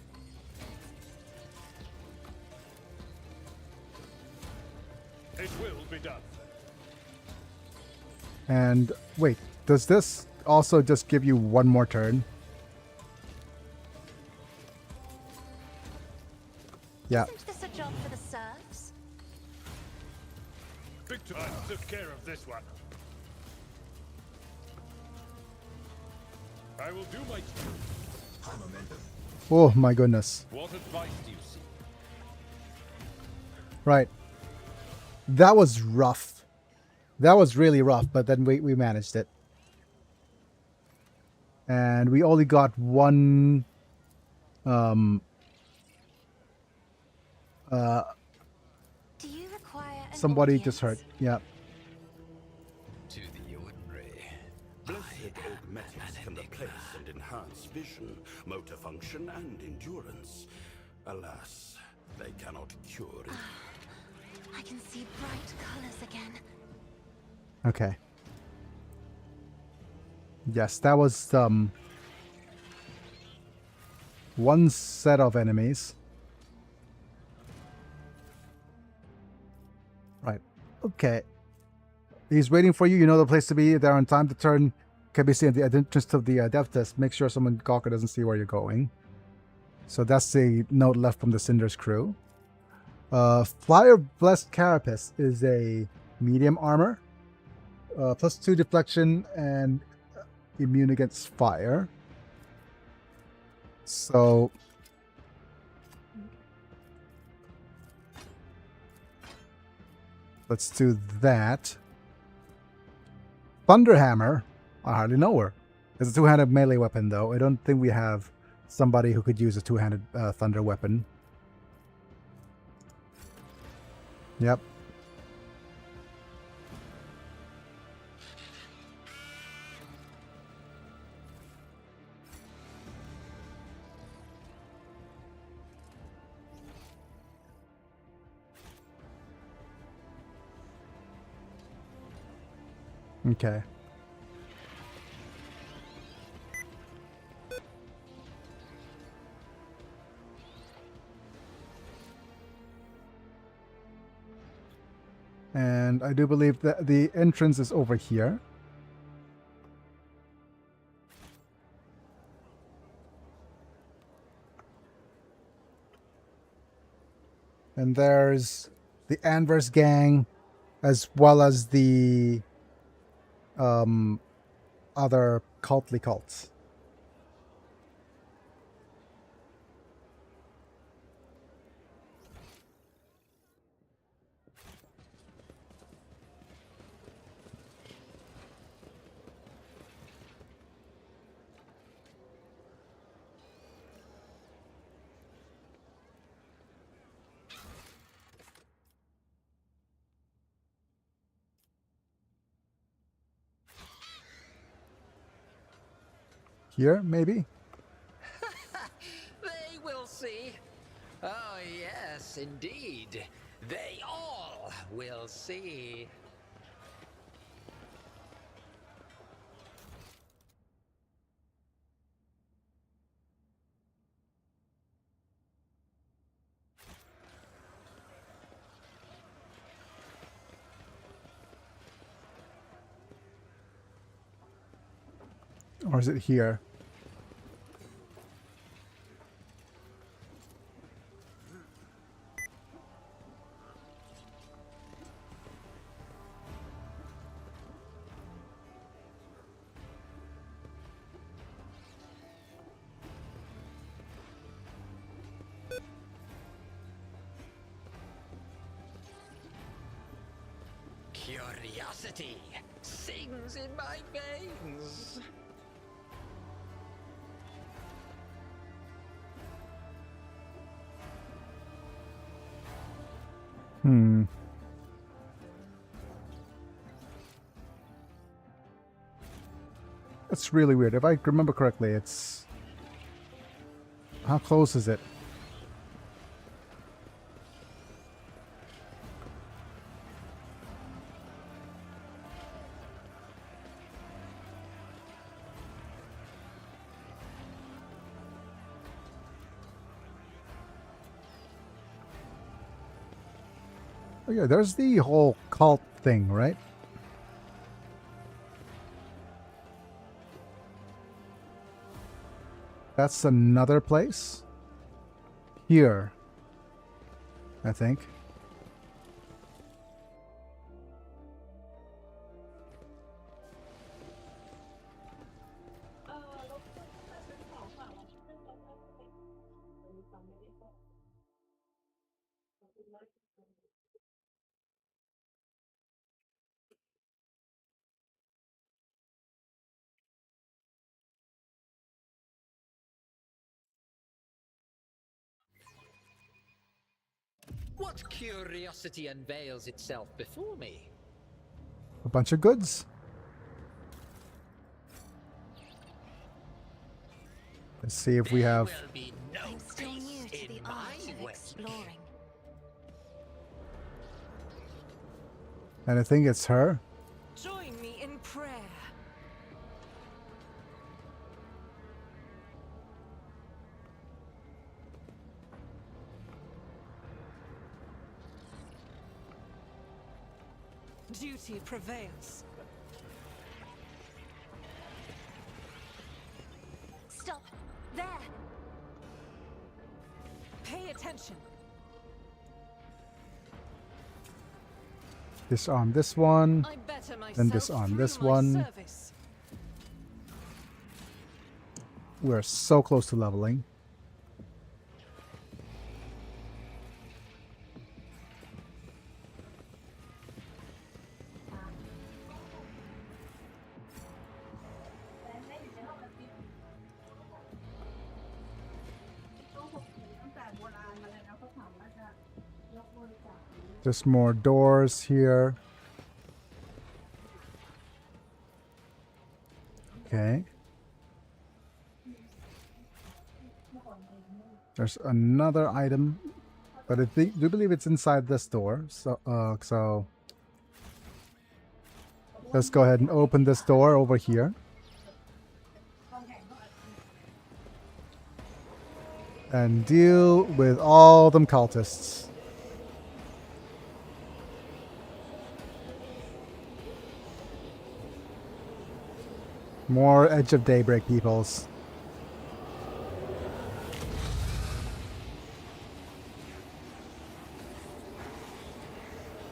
It will be done. And wait, does this also just give you one more turn? Yeah. Isn't this a job for the serfs? Victor took care of this one. I will do my Oh my goodness. What advice do you seek? Right. That was rough. That was really rough, but then we managed it. And we only got one Do you require an somebody audience? just hurt. Yeah. To the ordinary. Blessed augmetics can replace and enhance vision, motor function, and endurance. Alas, they cannot cure it. I can see bright colors again. Okay. Yes, that was one set of enemies. Right. Okay. He's waiting for you. You know the place to be there on time. The turn can be seen at the entrance of the death test. Make sure someone Gawker doesn't see where you're going. So that's the note left from the Cinder's crew. Flyer Blessed Carapace is a medium armor. +2 deflection and immune against fire. So let's do that. Thunderhammer, I hardly know her. It's a two-handed melee weapon, though. I don't think we have somebody who could use a two-handed thunder weapon. Yep. Okay. And I do believe that the entrance is over here. And there's the Anvers gang, as well as the other cultly cults. Here, maybe? They will see. Oh, yes, indeed. They all will see. Or is it here? Curiosity sings in my veins. That's really weird. If I remember correctly, it's... How close is it? Oh yeah, there's the whole cult thing, right? That's another place. Here, I think. What curiosity unveils itself before me? A bunch of goods. Let's see if we have... Will be no I'm still new peace to the in art my of way. exploring. And I think it's her. Join me in prayer. Duty prevails. Stop! There! Pay attention. Disarm this one. I better myself Then disarm through this my one. service. We're so close to leveling. There's more doors here. Okay. There's another item, but I do believe it's inside this door. So let's go ahead and open this door over here. And deal with all them cultists. More Edge of Daybreak peoples.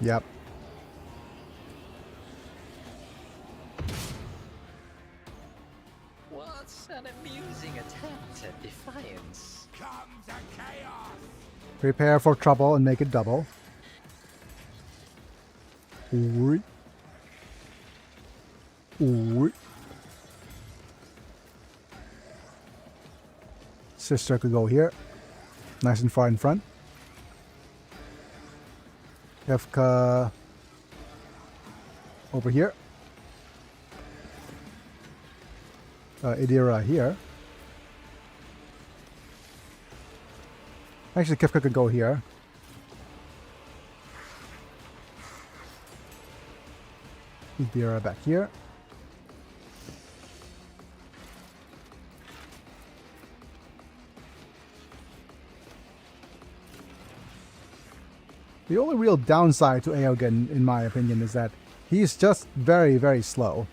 Yep. What's an amusing attempt at defiance? Comes a chaos! Prepare for trouble and make it double. Ooh. Ooh. Sister could go here. Nice and far in front. Kefka over here. Idira here. Actually, Kefka could go here. Idira back here. The only real downside to Aogen, in my opinion, is that he's just very, very slow.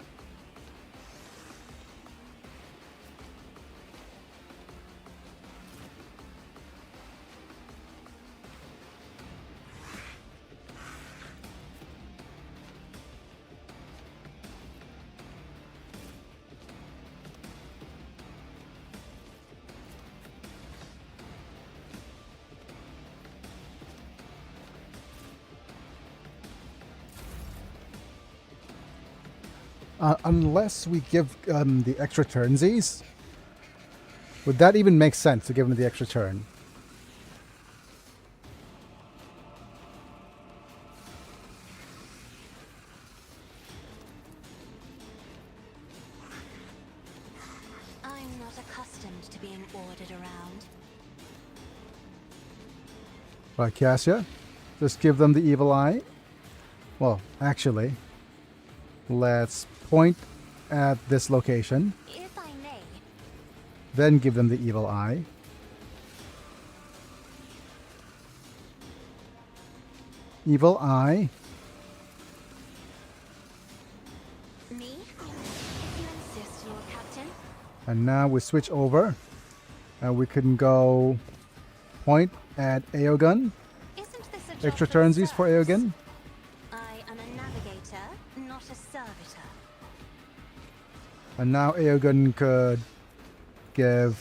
Unless we give the extra turnsies. Would that even make sense to give him the extra turn? I'm not accustomed to being ordered around. Right, Cassia? Just give them the evil eye. Well, actually, let's point at this location. If I may, Then give them the evil eye. Evil Eye. Me? If you insist, Lord Captain. And now we switch over. And we can go point at Aogun. Isn't this a job Extra for the turnsies for serfs? Aogun. I am a navigator, not a servitor. And now Aogun could give,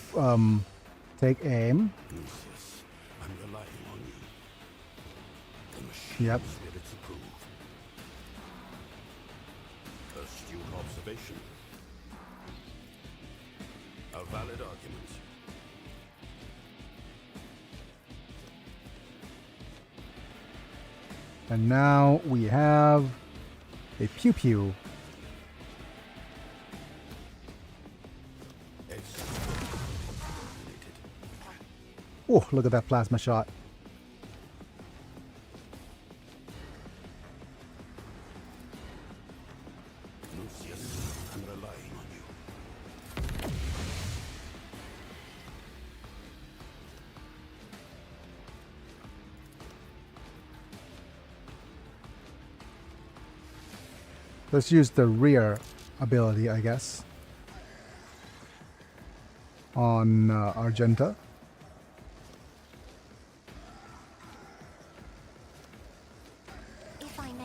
take aim. Lucius, I'm relying on you. The machine Yep. spirits approve. Astute observation. A valid argument. And now we have a pew pew. Oh, look at that plasma shot. Lucius, I'm relying on you. Let's use the rear ability, I guess, on Argenta. If I may.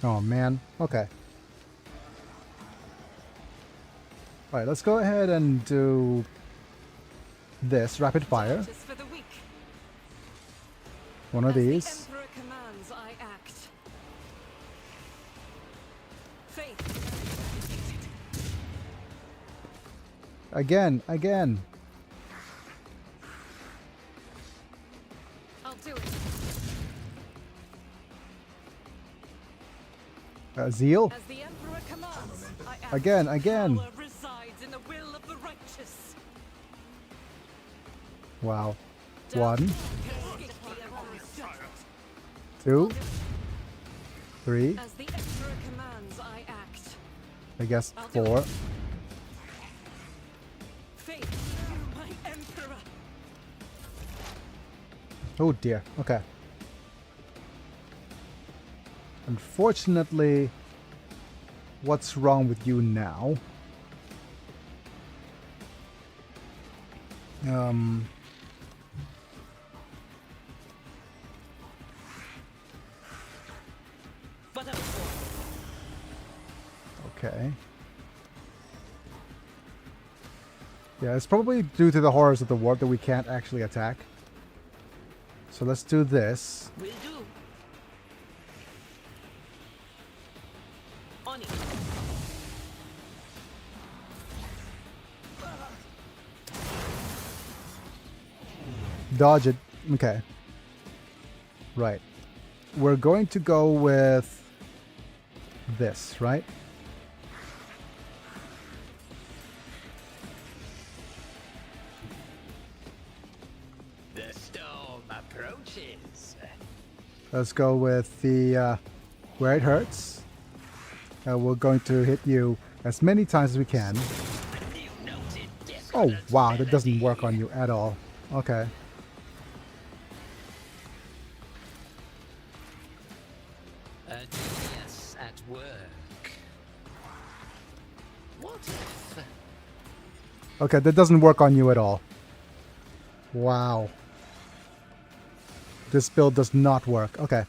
Oh man, okay. Alright, let's go ahead and do this, rapid fire. Justice for the weak. One of As the these. Emperor commands, I act. Faith. Again. I'll do it. Zeal. As the Emperor commands, I act. Again. Power resides in the will of the righteous. Wow. Down. 1, 2, 3, As the Emperor commands, I act. I guess I'll do 4. it. Faith, my Emperor. Oh dear, okay. Unfortunately, what's wrong with you now? But I'm Okay. Yeah, it's probably due to the horrors of the warp that we can't actually attack. So let's do this. will do. On it. Dodge it. Okay. Right. We're going to go with this, right? The storm approaches. Let's go with the where it hurts. We're going to hit you as many times as we can. Oh wow, that doesn't work on you at all. Okay. A genius at work. What if... Okay, that doesn't work on you at all. Wow. This build does not work. Okay.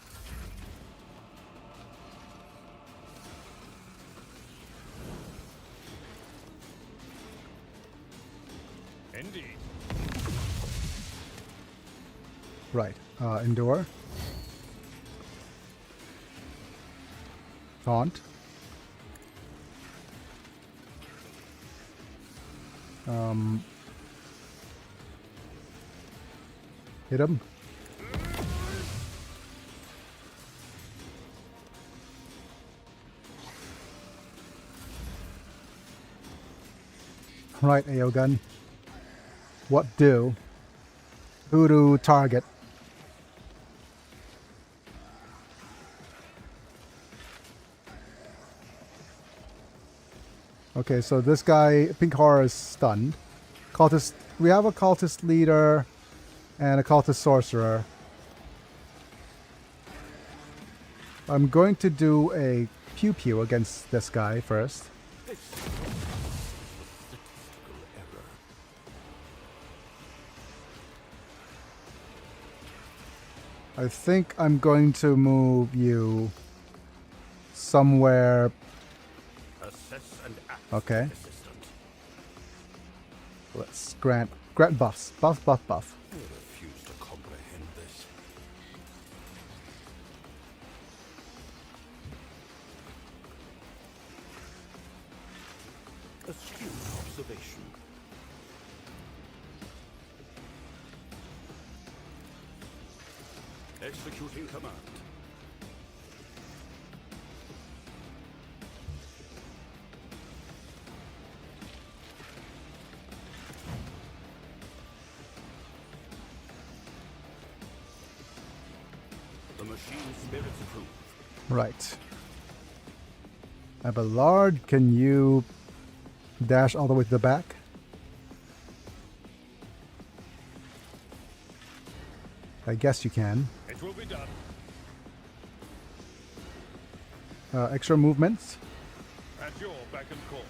Indeed. Right. Endure. Taunt. Hit him. Right, AO gun. What do? Who to target? Okay, so this guy, Pink Horror, is stunned. Cultist we have a cultist leader and a cultist sorcerer. I'm going to do a pew pew against this guy first. I think I'm going to move you somewhere. Assess and act, Okay. assistant. Let's grant buffs. Buff. I refuse to comprehend this. Astute observation. Executing command. The machine spirits approve. Right. Abelard, can you dash all the way to the back? I guess you can. It will be done. Extra movements. At your beck and call.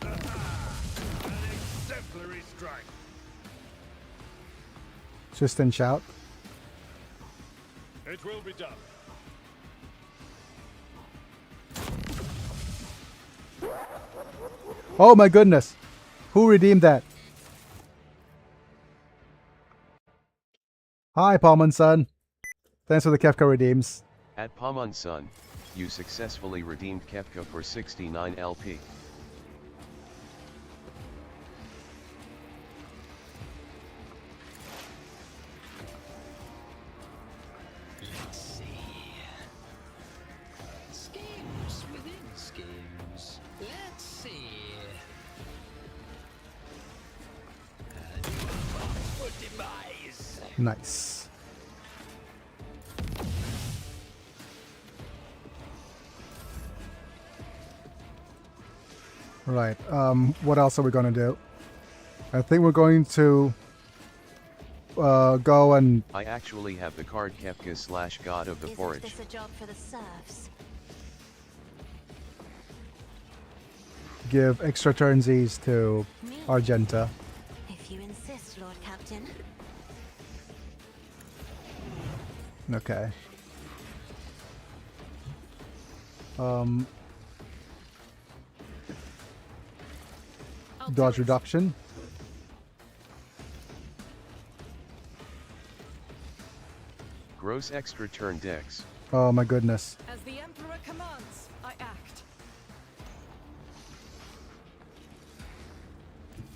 An exemplary strike. Twist and shout. It will be done. Oh my goodness! Who redeemed that? Hi, Palman son. Thanks for the Kefka redeems. At Paman Sun, you successfully redeemed Kefka for 69 LP. Let's see. Schemes within schemes. Let's see. For demise. Nice. Right. What else are we going to do? I think we're going to go and... I actually have the card Kefka / God of the Forage. Isn't this a job for the serfs? give extra turnsies to Argenta. If you insist, Lord Captain. Okay. Dodge reduction. Gross extra turn dex. Oh my goodness. As the Emperor commands, I act.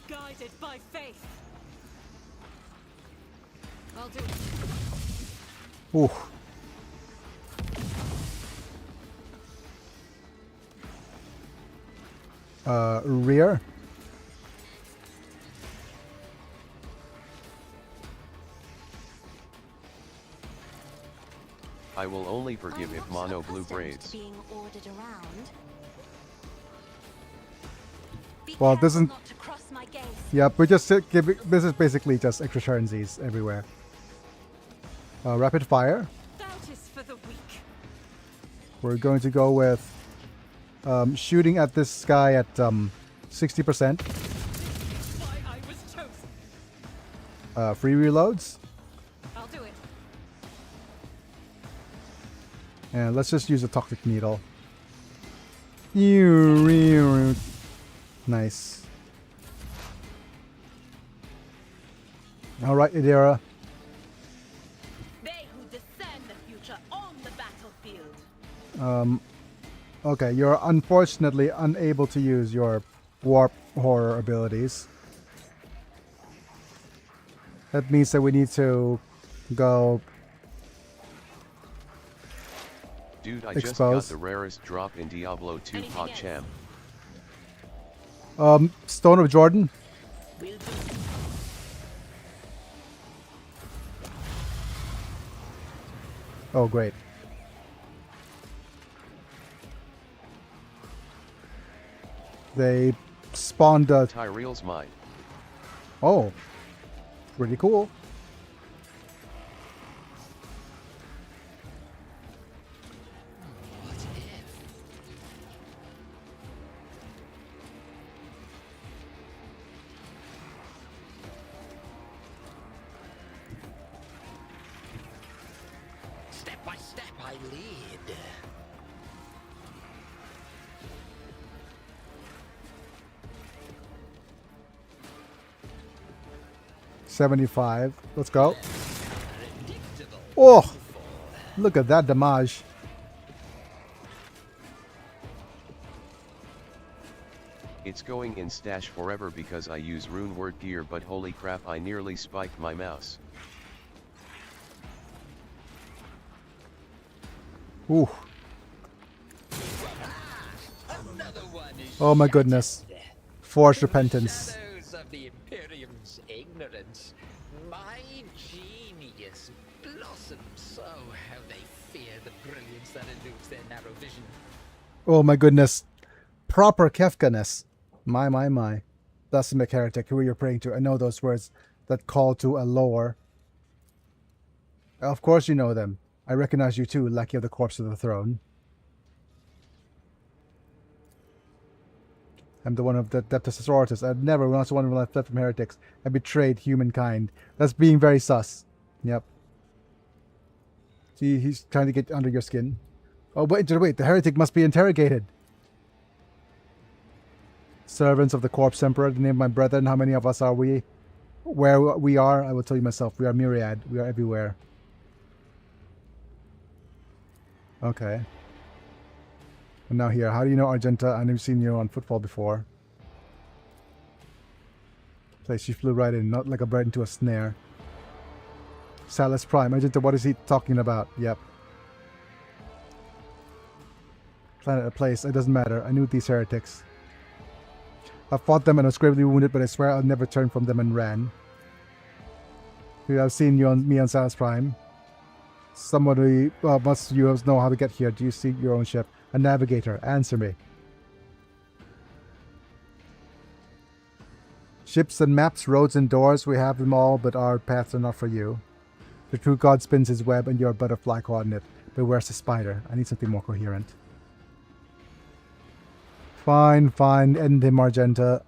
Guided by faith. I'll do it. Ooh. Rear. I will only forgive if mono blue braids. Being ordered around. Well, this isn't. Not to cross my gaze. Yep, we just giving. This is basically just extra turnsies everywhere. Rapid fire. Doubt is for the weak. We're going to go with shooting at this guy at 60%. Why I was chosen. Free reloads. I'll do it. And let's just use a toxic needle. Nice. All right, Idera. They who discern the future on the battlefield. Okay, you're unfortunately unable to use your warp horror abilities. That means that we need to go Dude, I expose. just got the rarest drop in Diablo 2 PogChamp. Stone of Jordan. We'll do. Oh, great. They spawned a... Tyreel's mine. Oh. Pretty cool. What if? Step by step I lead. $75. Let's go. Oh! Look at that damage. It's going in stash forever because I use rune word gear, but holy crap, I nearly spiked my mouse. Ooh. Another one is Oh my goodness. Forged repentance. shadows of the Imperium's ignorance. My genius blossoms so how they fear the brilliance that eludes their narrow vision. Oh my goodness. Proper Kefka-ness. My. That's the heretic who you're praying to. I know those words that call to a lore. Of course you know them. I recognize you too, lackey of the corpse of the throne. I'm the one of the Deptus Sororitas. I've never once one left from heretics. I betrayed humankind. That's being very sus. Yep. See, he's trying to get under your skin. Oh, wait, the heretic must be interrogated. Servants of the Corpse Emperor, the name of my brethren, how many of us are we? Where we are, I will tell you myself, we are myriad. We are everywhere. Okay. And now here, how do you know Argenta? I've never seen you on football before. Place, she flew right in, not like a bird into a snare. Salus Prime, Argenta, what is he talking about? Yep. Planet, a place, it doesn't matter. I knew these heretics. I fought them and I was gravely wounded, but I swear I'll never turn from them and ran. I've seen you on me on Salus Prime. Somebody must you know how to get here. Do you see your own ship? A navigator, answer me. Ships and maps, roads and doors, we have them all, but our paths are not for you. The true God spins his web and you're a butterfly caught in it. But where's the spider? I need something more coherent. Fine, end him, Argenta.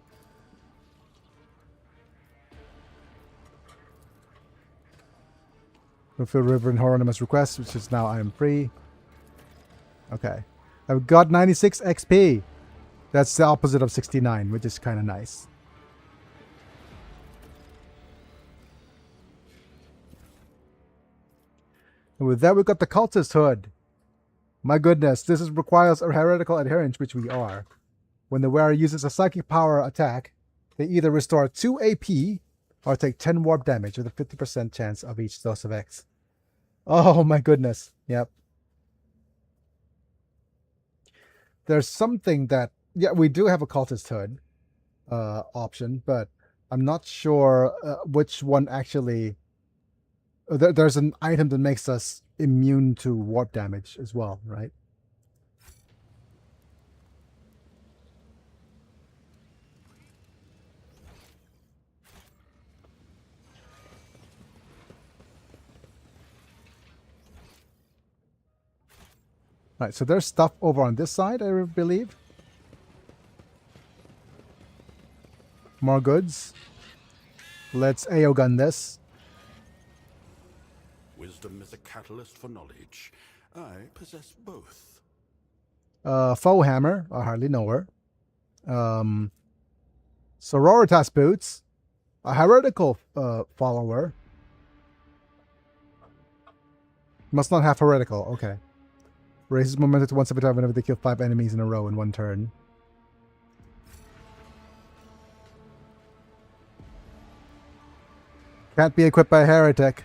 Fulfill Reverend Hieronymus' request, which is now I am free. Okay. I've got 96 XP. That's the opposite of 69, which is kind of nice. And with that, we've got the Cultist Hood. My goodness, this requires a heretical adherence, which we are. When the wearer uses a psychic power attack, they either restore 2 AP or take 10 warp damage with a 50% chance of each dose of X. Oh my goodness. Yep. There's something that... Yeah, we do have a Cultist Hood option, but I'm not sure which one actually... There's an item that makes us immune to warp damage as well, right? Right, so there's stuff over on this side, I believe. More goods. Let's AO gun this. Wisdom is a catalyst for knowledge. I possess both. Foe hammer, I hardly know her. Sororitas boots. A heretical follower. Must not have heretical, okay. Raises momentum to 175 whenever they kill 5 enemies in a row in one turn. Can't be equipped by a heretic.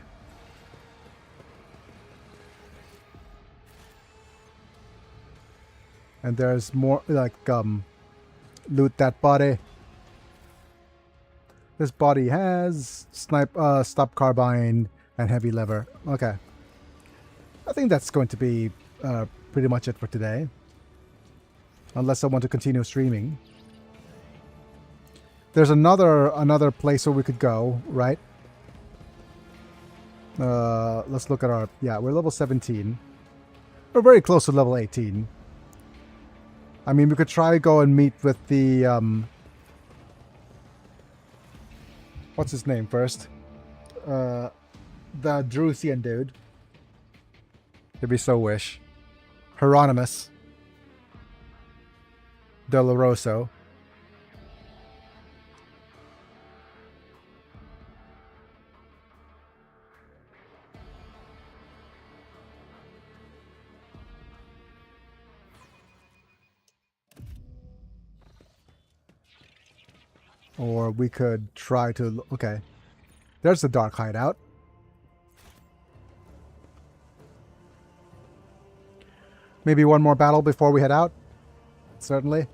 And there's more, like, loot that body. This body has stop carbine and heavy lever. Okay. I think that's going to be pretty much it for today. Unless I want to continue streaming. There's another place where we could go, right? Let's look at our... Yeah, we're level 17. We're very close to level 18. I mean, we could try to go and meet with the... what's his name first? The Drusian dude. If we so wish. Hieronymus. Doloroso. Or we could try to... Okay. There's the dark hideout. Maybe one more battle before we head out? Certainly.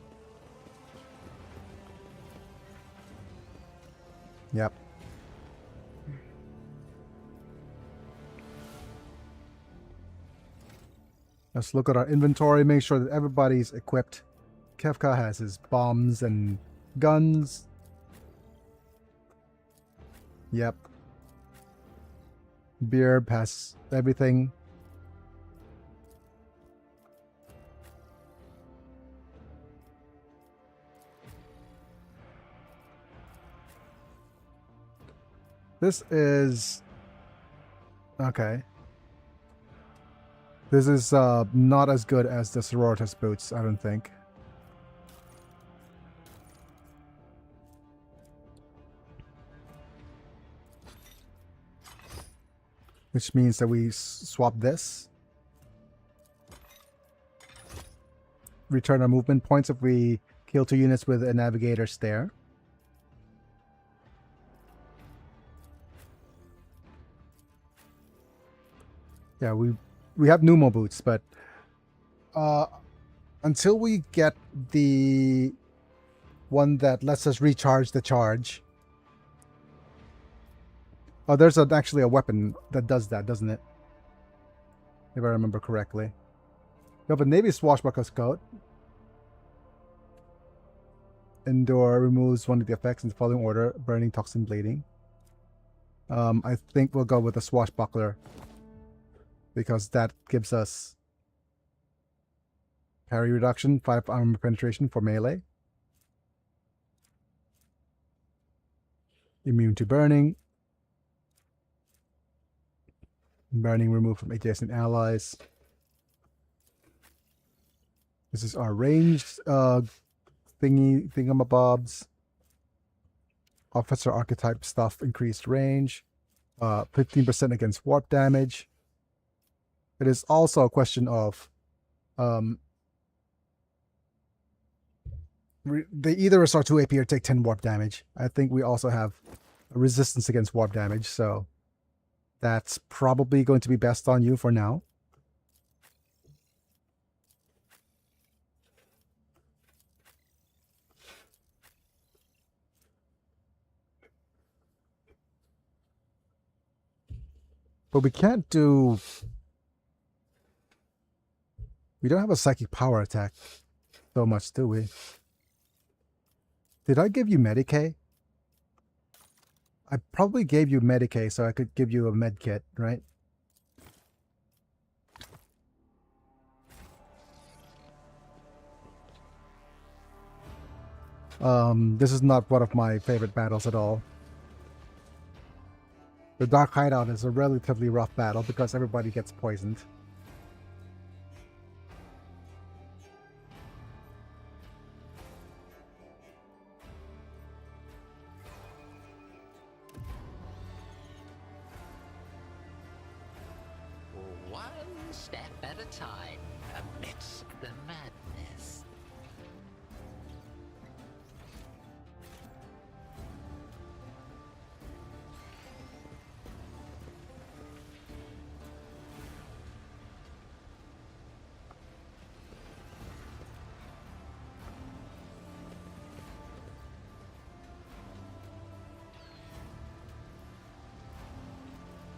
Yep. Let's look at our inventory, make sure that everybody's equipped. Kefka has his bombs and guns. Yep. Beard has everything. This is... Okay. This is not as good as the Sororitas boots, I don't think. Which means that we swap this. Return our movement points if we kill 2 units with a navigator stare. Yeah, we have pneumo boots, but until we get the one that lets us recharge the charge. Oh, there's actually a weapon that does that, doesn't it? If I remember correctly. You have a Navy Swashbuckler's Coat. Endure removes one of the effects in the following order: burning, toxin, bleeding. I think we'll go with the Swashbuckler, because that gives us parry reduction, 5 armor penetration for melee. Immune to burning. Burning removed from adjacent allies. This is our ranged thingamabobs. Officer archetype stuff, increased range. 15% against warp damage. It is also a question of they either restore 2 AP or take 10 warp damage. I think we also have a resistance against warp damage, so that's probably going to be best on you for now. But we can't do... We don't have a psychic power attack so much, do we? Did I give you Medicae? I probably gave you Medicae so I could give you a med kit, right? This is not one of my favorite battles at all. The Dark Hideout is a relatively rough battle because everybody gets poisoned. One step at a time amidst the madness.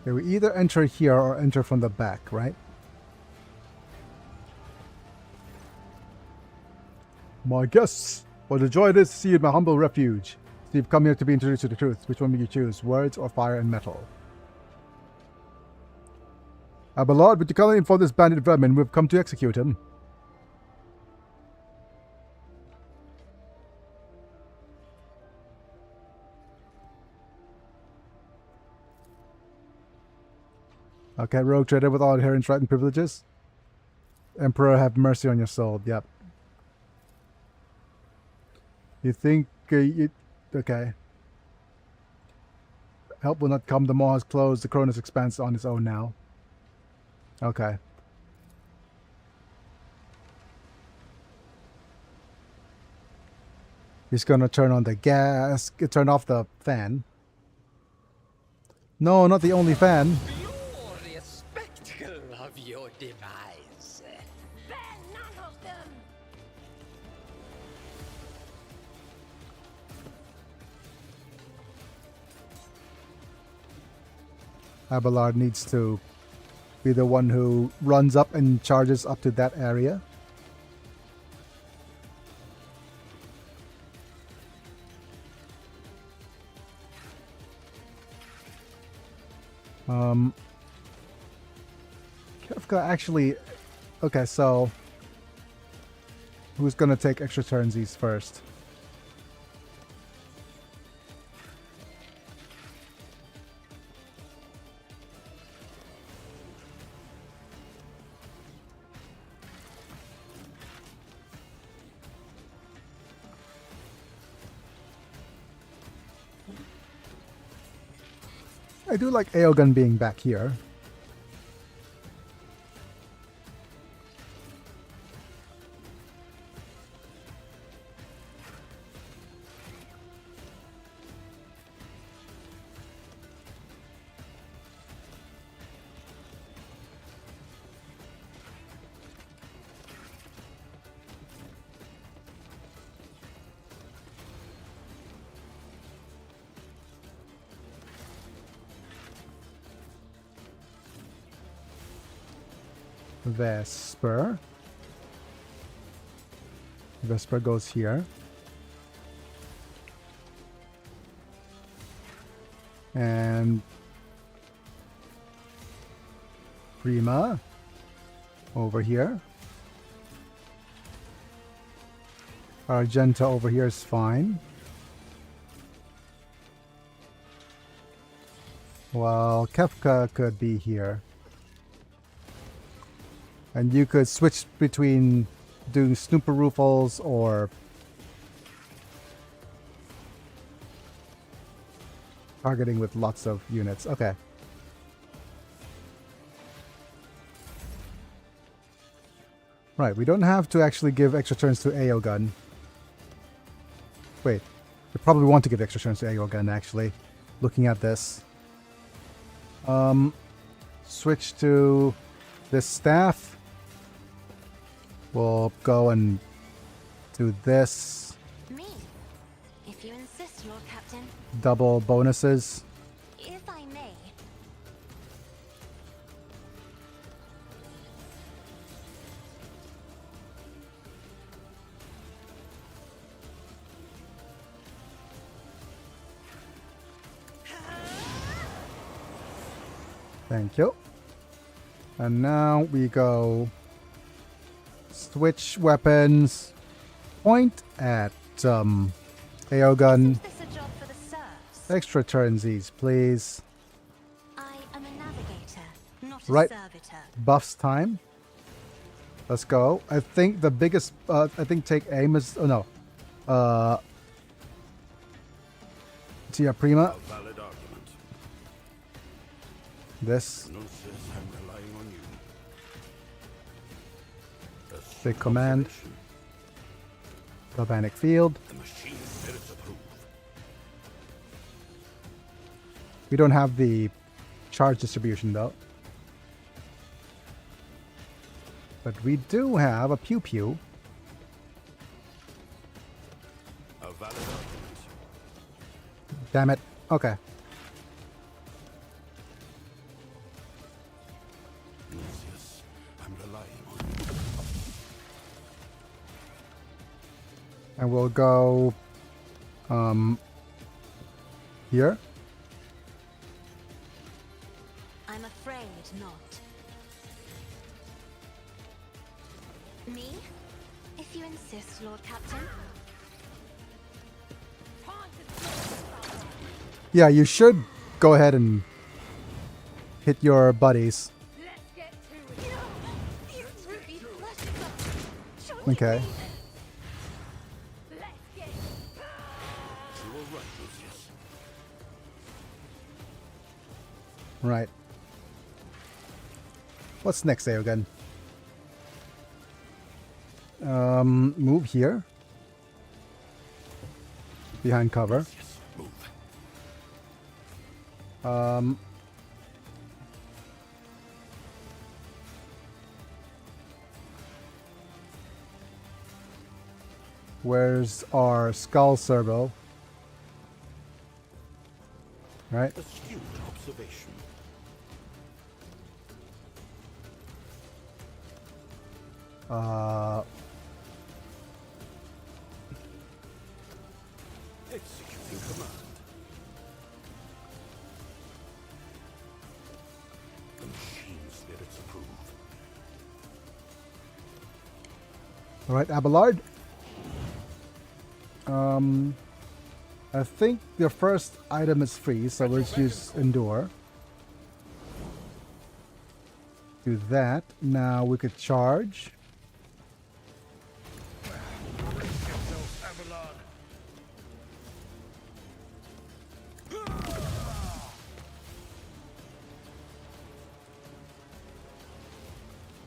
Okay, we either enter here or enter from the back, right? My guests, what a joy it is to see you in my humble refuge. So you've come here to be introduced to the truth. Which one will you choose? Words or fire and metal? Abelard, would you kindly inform this bandit vermin we've come to execute him? Okay, rogue trader with all inherent right and privileges. Emperor, have mercy on your soul. Yep. You think okay. Help will not come. The maw has closed. The Cronus expands on its own now. Okay. He's gonna turn on the gas. Turn off the fan. No, not the only fan. Glorious spectacle of your demise. Ban none of them! Abelard needs to be the one who runs up and charges up to that area. Kefka actually... Okay, so... Who's gonna take extra turnsies first? I do like Aogun being back here. Vesper. Vesper goes here. And Prima over here. Argenta over here is fine. Well, Kefka could be here. And you could switch between doing snooper roofles or targeting with lots of units. Okay. Right, we don't have to actually give extra turns to Aogun. Wait, we probably want to give extra turns to Aogun actually, looking at this. Switch to this staff. We'll go and do this. Me? If you insist, Lord Captain. Double bonuses. If I may. Thank you. And now we go switch weapons. Point at Aogun. Isn't this a job for the serfs? Extra turnsies, please. I am a navigator, not a Right. servitor. Buffs time. Let's go. I think the biggest I think take aim is Tia Prima. A valid argument. This Nuncius, I'm relying on you. A big command. consolation. Galvanic field. The machine spirits approve. We don't have the charge distribution though. But we do have a pew pew. A valid argument. Damn it. Okay. Nuncius, I'm relying on you. And we'll go here? I'm afraid not. Me? If you insist, Lord Captain. Yeah, you should go ahead and hit your buddies. Okay. Right. What's next, Aogun? Move here. Behind cover. Where's our skull servo? Right. Astute observation. Executing command. The machine spirits approve. All right, Abelard. I think the first item is free, so let's use Endure. Do that. Now we could charge.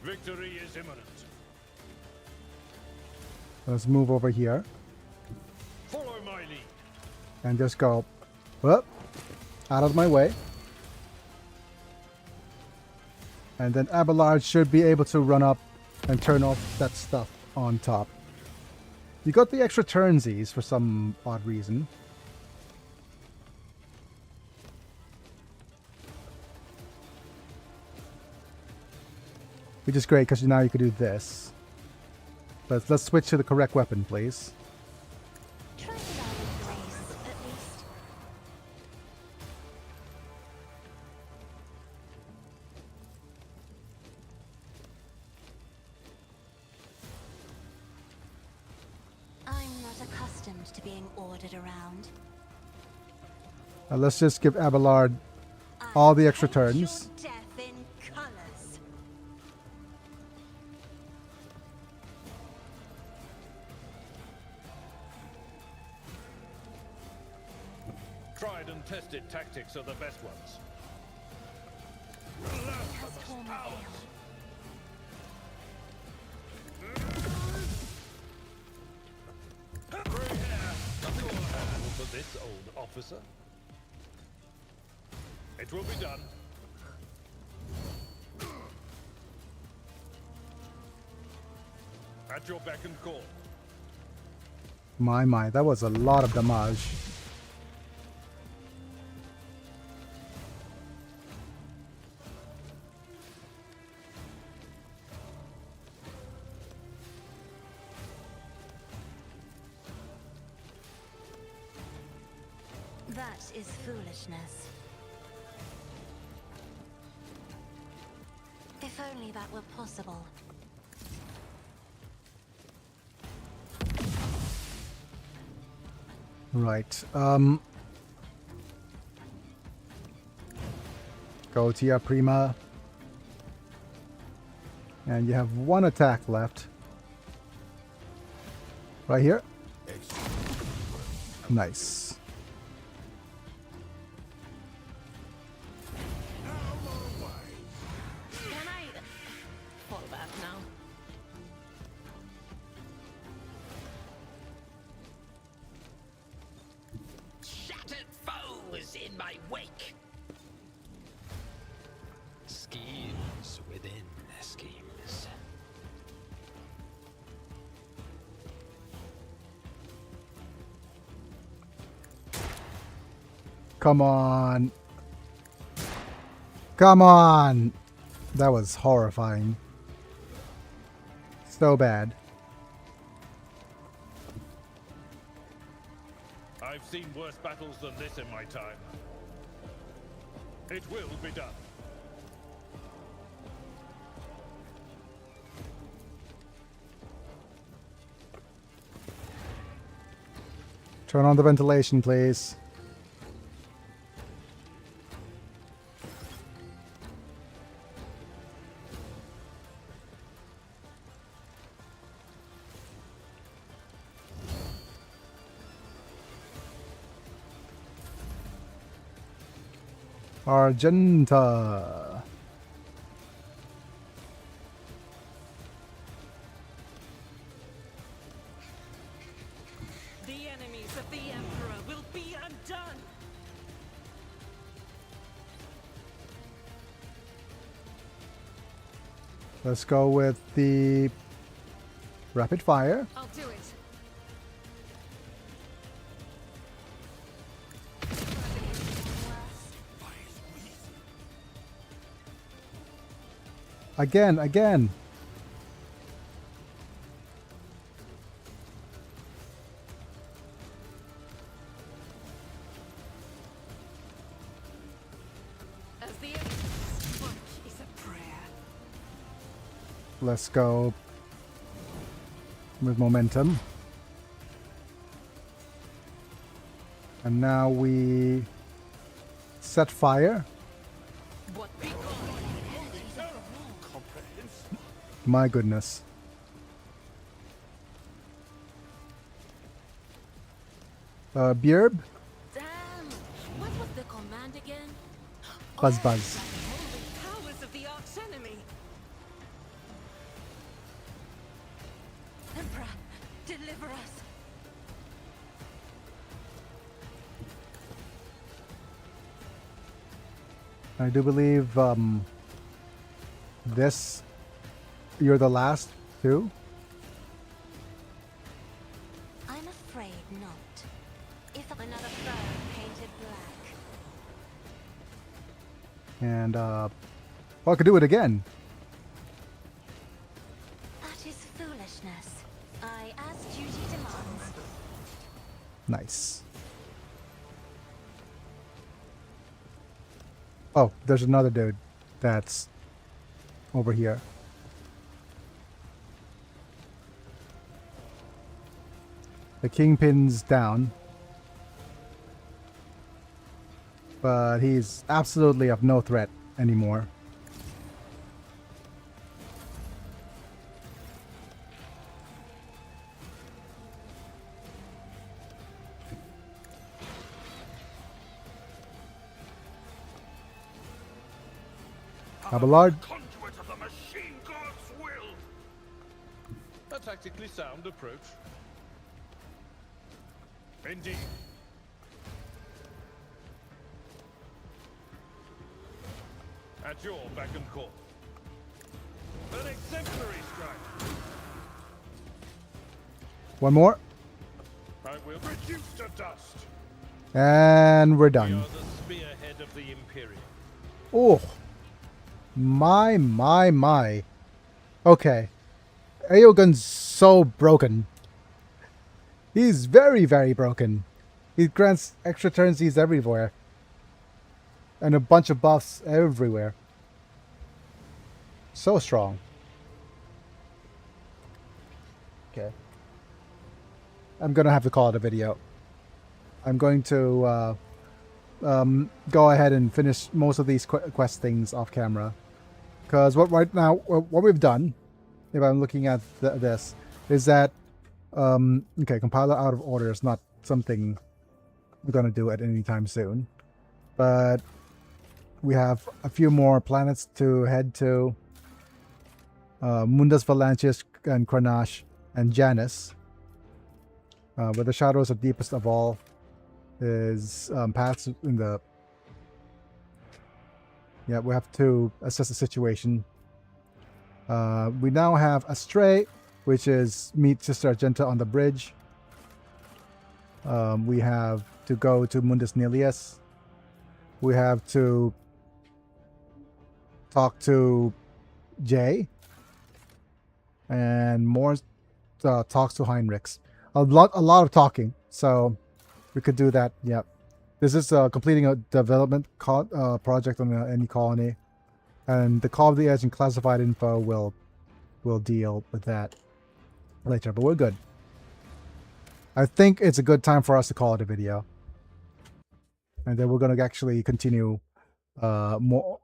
Victory is imminent. Let's move over here Follow my lead. and just go up, out of my way. And then Abelard should be able to run up and turn off that stuff on top. You got the extra turnsies for some odd reason. Which is great because now you can do this. But let's switch to the correct weapon, please. Try it out with grace, at least. I'm not accustomed to being ordered around. Let's just give Abelard all the extra Paint turns. your death in colors. Tried and tested tactics are the best ones. Has torn my veil. Grey hair, nothing impossible for this old officer. It will be done. At your beck and call. My, that was a lot of damage. That is foolishness. If only that were possible. Right. Go to your Prima. And you have one attack left. Right here. Nice. Can I fall back now? Shattered foes in my wake. Schemes within schemes. Come on. Come on. That was horrifying. So bad. I've seen worse battles than this in my time. It will be done. Turn on the ventilation, please. Argenta. The enemies of the Emperor will be undone. Let's go with the rapid fire. I'll do it. Again. As the smoke is a prayer. Let's go with momentum. And now we set fire. What we call My goodness. Bjerb? damn. What was the command again? Buzz Oh, buzz. the holy powers of the archenemy. Emperor, deliver us. I do believe this, you're the last too. I'm afraid not. If another foe painted black. And well, I could do it again. That is foolishness. As duty demands. Nice. Oh, there's another dude that's over here. The kingpin's down. But he's absolutely of no threat anymore. Abelard. Conduit of the machine god's will. A tactically sound approach. Indeed. At your beck and call. An exemplary strike. One more. I will reduce to dust. And we're We done. are the spearhead of the Imperium. Oh. My. Okay. Aogun's so broken. He's very, very broken. He grants extra turns everywhere. And a bunch of buffs everywhere. So strong. Okay. I'm gonna have to call it a video. I'm going to go ahead and finish most of these quest things off camera. Because what we've done, if I'm looking at this, is that okay, compiler out of order is not something we're gonna do at any time soon, but we have a few more planets to head to. Mundus Valantius and Kranash and Janus. But the shadows of deepest of all is paths in the. Yeah, we have to assess the situation. We now have Astray, which is meet Sister Argenta on the bridge. We have to go to Mundus Nilius. We have to talk to Jay. And more talks to Heinrichs. A lot of talking. So We could do that. Yep. This is completing a development project on any colony, and the Call of the Edge and classified info will deal with that later. But we're good. I think it's a good time for us to call it a video, and then we're gonna actually continue more.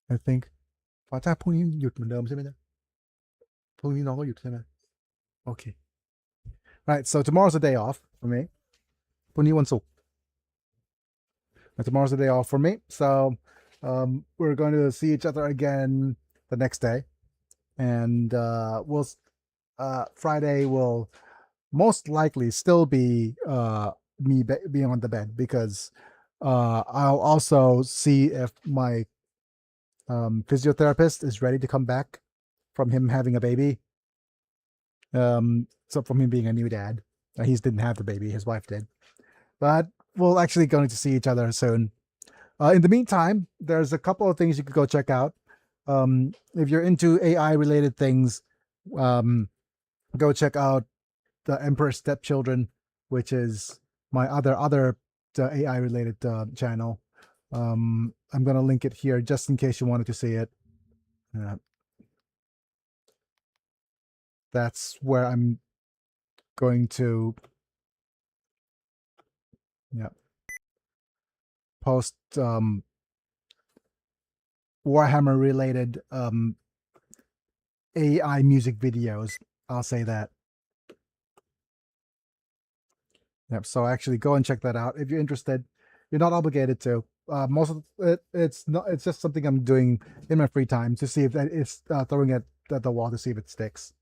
I think ฟ้าจ้าพรุ่งนี้หยุดเหมือนเดิมใช่ไหมนะพรุ่งนี้น้องก็หยุดใช่ไหม Okay. Right. So tomorrow's a day off for me. พรุ่งนี้วันศุกร์ Tomorrow's a day off for me. So we're going to see each other again the next day, and Friday will most likely still be me being on the bed, because I'll also see if my physiotherapist is ready to come back from him having a baby. So from him being a new dad. He didn't have the baby, his wife did. But we're actually going to see each other soon. In the meantime, there's a couple of things you could go check out. If you're into AI related things, go check out the Emperor's Stepchildren, which is my other AI related channel. I'm going to link it here just in case you wanted to see it. That's where I'm going to post Warhammer related AI music videos. I'll say that. Yep. So actually go and check that out if you're interested. You're not obligated to. Most of it, it's just something I'm doing in my free time to see if that is throwing it at the wall to see if it sticks.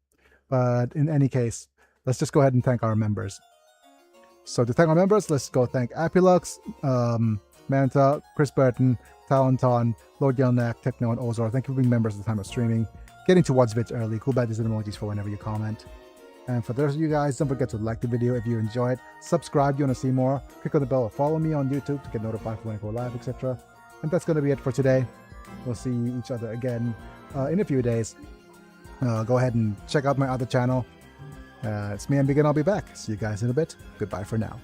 But in any case, let's just go ahead and thank our members. So to thank our members, let's go thank Apulux, Manta, Chris Burton, Talenton, Lord Yelnak, Techno, and Ozor. Thank you for being members at the time of streaming. Getting to watch vids early, cool badges and emojis for whenever you comment. And for those of you guys, don't forget to like the video if you enjoy it. Subscribe if you want to see more. Click on the bell or follow me on YouTube to get notified when I go live, etc. And that's going to be it for today. We'll see each other again in a few days. Go ahead and check out my other channel. It's me, and Big, and I'll be back. See you guys in a bit. Goodbye for now.